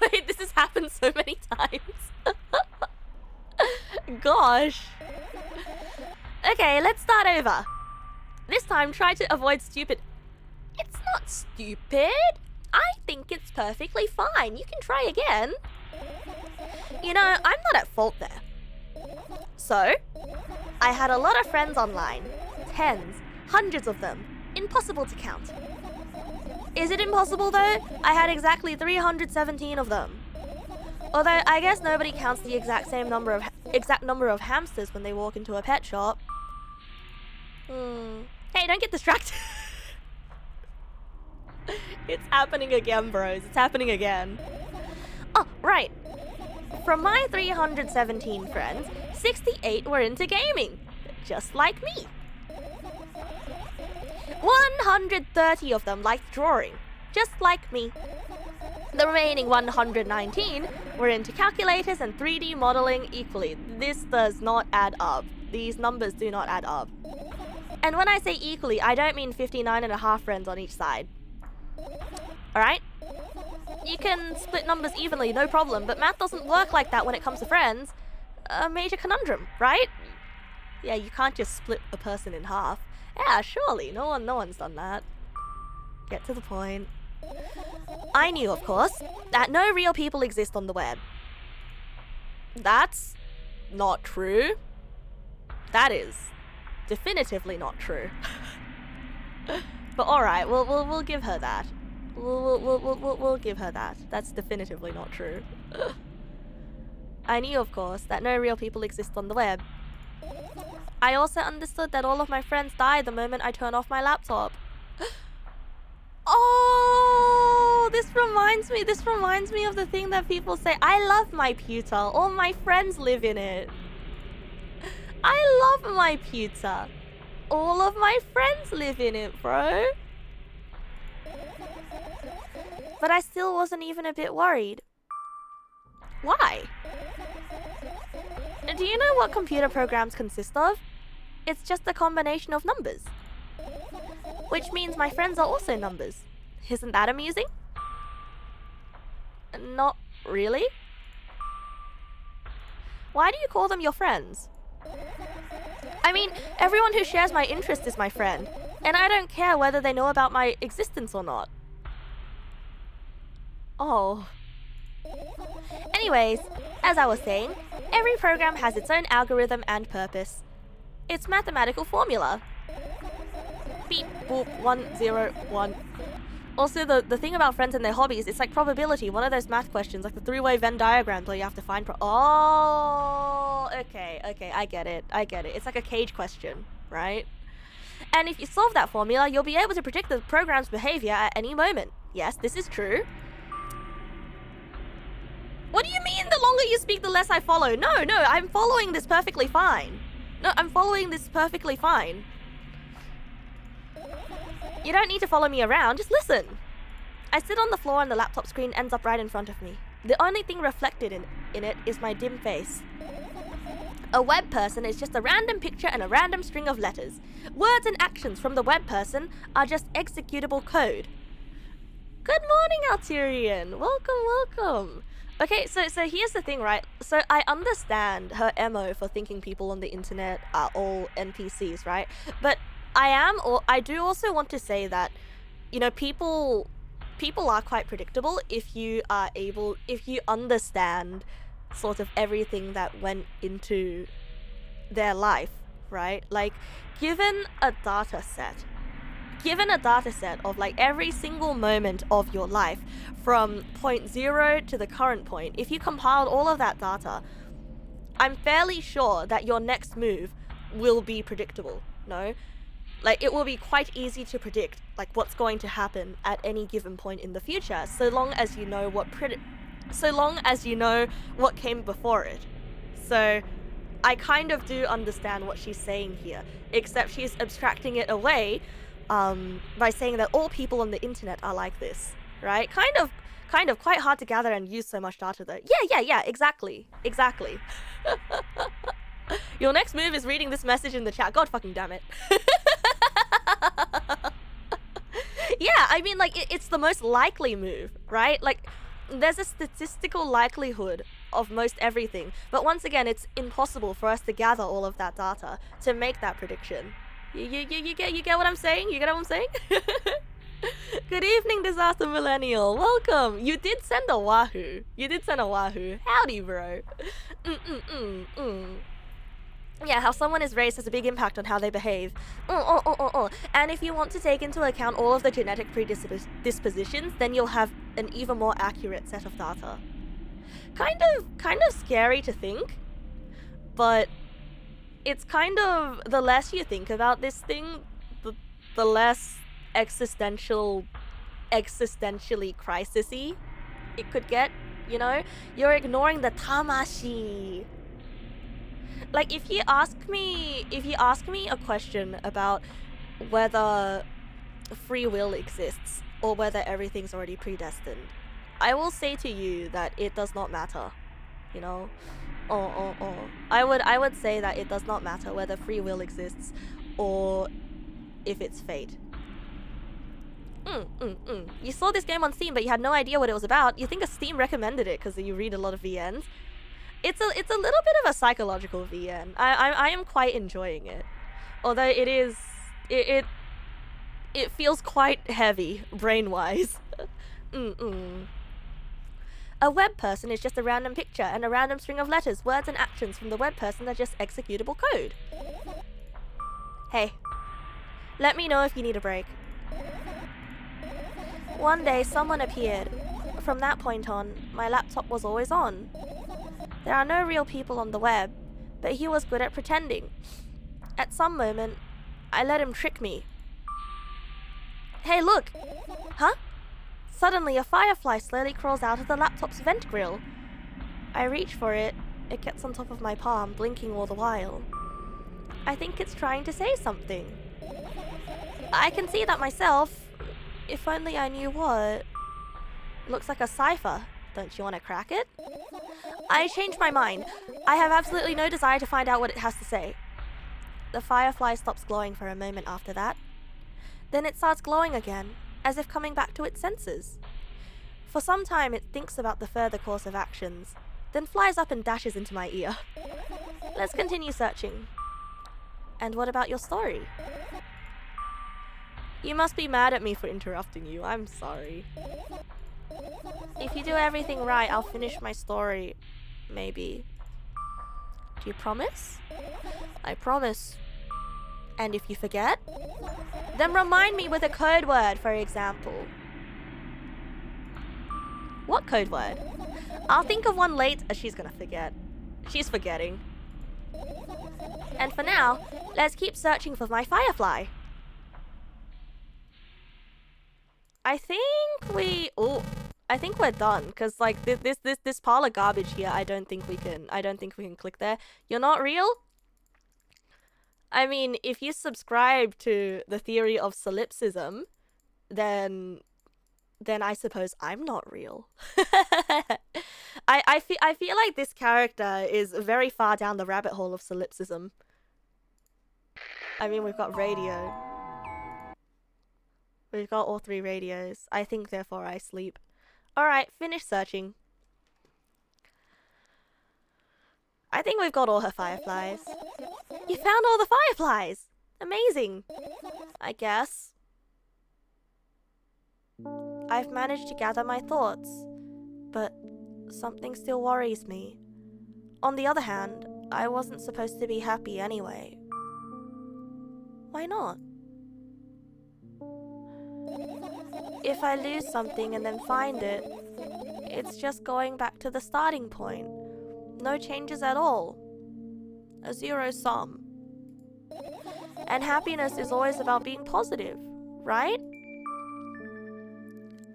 Wait, this has happened so many times. Gosh. Okay, let's start over. This time, try to avoid stupid... It's not stupid. I think it's perfectly fine. You can try again. You know, I'm not at fault there. So, I had a lot of friends online. Tens, hundreds of them. Impossible to count. Is it impossible though? I had exactly 317 of them. Although I guess nobody counts the exact number of hamsters when they walk into a pet shop. Hey, don't get distracted. It's happening again, bros. It's happening again. Oh, right. From my 317 friends, 68 were into gaming. Just like me. 130 of them liked drawing. Just like me. The remaining 119 were into calculators and 3D modeling equally. This does not add up. These numbers do not add up. And when I say equally, I don't mean 59.5 friends on each side. Alright? You can split numbers evenly, no problem, but math doesn't work like that when it comes to friends. A major conundrum, right? Yeah, you can't just split a person in half. Yeah, surely, no one's done that. Get to the point. I knew, of course, that no real people exist on the web. That's not true. That is definitively not true. But alright, we'll give her that. We'll give her that. That's definitively not true. I knew, of course, that no real people exist on the web. I also understood that all of my friends die the moment I turn off my laptop. Oh, this reminds me of the thing that people say. I love my pewter. All my friends live in it. I love my pewter. All of my friends live in it, bro. But I still wasn't even a bit worried. Why? Do you know what computer programs consist of? It's just a combination of numbers. Which means my friends are also numbers. Isn't that amusing? Not really. Why do you call them your friends? I mean, everyone who shares my interest is my friend, and I don't care whether they know about my existence or not. Oh. Anyways, as I was saying, every program has its own algorithm and purpose. It's mathematical formula. Beep, boop, 1, 0, 1. Also, the thing about friends and their hobbies, it's like probability, one of those math questions, like the three-way Venn diagrams where you have to find oh, okay, I get it. It's like a cage question, right? And if you solve that formula, you'll be able to predict the program's behavior at any moment. Yes, this is true. What do you mean the longer you speak, the less I follow? No, I'm following this perfectly fine. No, I'm following this perfectly fine. You don't need to follow me around, just listen. I sit on the floor and the laptop screen ends up right in front of me. The only thing reflected in it is my dim face. A web person is just a random picture and a random string of letters. Words and actions from the web person are just executable code. Good morning, Alturian. Welcome, welcome. Okay, so here's the thing, right? So I understand her MO for thinking people on the internet are all NPCs, right? But I do also want to say that, you know, people are quite predictable if you understand sort of everything that went into their life, right? Like, given a data set of like every single moment of your life from point 0 to the current point, if you compiled all of that data, I'm fairly sure that your next move will be predictable, no? Like, it will be quite easy to predict like what's going to happen at any given point in the future, so long as you know what came before it. So I kind of do understand what she's saying here, except she's abstracting it away by saying that all people on the internet are like this, right? Kind of quite hard to gather and use so much data though. Yeah, exactly. Your next move is reading this message in the chat. God fucking damn it. Yeah, I mean, like, it's the most likely move, right? Like, there's a statistical likelihood of most everything, but once again, it's impossible for us to gather all of that data to make that prediction. You get what I'm saying? You get what I'm saying? Good evening, Disaster Millennial. Welcome. You did send a wahoo. Howdy, bro. Yeah, how someone is raised has a big impact on how they behave. And if you want to take into account all of the genetic predispositions, then you'll have an even more accurate set of data. Kind of scary to think, but it's kind of, the less you think about this thing, the less existentially crisis-y it could get, you know? You're ignoring the tamashi. Like, if you ask me a question about whether free will exists or whether everything's already predestined, I will say to you that it does not matter, you know? I would say that it does not matter whether free will exists or if it's fate. You saw this game on Steam, but you had no idea what it was about. You think a Steam recommended it because you read a lot of VNs. It's a little bit of a psychological VN. I am quite enjoying it, although it feels quite heavy brain-wise. A web person is just a random picture and a random string of letters, words and actions from the web person are just executable code. Hey, let me know if you need a break. One day someone appeared. From that point on, my laptop was always on. There are no real people on the web, but he was good at pretending. At some moment, I let him trick me. Hey, look! Huh? Suddenly, a firefly slowly crawls out of the laptop's vent grill. I reach for it. It gets on top of my palm, blinking all the while. I think it's trying to say something. I can see that myself. If only I knew what. Looks like a cipher. Don't you want to crack it? I changed my mind. I have absolutely no desire to find out what it has to say. The firefly stops glowing for a moment after that. Then it starts glowing again, as if coming back to its senses. For some time it thinks about the further course of actions, then flies up and dashes into my ear. Let's continue searching. And what about your story? You must be mad at me for interrupting you. I'm sorry. If you do everything right, I'll finish my story. Maybe. Do you promise? I promise. And if you forget? Then remind me with a code word, for example. What code word? I'll think of one later. She's gonna forget. She's forgetting. And for now, let's keep searching for my firefly. I think we're done, because like this pile of garbage here, I don't think we can click there. You're not real? I mean, if you subscribe to the theory of solipsism, then I suppose I'm not real. I feel like this character is very far down the rabbit hole of solipsism. I mean, we've got radio. We've got all 3 radios. I think, therefore, I sleep. Alright, finish searching. I think we've got all her fireflies. You found all the fireflies! Amazing! I guess. I've managed to gather my thoughts, but something still worries me. On the other hand, I wasn't supposed to be happy anyway. Why not? If I lose something and then find it, it's just going back to the starting point. No changes at all. A zero sum. And happiness is always about being positive, right?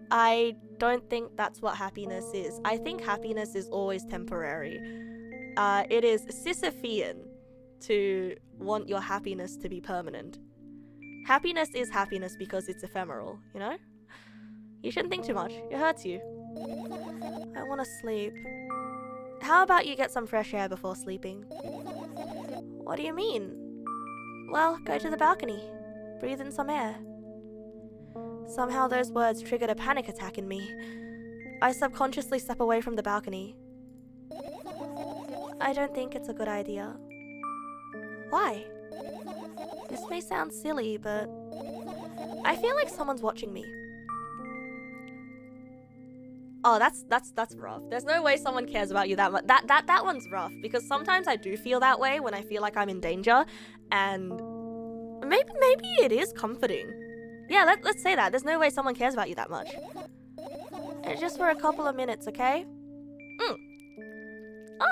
I don't think that's what happiness is. I think happiness is always temporary. It is Sisyphean to want your happiness to be permanent. Happiness is happiness because it's ephemeral, you know? You shouldn't think too much. It hurts you. I want to sleep. How about you get some fresh air before sleeping? What do you mean? Well, go to the balcony. Breathe in some air. Somehow those words triggered a panic attack in me. I subconsciously step away from the balcony. I don't think it's a good idea. Why? This may sound silly, but I feel like someone's watching me. Oh, that's rough. There's no way someone cares about you that much. That one's rough, because sometimes I do feel that way when I feel like I'm in danger, and maybe it is comforting. Yeah, let's say that. There's no way someone cares about you that much. It's just for a couple of minutes, okay?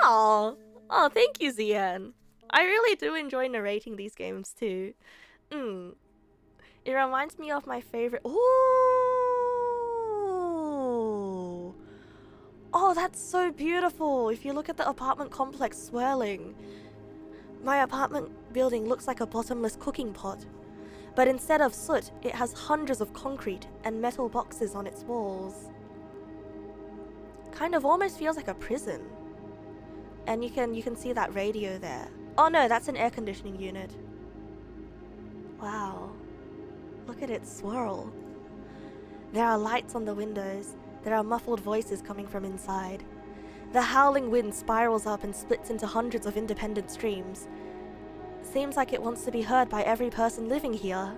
Oh, thank you, Zian. I really do enjoy narrating these games too. It reminds me of my favorite. Ooh. Oh, that's so beautiful. If you look at the apartment complex swirling. My apartment building looks like a bottomless cooking pot. But instead of soot, it has hundreds of concrete and metal boxes on its walls. Kind of almost feels like a prison. And you can see that radio there. Oh no, that's an air conditioning unit. Wow. Look at it swirl. There are lights on the windows. There are muffled voices coming from inside. The howling wind spirals up and splits into hundreds of independent streams. Seems like it wants to be heard by every person living here.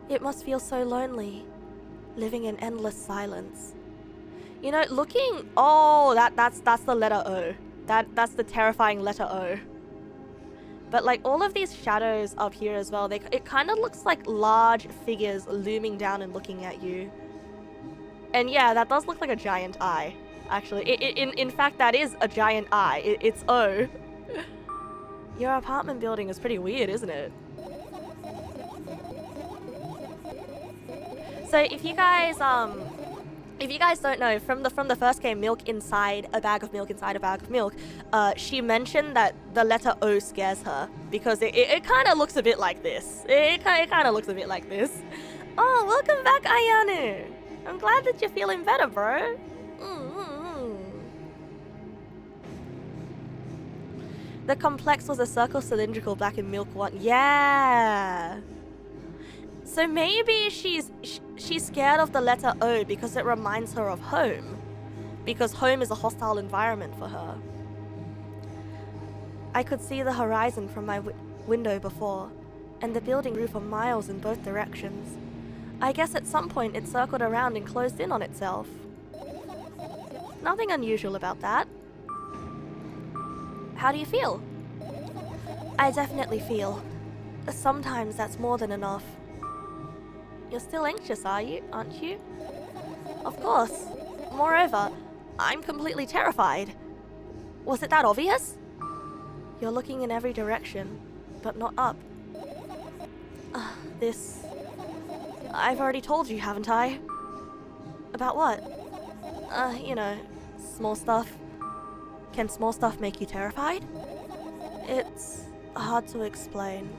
It must feel so lonely, living in endless silence. You know, looking... Oh, that's the letter O. That's the terrifying letter O. But like all of these shadows up here as well, it kind of looks like large figures looming down and looking at you. And yeah, that does look like a giant eye, actually. In fact, that is a giant eye. It's O. Your apartment building is pretty weird, isn't it? So if you guys don't know, from the first game, Milk Inside a Bag of Milk Inside a Bag of Milk, she mentioned that the letter O scares her because it kind of looks a bit like this. It kind of looks a bit like this. Oh, welcome back, Ayanu. I'm glad that you're feeling better, bro. The complex was a circle cylindrical black and milk one. Yeah. So maybe she's scared of the letter O because it reminds her of home. Because home is a hostile environment for her. I could see the horizon from my window before, and the building grew for miles in both directions. I guess at some point it circled around and closed in on itself. Nothing unusual about that. How do you feel? I definitely feel. Sometimes that's more than enough. You're still anxious, aren't you? Of course. Moreover, I'm completely terrified. Was it that obvious? You're looking in every direction, but not up. This... I've already told you, haven't I? About what? You know, small stuff. Can small stuff make you terrified? It's hard to explain.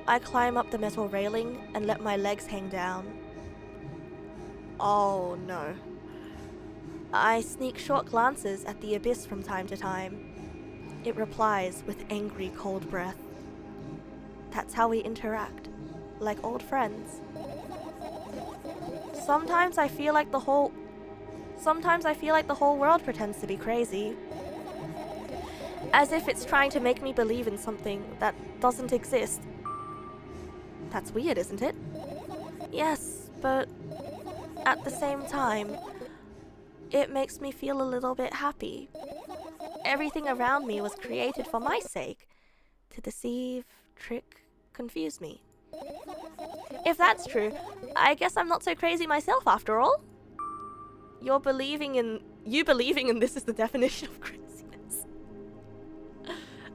I climb up the metal railing and let my legs hang down. Oh no. I sneak short glances at the abyss from time to time. It replies with angry, cold breath. That's how we interact, like old friends. Sometimes I feel like the whole world pretends to be crazy. As if it's trying to make me believe in something that doesn't exist. That's weird, isn't it? Yes, but at the same time, it makes me feel a little bit happy. Everything around me was created for my sake, to deceive, trick, confuse me. If that's true, I guess I'm not so crazy myself after all. You believing in this is the definition of craziness.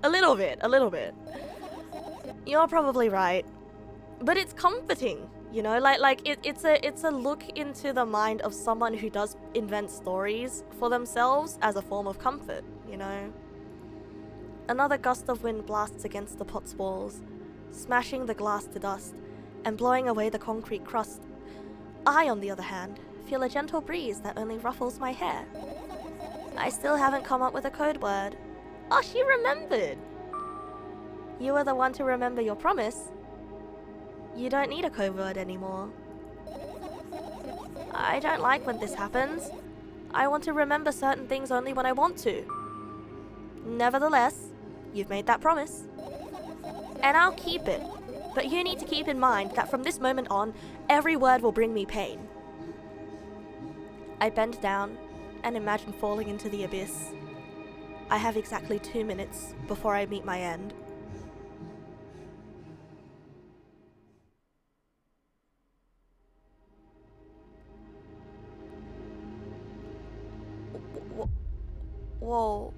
A little bit. You're probably right. But it's comforting, you know, it's a look into the mind of someone who does invent stories for themselves as a form of comfort, you know. Another gust of wind blasts against the pot's walls, smashing the glass to dust and blowing away the concrete crust. I, on the other hand, feel a gentle breeze that only ruffles my hair. I still haven't come up with a code word. Oh, she remembered! You were the one to remember your promise. You don't need a code word anymore. I don't like when this happens. I want to remember certain things only when I want to. Nevertheless, you've made that promise. And I'll keep it. But you need to keep in mind that from this moment on, every word will bring me pain. I bend down and imagine falling into the abyss. I have exactly 2 minutes before I meet my end. Whoa.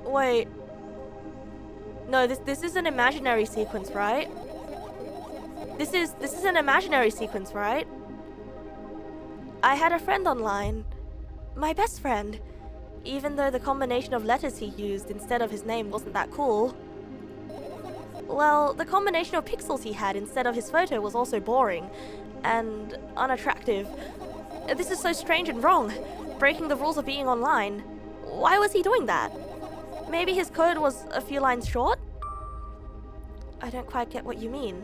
Wait. No, this is an imaginary sequence, right? This is an imaginary sequence, right? I had a friend online. My best friend. Even though the combination of letters he used instead of his name wasn't that cool. Well, the combination of pixels he had instead of his photo was also boring and unattractive. This is so strange and wrong, breaking the rules of being online. Why was he doing that? Maybe his code was a few lines short? I don't quite get what you mean.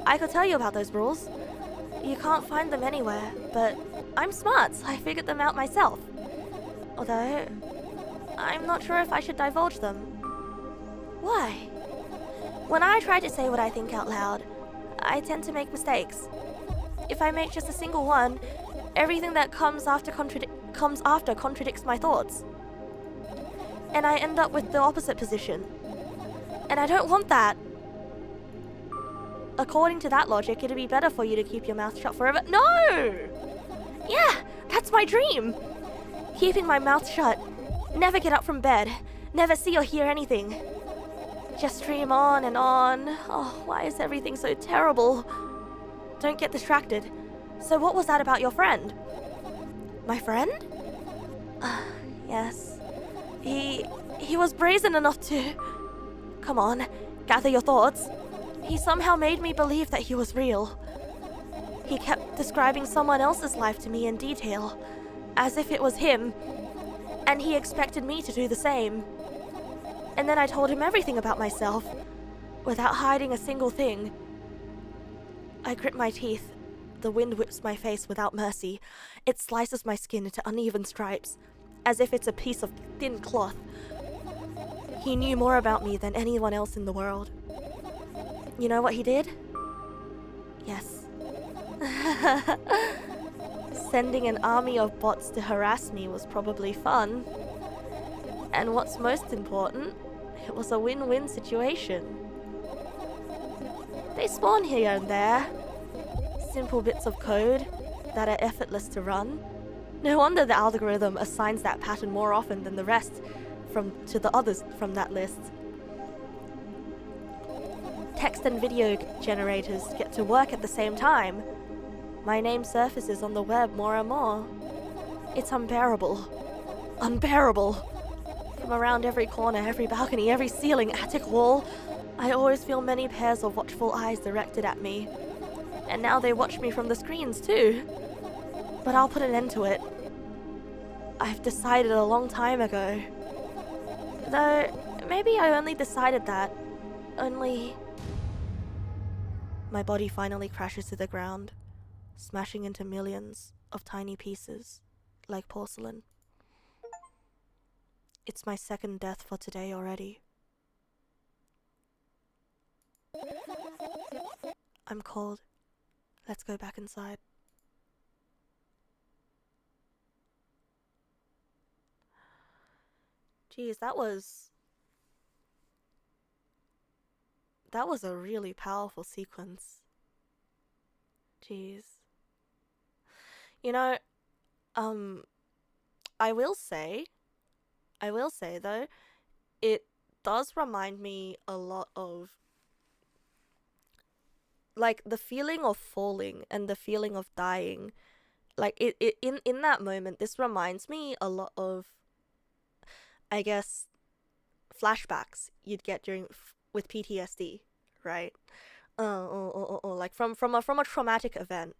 I could tell you about those rules. You can't find them anywhere, but I'm smart, so I figured them out myself. Although, I'm not sure if I should divulge them. Why? When I try to say what I think out loud, I tend to make mistakes. If I make just a single one, everything that comes after contradicts my thoughts. And I end up with the opposite position. And I don't want that. According to that logic, it'd be better for you to keep your mouth shut forever. No! Yeah, that's my dream. Keeping my mouth shut. Never get up from bed. Never see or hear anything. Just dream on and on. Oh, why is everything so terrible? Don't get distracted. So what was that about your friend? My friend? Yes. He was brazen enough to... Come on, gather your thoughts. He somehow made me believe that he was real. He kept describing someone else's life to me in detail, as if it was him, and he expected me to do the same. And then I told him everything about myself, without hiding a single thing. I grit my teeth. The wind whips my face without mercy. It slices my skin into uneven stripes, as if it's a piece of thin cloth. He knew more about me than anyone else in the world. You know what he did? Yes. Sending an army of bots to harass me was probably fun. And what's most important, it was a win-win situation. They spawn here and there. Simple bits of code that are effortless to run. No wonder the algorithm assigns that pattern more often than the rest to the others from that list. Text and video generators get to work at the same time. My name surfaces on the web more and more. It's unbearable. Unbearable. From around every corner, every balcony, every ceiling, attic, wall, I always feel many pairs of watchful eyes directed at me. And now they watch me from the screens too. But I'll put an end to it. I've decided a long time ago. Though, maybe I only decided that. My body finally crashes to the ground, smashing into millions of tiny pieces, like porcelain. It's my second death for today already. I'm cold. Let's go back inside. Geez, that was a really powerful sequence. Jeez. You know, I will say though, it does remind me a lot of like the feeling of falling and the feeling of dying. Like in that moment, this reminds me a lot of, I guess, flashbacks you'd get with PTSD, right? Like from a traumatic event,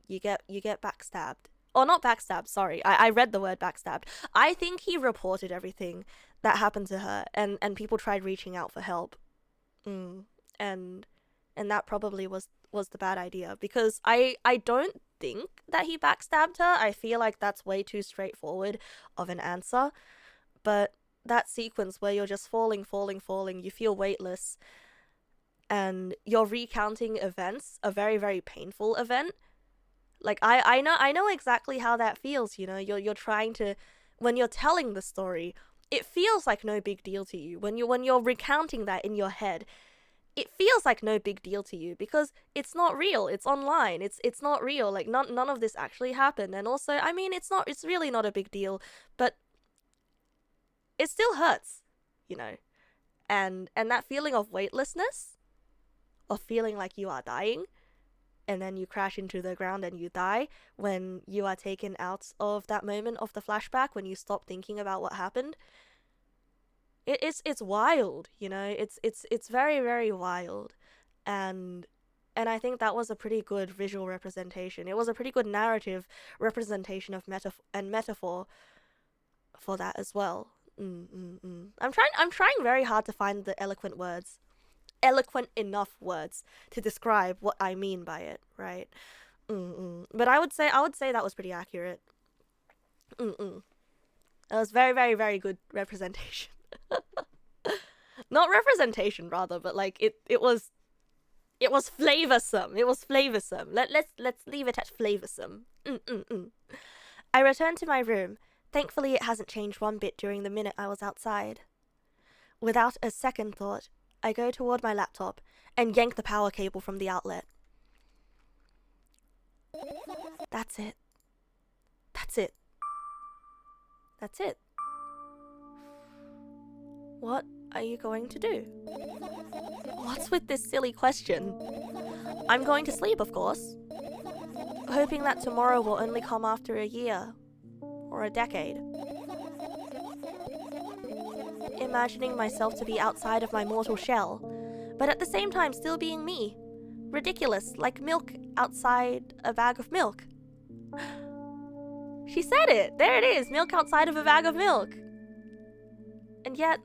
you get backstabbed. Or not backstabbed, sorry. I read the word backstabbed. I think he reported everything that happened to her, and people tried reaching out for help. And that probably was the bad idea, because I don't think that he backstabbed her. I feel like that's way too straightforward of an answer. But that sequence where you're just falling, you feel weightless, and you're recounting events, a very, very painful event. Like I know exactly how that feels, you know. You're trying to, when you're telling the story, it feels like no big deal to you. When you're recounting that in your head, it feels like no big deal to you, because it's not real. It's online. It's not real. Like none of this actually happened. And also, I mean, it's really not a big deal, but it still hurts, you know. And that feeling of weightlessness, of feeling like you are dying, and then you crash into the ground and you die, when you are taken out of that moment of the flashback, when you stop thinking about what happened, it's wild, you know. It's very, very wild. And I think that was a pretty good visual representation. It was a pretty good narrative representation of metaphor for that as well. I'm trying very hard to find the eloquent enough words to describe what I mean by it, right? But I would say that was pretty accurate. That was very, very, very good representation. Not representation, rather, but like it was flavorsome. It was flavorsome. Let's leave it at flavorsome. I returned to my room. Thankfully, it hasn't changed one bit during the minute I was outside. Without a second thought, I go toward my laptop and yank the power cable from the outlet. That's it. That's it. That's it. What are you going to do? What's with this silly question? I'm going to sleep, of course, hoping that tomorrow will only come after a year or a decade. Imagining myself to be outside of my mortal shell, but at the same time still being me. Ridiculous, like milk outside a bag of milk. She said it! There it is! Milk outside of a bag of milk! And yet...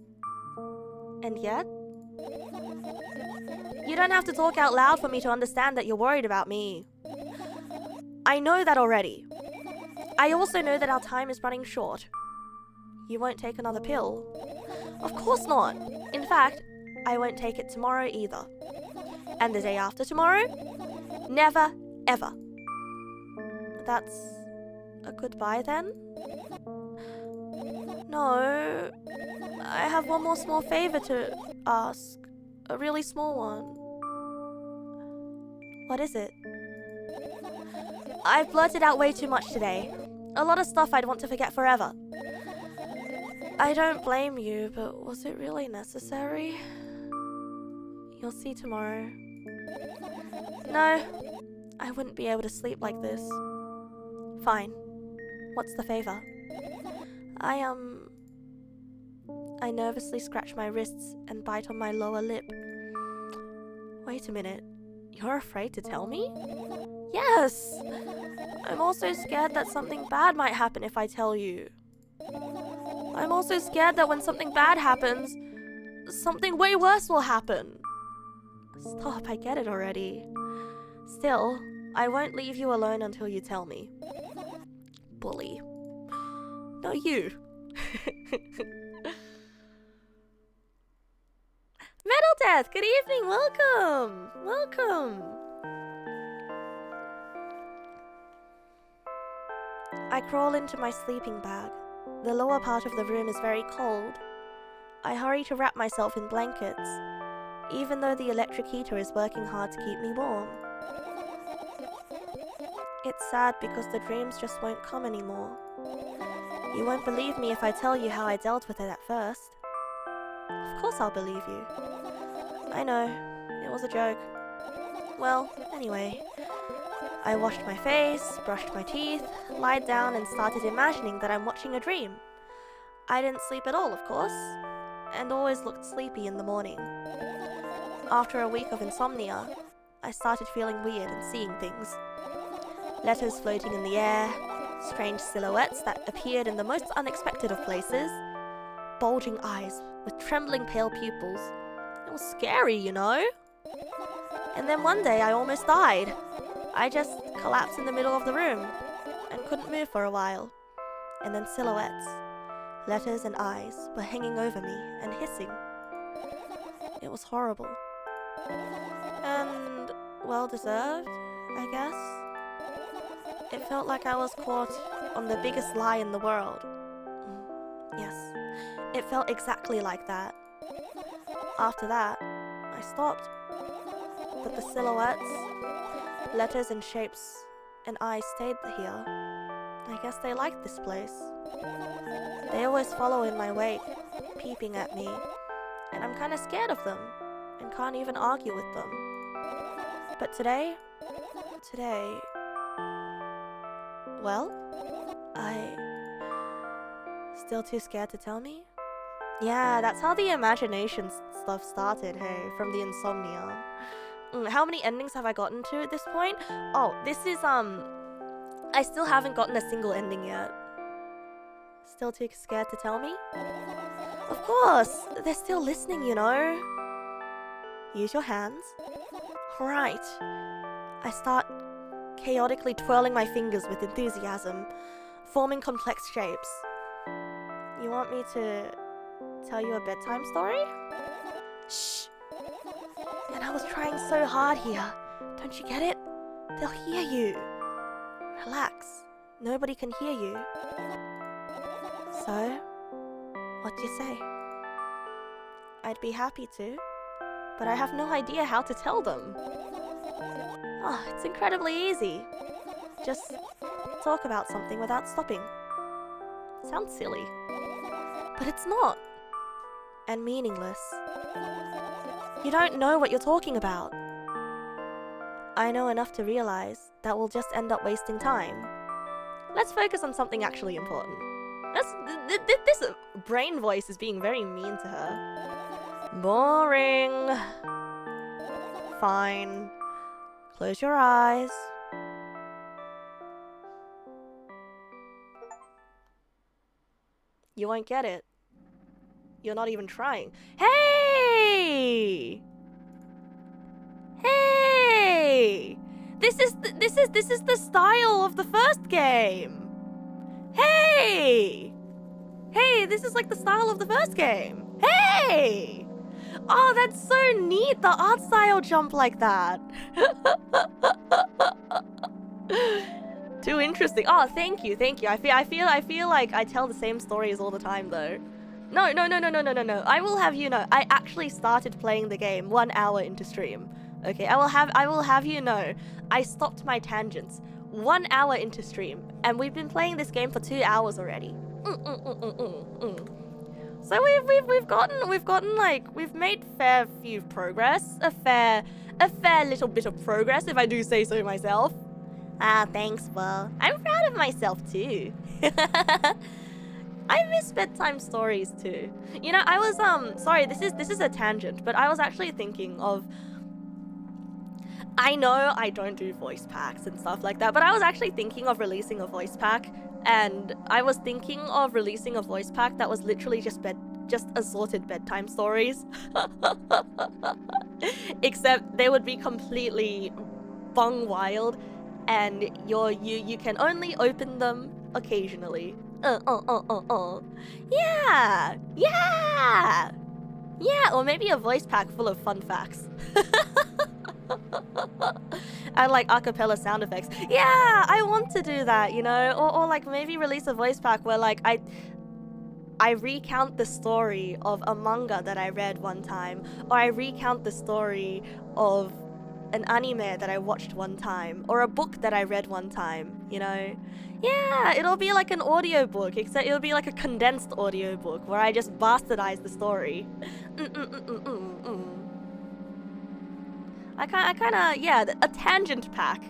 You don't have to talk out loud for me to understand that you're worried about me. I know that already. I also know that our time is running short. You won't take another pill. Of course not. In fact, I won't take it tomorrow either. And the day after tomorrow? Never, ever. That's a goodbye then? No. I have one more small favor to ask. A really small one. What is it? I've blurted out way too much today. A lot of stuff I'd want to forget forever. I don't blame you, but was it really necessary? You'll see tomorrow. No, I wouldn't be able to sleep like this. Fine. What's the favor? I nervously scratch my wrists and bite on my lower lip. Wait a minute. You're afraid to tell me? Yes! I'm also scared that something bad might happen if I tell you. I'm also scared that when something bad happens, something way worse will happen. Stop, I get it already. Still, I won't leave you alone until you tell me. Bully. No, you. Metal Death, good evening, welcome! Welcome! I crawl into my sleeping bag. The lower part of the room is very cold. I hurry to wrap myself in blankets, even though the electric heater is working hard to keep me warm. It's sad because the dreams just won't come anymore. You won't believe me if I tell you how I dealt with it at first. Of course I'll believe you. I know, it was a joke. Well, anyway, I washed my face, brushed my teeth, lied down and started imagining that I'm watching a dream. I didn't sleep at all, of course, and always looked sleepy in the morning. After a week of insomnia, I started feeling weird and seeing things. Letters floating in the air, strange silhouettes that appeared in the most unexpected of places, bulging eyes with trembling pale pupils. It was scary, you know? And then one day I almost died. I just collapsed in the middle of the room and couldn't move for a while. And then silhouettes, letters and eyes were hanging over me and hissing. It was horrible. And well deserved, I guess. It felt like I was caught on the biggest lie in the world. Yes, it felt exactly like that. After that, I stopped. But the silhouettes, letters and shapes and eyes stayed here. I guess they liked this place. They always follow in my wake, peeping at me, and I'm kinda scared of them and can't even argue with them. But today, well, still too scared to tell me? Yeah, that's how the imagination stuff started, hey, from the insomnia. How many endings have I gotten to at this point? Oh, this is, I still haven't gotten a single ending yet. Still too scared to tell me? Of course, they're still listening, you know. Use your hands. Right. I start chaotically twirling my fingers with enthusiasm, forming complex shapes. You want me to tell you a bedtime story? Shh. And I was trying so hard here. Don't you get it? They'll hear you. Relax. Nobody can hear you. So, what do you say? I'd be happy to, but I have no idea how to tell them. Oh, it's incredibly easy. Just talk about something without stopping. Sounds silly, but it's not. And meaningless. You don't know what you're talking about. I know enough to realize that we'll just end up wasting time. Let's focus on something actually important. This brain voice is being very mean to her. Boring. Fine. Close your eyes. You won't get it. You're not even trying. Hey! Hey! This is the style of the first game. Hey! Hey, this is like the style of the first game. Hey! Oh, that's so neat. The art style jump like that. Too interesting. Oh, thank you. I feel like I tell the same stories all the time though. No. I will have you know, I actually started playing the game 1 hour into stream. Okay, I will have you know, I stopped my tangents 1 hour into stream, and we've been playing this game for 2 hours already. So we've gotten like, we've made fair few progress, a fair little bit of progress, if I do say so myself. Ah, thanks, well, I'm proud of myself too. I miss bedtime stories too. You know, I was sorry, this is a tangent, but I was actually thinking of, I know I don't do voice packs and stuff like that, but I was actually thinking of releasing a voice pack, and I was thinking of releasing a voice pack that was literally just assorted bedtime stories. Except they would be completely bung wild, and you can only open them occasionally. Yeah, or maybe a voice pack full of fun facts. And like acapella sound effects. Yeah, I want to do that, you know, or like maybe release a voice pack where like I recount the story of a manga that I read one time, or I recount the story of an anime that I watched one time, or a book that I read one time, you know? Yeah, it'll be like an audiobook, except it'll be like a condensed audiobook where I just bastardize the story. I kinda, yeah, a tangent pack.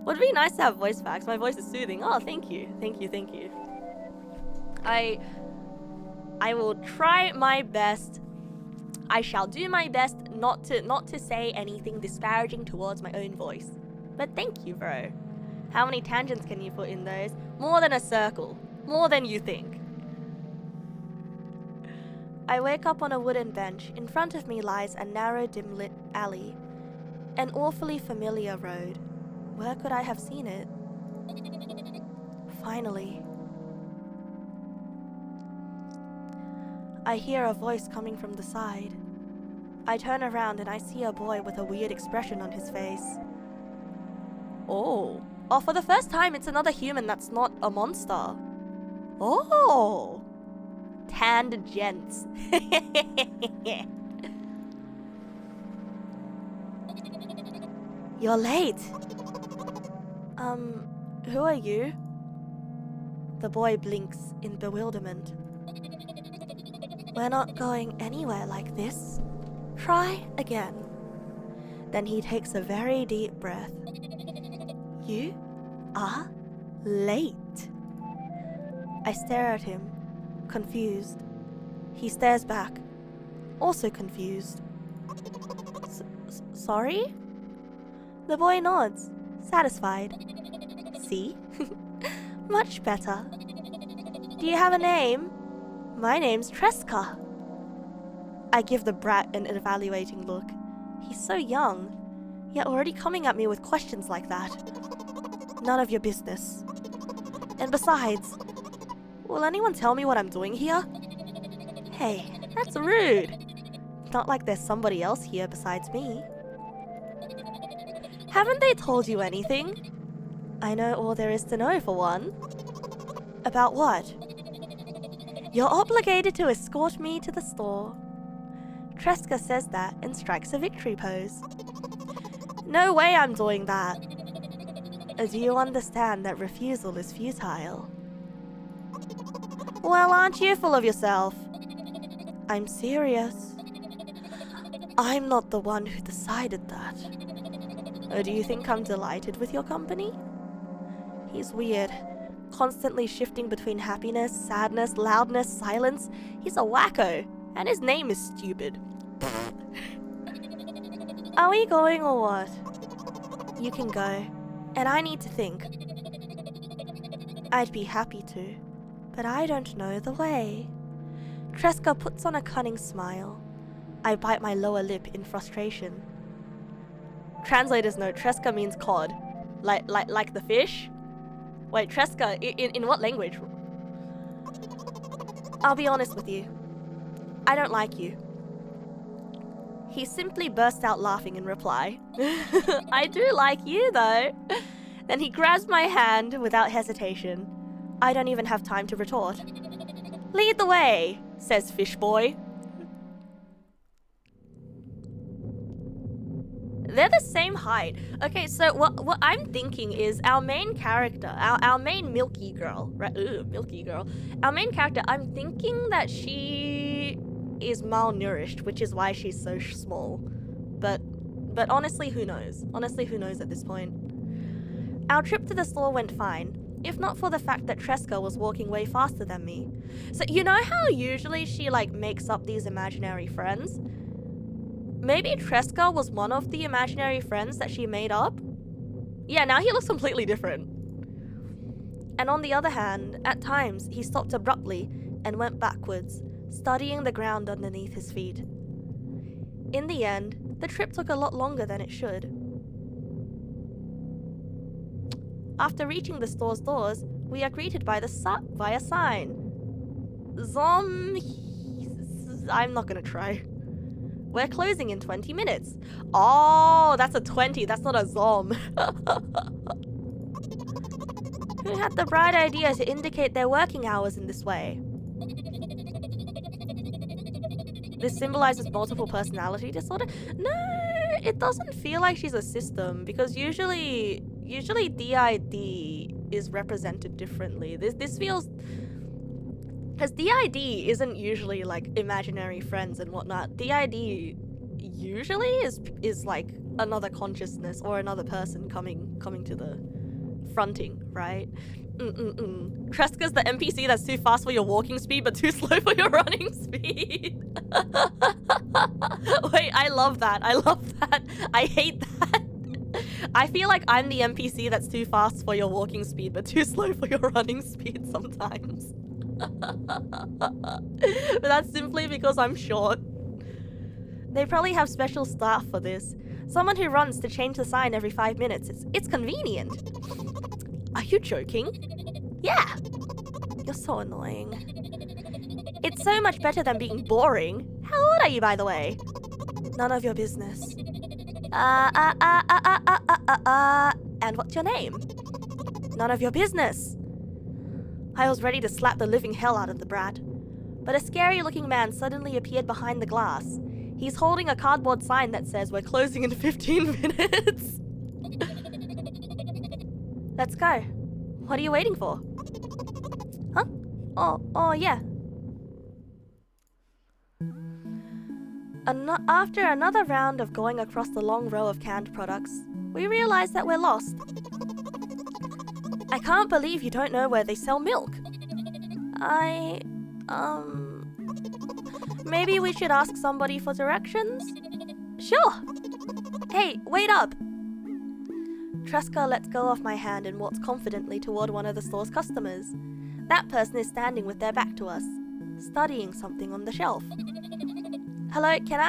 Would be nice to have voice packs. My voice is soothing. Oh, thank you. I will try my best. I shall do my best not to say anything disparaging towards my own voice. But thank you, bro. How many tangents can you put in those? More than a circle. More than you think. I wake up on a wooden bench. In front of me lies a narrow, dim-lit alley. An awfully familiar road. Where could I have seen it? Finally. I hear a voice coming from the side. I turn around and I see a boy with a weird expression on his face. Oh, for the first time it's another human that's not a monster. Oh, tanned gents. You're late. Who are you? The boy blinks in bewilderment. We're not going anywhere like this. Try again. Then he takes a very deep breath. You are late. I stare at him, confused. He stares back, also confused. Sorry? The boy nods, satisfied. See? Much better. Do you have a name? My name's Tresca. I give the brat an evaluating look. He's so young, yet already coming at me with questions like that. None of your business. And besides, will anyone tell me what I'm doing here? Hey, that's rude. Not like there's somebody else here besides me. Haven't they told you anything? I know all there is to know, for one. About what? You're obligated to escort me to the store. Tresca says that and strikes a victory pose. No way I'm doing that. Do you understand that refusal is futile? Well, aren't you full of yourself? I'm serious. I'm not the one who decided that. Or do you think I'm delighted with your company? He's weird, constantly shifting between happiness, sadness, loudness, silence. He's a wacko, and his name is stupid. Are we going or what? You can go, and I need to think. I'd be happy to, but I don't know the way. Tresca puts on a cunning smile. I bite my lower lip in frustration. Translator's note, Tresca means cod. Like the fish? Wait, Tresca, in what language? I'll be honest with you. I don't like you. He simply bursts out laughing in reply. I do like you, though. Then he grabs my hand without hesitation. I don't even have time to retort. Lead the way, says Fish Boy. They're the same height. Okay, so what I'm thinking is our main character, our main Milky girl, right? Ooh, Milky girl. Our main character, I'm thinking that she is malnourished, which is why she's so small. But honestly, who knows? Honestly, who knows at this point? Our trip to the store went fine, if not for the fact that Tresca was walking way faster than me. So you know how usually she like makes up these imaginary friends? Maybe Tresca was one of the imaginary friends that she made up? Yeah, now he looks completely different. And on the other hand, at times he stopped abruptly and went backwards, studying the ground underneath his feet. In the end, the trip took a lot longer than it should. After reaching the store's doors, we are greeted by a sign. I'm not gonna try. We're closing in 20 minutes. Oh, that's a 20, that's not a zom. Who had the bright idea to indicate their working hours in this way? This symbolizes multiple personality disorder? No, it doesn't feel like she's a system, because usually DID is represented differently. This feels... Because DID isn't usually like imaginary friends and whatnot. DID usually is like another consciousness or another person coming to the fronting, right? Tresca's the NPC that's too fast for your walking speed but too slow for your running speed. Wait, I love that. I love that. I hate that. I feel like I'm the NPC that's too fast for your walking speed but too slow for your running speed sometimes. But that's simply because I'm short. They probably have special staff for this. Someone who runs to change the sign every 5 minutes. It's convenient. Are you joking? Yeah. You're so annoying. It's so much better than being boring. How old are you, by the way? None of your business. And what's your name? None of your business. I was ready to slap the living hell out of the brat. But a scary-looking man suddenly appeared behind the glass. He's holding a cardboard sign that says we're closing in 15 minutes. Let's go. What are you waiting for? Huh? Oh yeah. After another round of going across the long row of canned products, we realize that we're lost. I can't believe you don't know where they sell milk. Maybe we should ask somebody for directions? Sure. Hey, wait up. Tresca lets go of my hand and walks confidently toward one of the store's customers. That person is standing with their back to us, studying something on the shelf. Hello, can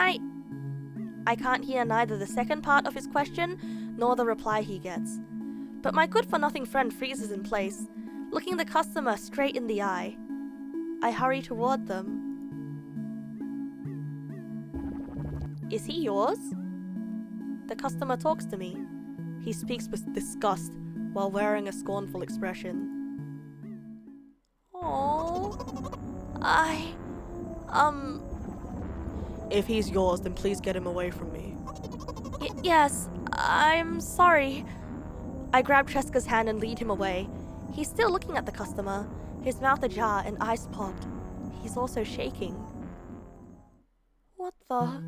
I can't hear neither the second part of his question nor the reply he gets. But my good-for-nothing friend freezes in place, looking the customer straight in the eye. I hurry toward them. Is he yours? The customer talks to me. He speaks with disgust while wearing a scornful expression. Oh, If he's yours, then please get him away from me. Yes, I'm sorry. I grab Tresca's hand and lead him away. He's still looking at the customer, his mouth ajar and eyes popped. He's also shaking. What the?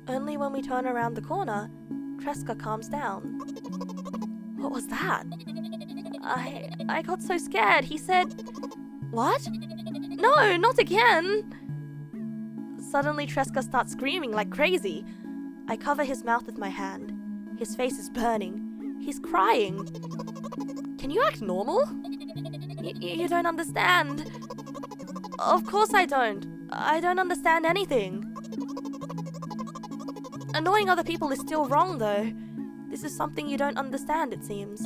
Only when we turn around the corner, Tresca calms down. What was that? I got so scared. He said, "What? No, not again!" Suddenly, Tresca starts screaming like crazy. I cover his mouth with my hand. His face is burning. He's crying. Can you act normal? You don't understand. Of course I don't. I don't understand anything. Annoying other people is still wrong, though. This is something you don't understand, it seems.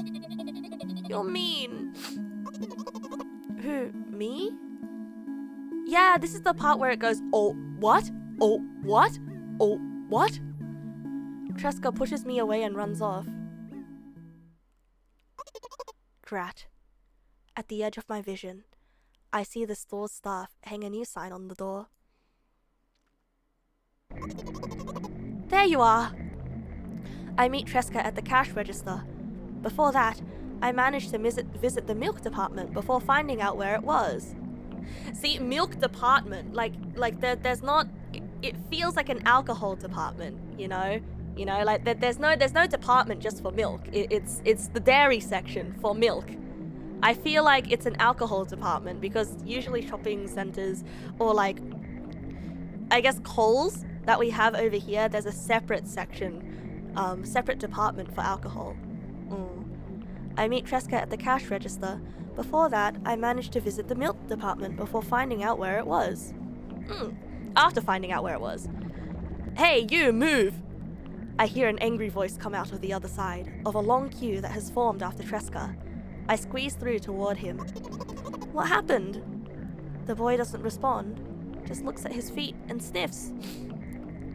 You're mean. Who, me? Yeah, this is the part where it goes, oh, what? Oh, what? Oh, what? Tresca pushes me away and runs off. Drat. At the edge of my vision, I see the store's staff hang a new sign on the door. There you are! I meet Tresca at the cash register. Before that, I managed to visit the milk department before finding out where it was. See, milk department, like there's not... It feels like an alcohol department, you know? You know, like there's no department just for milk. It's the dairy section for milk. I feel like it's an alcohol department because usually shopping centers or like, I guess Coles that we have over here, there's a separate section, separate department for alcohol. I meet Tresca at the cash register. Before that, I managed to visit the milk department before finding out where it was. After finding out where it was. Hey, you, move! I hear an angry voice come out of the other side of a long queue that has formed after Tresca. I squeeze through toward him. What happened? The boy doesn't respond, just looks at his feet and sniffs.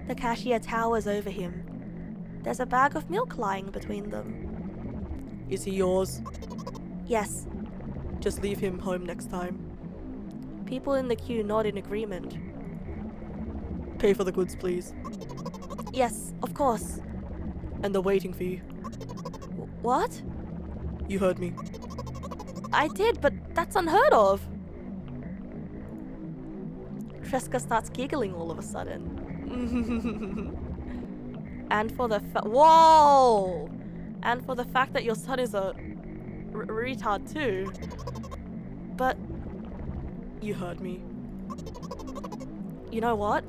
The cashier towers over him. There's a bag of milk lying between them. Is he yours? Yes. Just leave him home next time. People in the queue nod in agreement. Pay for the goods, please. Yes, of course. And the waiting fee. What? You heard me. I did, but that's unheard of. Tresca starts giggling all of a sudden. And for the whoa! And for the fact that your son is a retard too. But you heard me. You know what?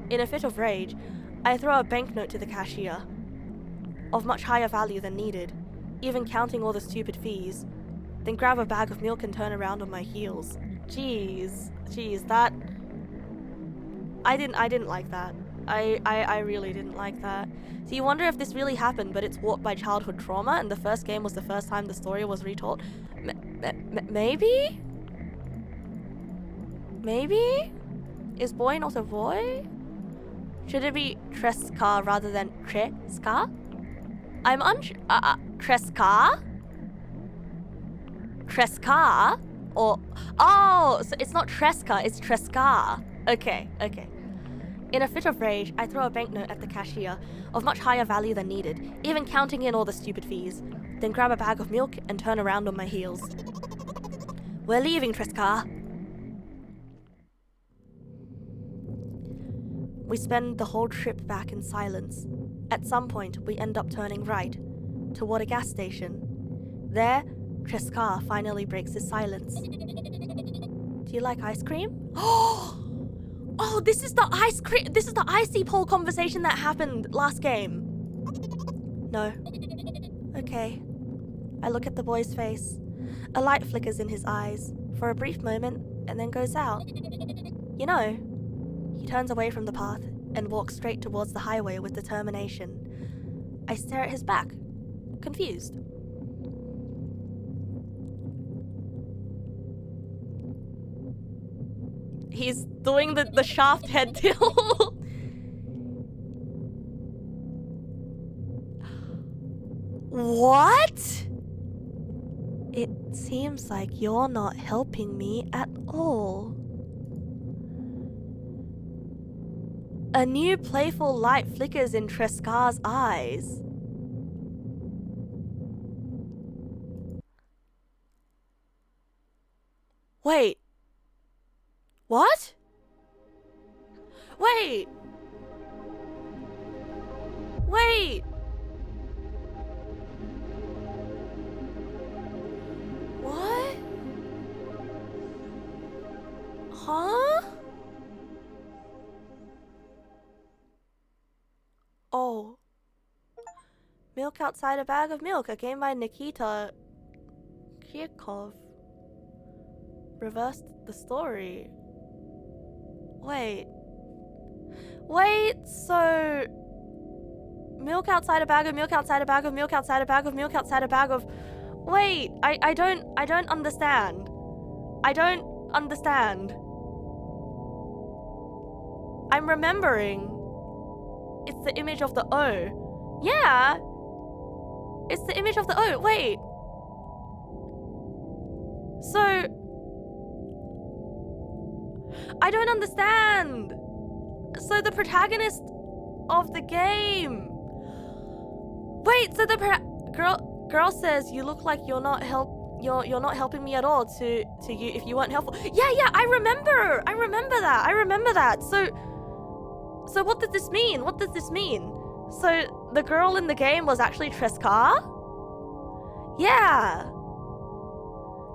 In a fit of rage, I throw a banknote to the cashier, of much higher value than needed, even counting all the stupid fees, then grab a bag of milk and turn around on my heels. Jeez, that... I didn't like that. I really didn't like that. So you wonder if this really happened, but it's warped by childhood trauma, and the first game was the first time the story was retold? Maybe? Maybe? Is boy not a boy? Should it be Tresca rather than Tresca? I'm unsure. Tresca? Tresca? Or... Oh, so it's not Tresca, it's Tresca. Okay. In a fit of rage, I throw a banknote at the cashier, of much higher value than needed, even counting in all the stupid fees, then grab a bag of milk and turn around on my heels. We're leaving, Tresca. We spend the whole trip back in silence. At some point, we end up turning right, toward a gas station. There, Tresca finally breaks his silence. Do you like ice cream? Oh, this is the icy pole conversation that happened last game. No. Okay. I look at the boy's face. A light flickers in his eyes for a brief moment and then goes out. You know, he turns away from the path and walks straight towards the highway with determination. I stare at his back, confused. He's doing the shaft head tilt. What? It seems like you're not helping me at all. A new playful light flickers in Tresca's eyes. Wait. What? Wait. What? Huh? Oh. Milk Outside a Bag of Milk, a game by Nikita Kirkov. Reversed the story. Wait, so... Milk outside a bag of milk outside a bag of milk outside a bag of milk outside a bag of... Wait, I don't understand. I don't understand. I'm remembering. It's the image of the O. Yeah! It's the image of the O. Wait. So... I don't understand. So the protagonist of the game. Wait, so the girl says you look like you're not helping me at all to you if you weren't helpful. Yeah, I remember that. So what does this mean? So the girl in the game was actually Trescar? Yeah.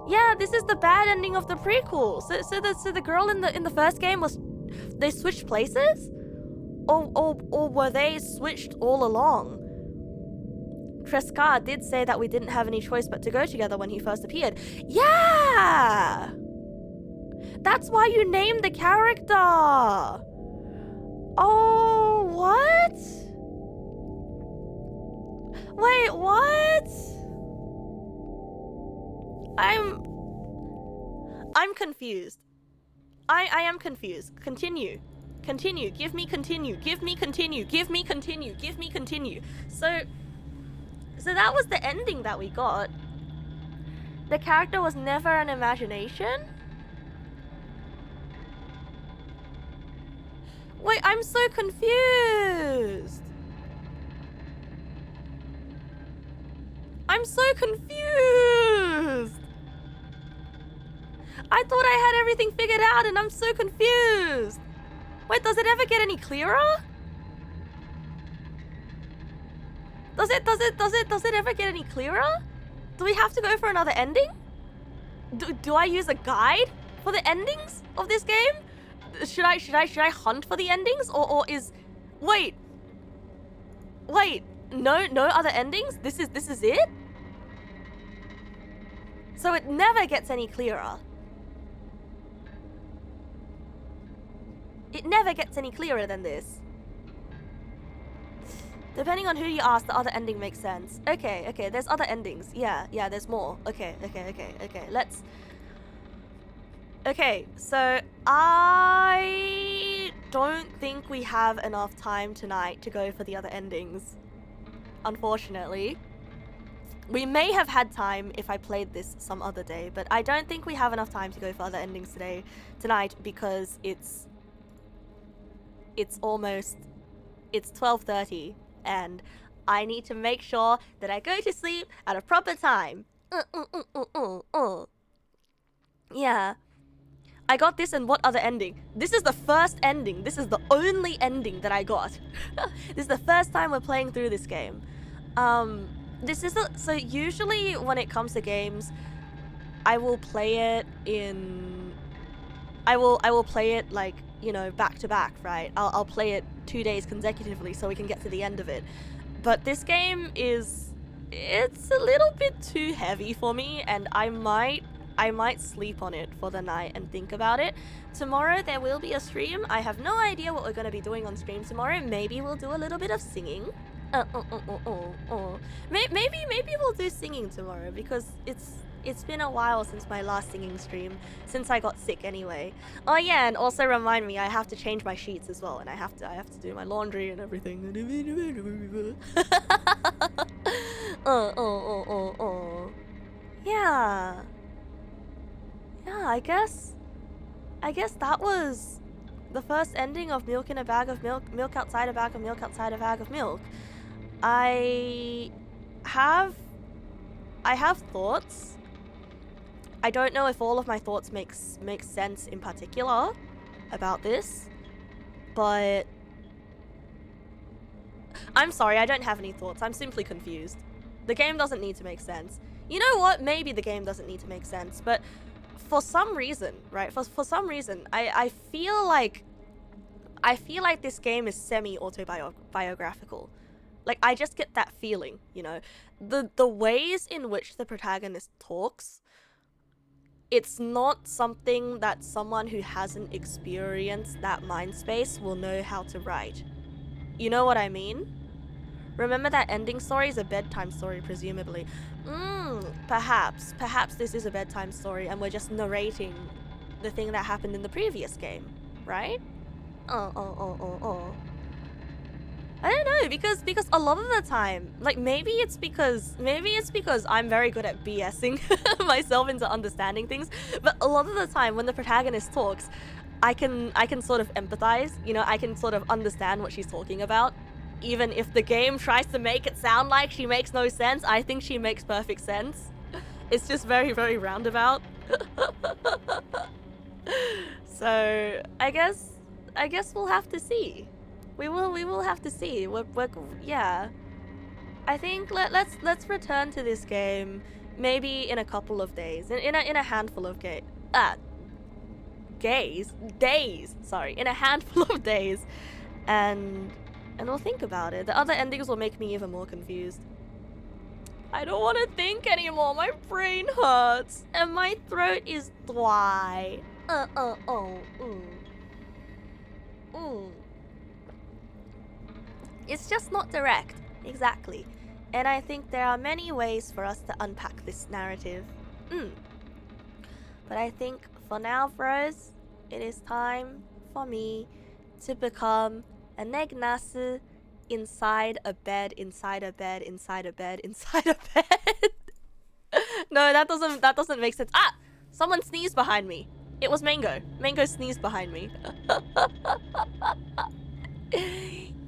Yeah, this is the bad ending of the prequel. So the girl in the first game was, they switched places? Or were they switched all along? Trescar did say that we didn't have any choice but to go together when he first appeared. Yeah! That's why you named the character! Oh, what? Wait, what? I'm confused. I am confused. Continue. Continue. Give me continue. Give me continue. Give me continue. Give me continue. So that was the ending that we got. The character was never an imagination? Wait, I'm so confused. I'm so confused. I thought I had everything figured out and I'm so confused. Wait, does it ever get any clearer? Does it ever get any clearer? Do we have to go for another ending? Do I use a guide for the endings of this game? Should I hunt for the endings or is wait, no other endings? This is it? So it never gets any clearer. It never gets any clearer than this. Depending on who you ask, the other ending makes sense. Okay, there's other endings. Yeah, there's more. Okay, let's... Okay, so I don't think we have enough time tonight to go for the other endings. Unfortunately. We may have had time if I played this some other day, but I don't think we have enough time to go for other endings tonight because it's 12:30 and I need to make sure that I go to sleep at a proper time. Yeah. I got this, and what other ending? This is the first ending. This is the only ending that I got. This is the first time we're playing through this game. So usually when it comes to games, I will play it like, you know, back to back, right? I'll play it 2 days consecutively so we can get to the end of it. But this game it's a little bit too heavy for me, and I might sleep on it for the night and think about it. Tomorrow there will be a stream. I have no idea what we're going to be doing on stream tomorrow. Maybe we'll do a little bit of singing. Maybe we'll do singing tomorrow because it's been a while since my last singing stream, since I got sick anyway. Oh yeah, and also remind me, I have to change my sheets as well, and I have to do my laundry and everything. Yeah. Yeah, I guess that was the first ending of Milk in a Bag of Milk, Milk Outside a Bag of Milk Outside a Bag of Milk. I have thoughts. I don't know if all of my thoughts make sense in particular about this, but I'm sorry, I don't have any thoughts. I'm simply confused. The game doesn't need to make sense. You know what? Maybe the game doesn't need to make sense, but for some reason, right? For some reason, I feel like this game is semi-autobiographical. Like, I just get that feeling, you know? The ways in which the protagonist talks, it's not something that someone who hasn't experienced that mind space will know how to write. You know what I mean? Remember that ending story is a bedtime story, presumably. Perhaps this is a bedtime story and we're just narrating the thing that happened in the previous game, right? I don't know, because a lot of the time, like, maybe it's because I'm very good at BSing myself into understanding things, but a lot of the time when the protagonist talks, I can sort of empathize, you know, I can sort of understand what she's talking about. Even if the game tries to make it sound like she makes no sense, I think she makes perfect sense. It's just very, very roundabout. So I guess we'll have to see. We will have to see. Yeah. I think let's return to this game maybe in a couple of days. In a handful of days. Sorry, in a handful of days, and we'll think about it. The other endings will make me even more confused. I don't want to think anymore. My brain hurts and my throat is dry. It's just not direct. Exactly. And I think there are many ways for us to unpack this narrative. But I think for now, bros, it is time for me to become a Neg nasu inside a bed. No, that doesn't make sense. Ah! Someone sneezed behind me. It was Mango. Mango sneezed behind me.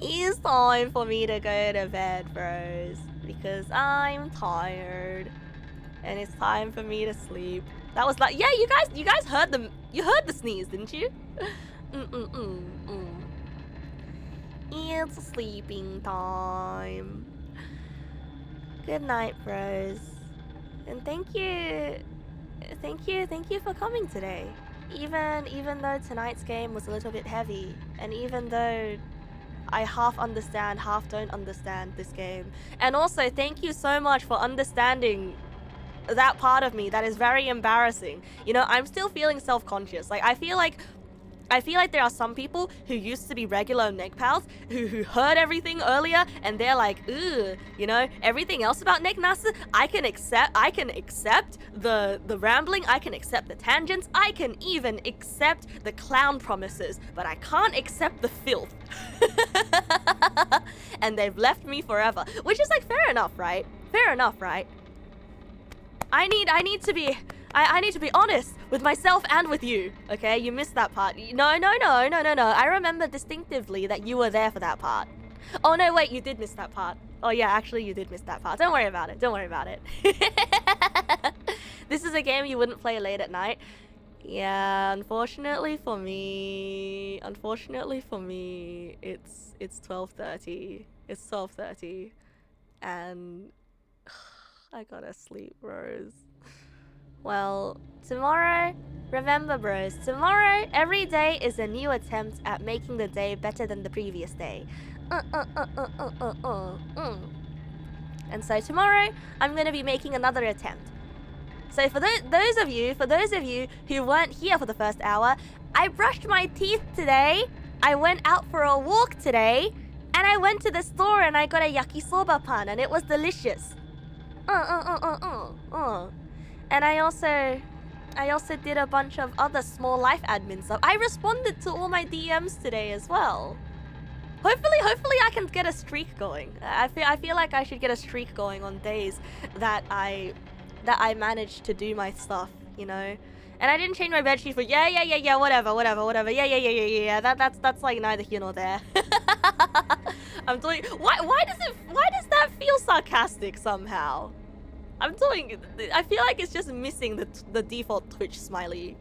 It's time for me to go to bed, bros, because I'm tired and it's time for me to sleep. That was like, yeah, you guys heard them. You heard the sneeze, didn't you? It's sleeping time. Good night, bros. And thank you for coming today. Even though tonight's game was a little bit heavy, and even though I half understand, half don't understand this game. And also, thank you so much for understanding that part of me that is very embarrassing. You know, I'm still feeling self-conscious. Like, I feel like there are some people who used to be regular Neg pals who heard everything earlier and they're like, ugh, you know, everything else about Neg nasu, I can accept the rambling, I can accept the tangents, I can even accept the clown promises, but I can't accept the filth. And they've left me forever, which is like fair enough, right? Fair enough, right? I need to be honest with myself and with you, okay? You missed that part. No. I remember distinctively that you were there for that part. Oh, no, wait, you did miss that part. Oh, yeah, actually, you did miss that part. Don't worry about it. This is a game you wouldn't play late at night. Yeah, unfortunately for me, it's 12:30. It's 12:30. And I gotta sleep, bros. Well, tomorrow, remember, bros, tomorrow, every day is a new attempt at making the day better than the previous day. And so tomorrow, I'm gonna be making another attempt. So for those of you who weren't here for the first hour, I brushed my teeth today, I went out for a walk today, and I went to the store and I got a yakisoba pan and it was delicious. And I also did a bunch of other small life admin stuff. I responded to all my DMs today as well. Hopefully I can get a streak going. I feel like I should get a streak going on days that I managed to do my stuff, you know. And I didn't change my bedsheet for whatever. Yeah. That's like neither here nor there. I'm doing. Why does that feel sarcastic somehow? I feel like it's just missing the default Twitch smiley.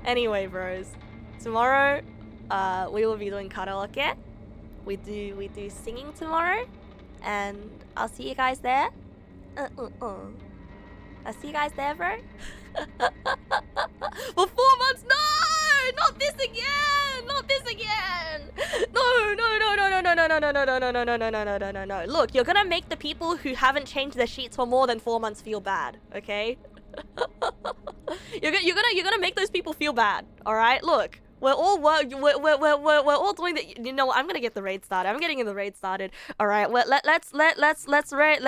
Anyway, bros, tomorrow we will be doing karaoke. We do singing tomorrow, and I'll see you guys there. I'll see you guys there, bro. For 4 months, no! Not this again! No. Look, you're gonna make the people who haven't changed their sheets for more than 4 months feel bad, okay? You're gonna make those people feel bad, all right? Look, we're all doing the. You know what? I'm gonna get the raid started. I'm getting the raid started. All right. Well, let's raid.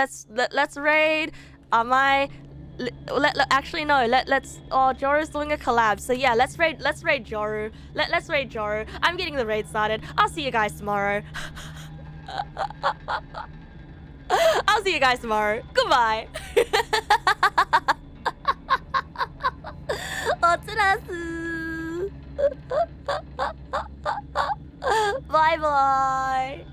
Actually no. Let's. Oh, Joru's doing a collab. So yeah, let's raid Joru. Let's raid Joru. I'm getting the raid started. I'll see you guys tomorrow. I'll see you guys tomorrow. Goodbye. Bye bye.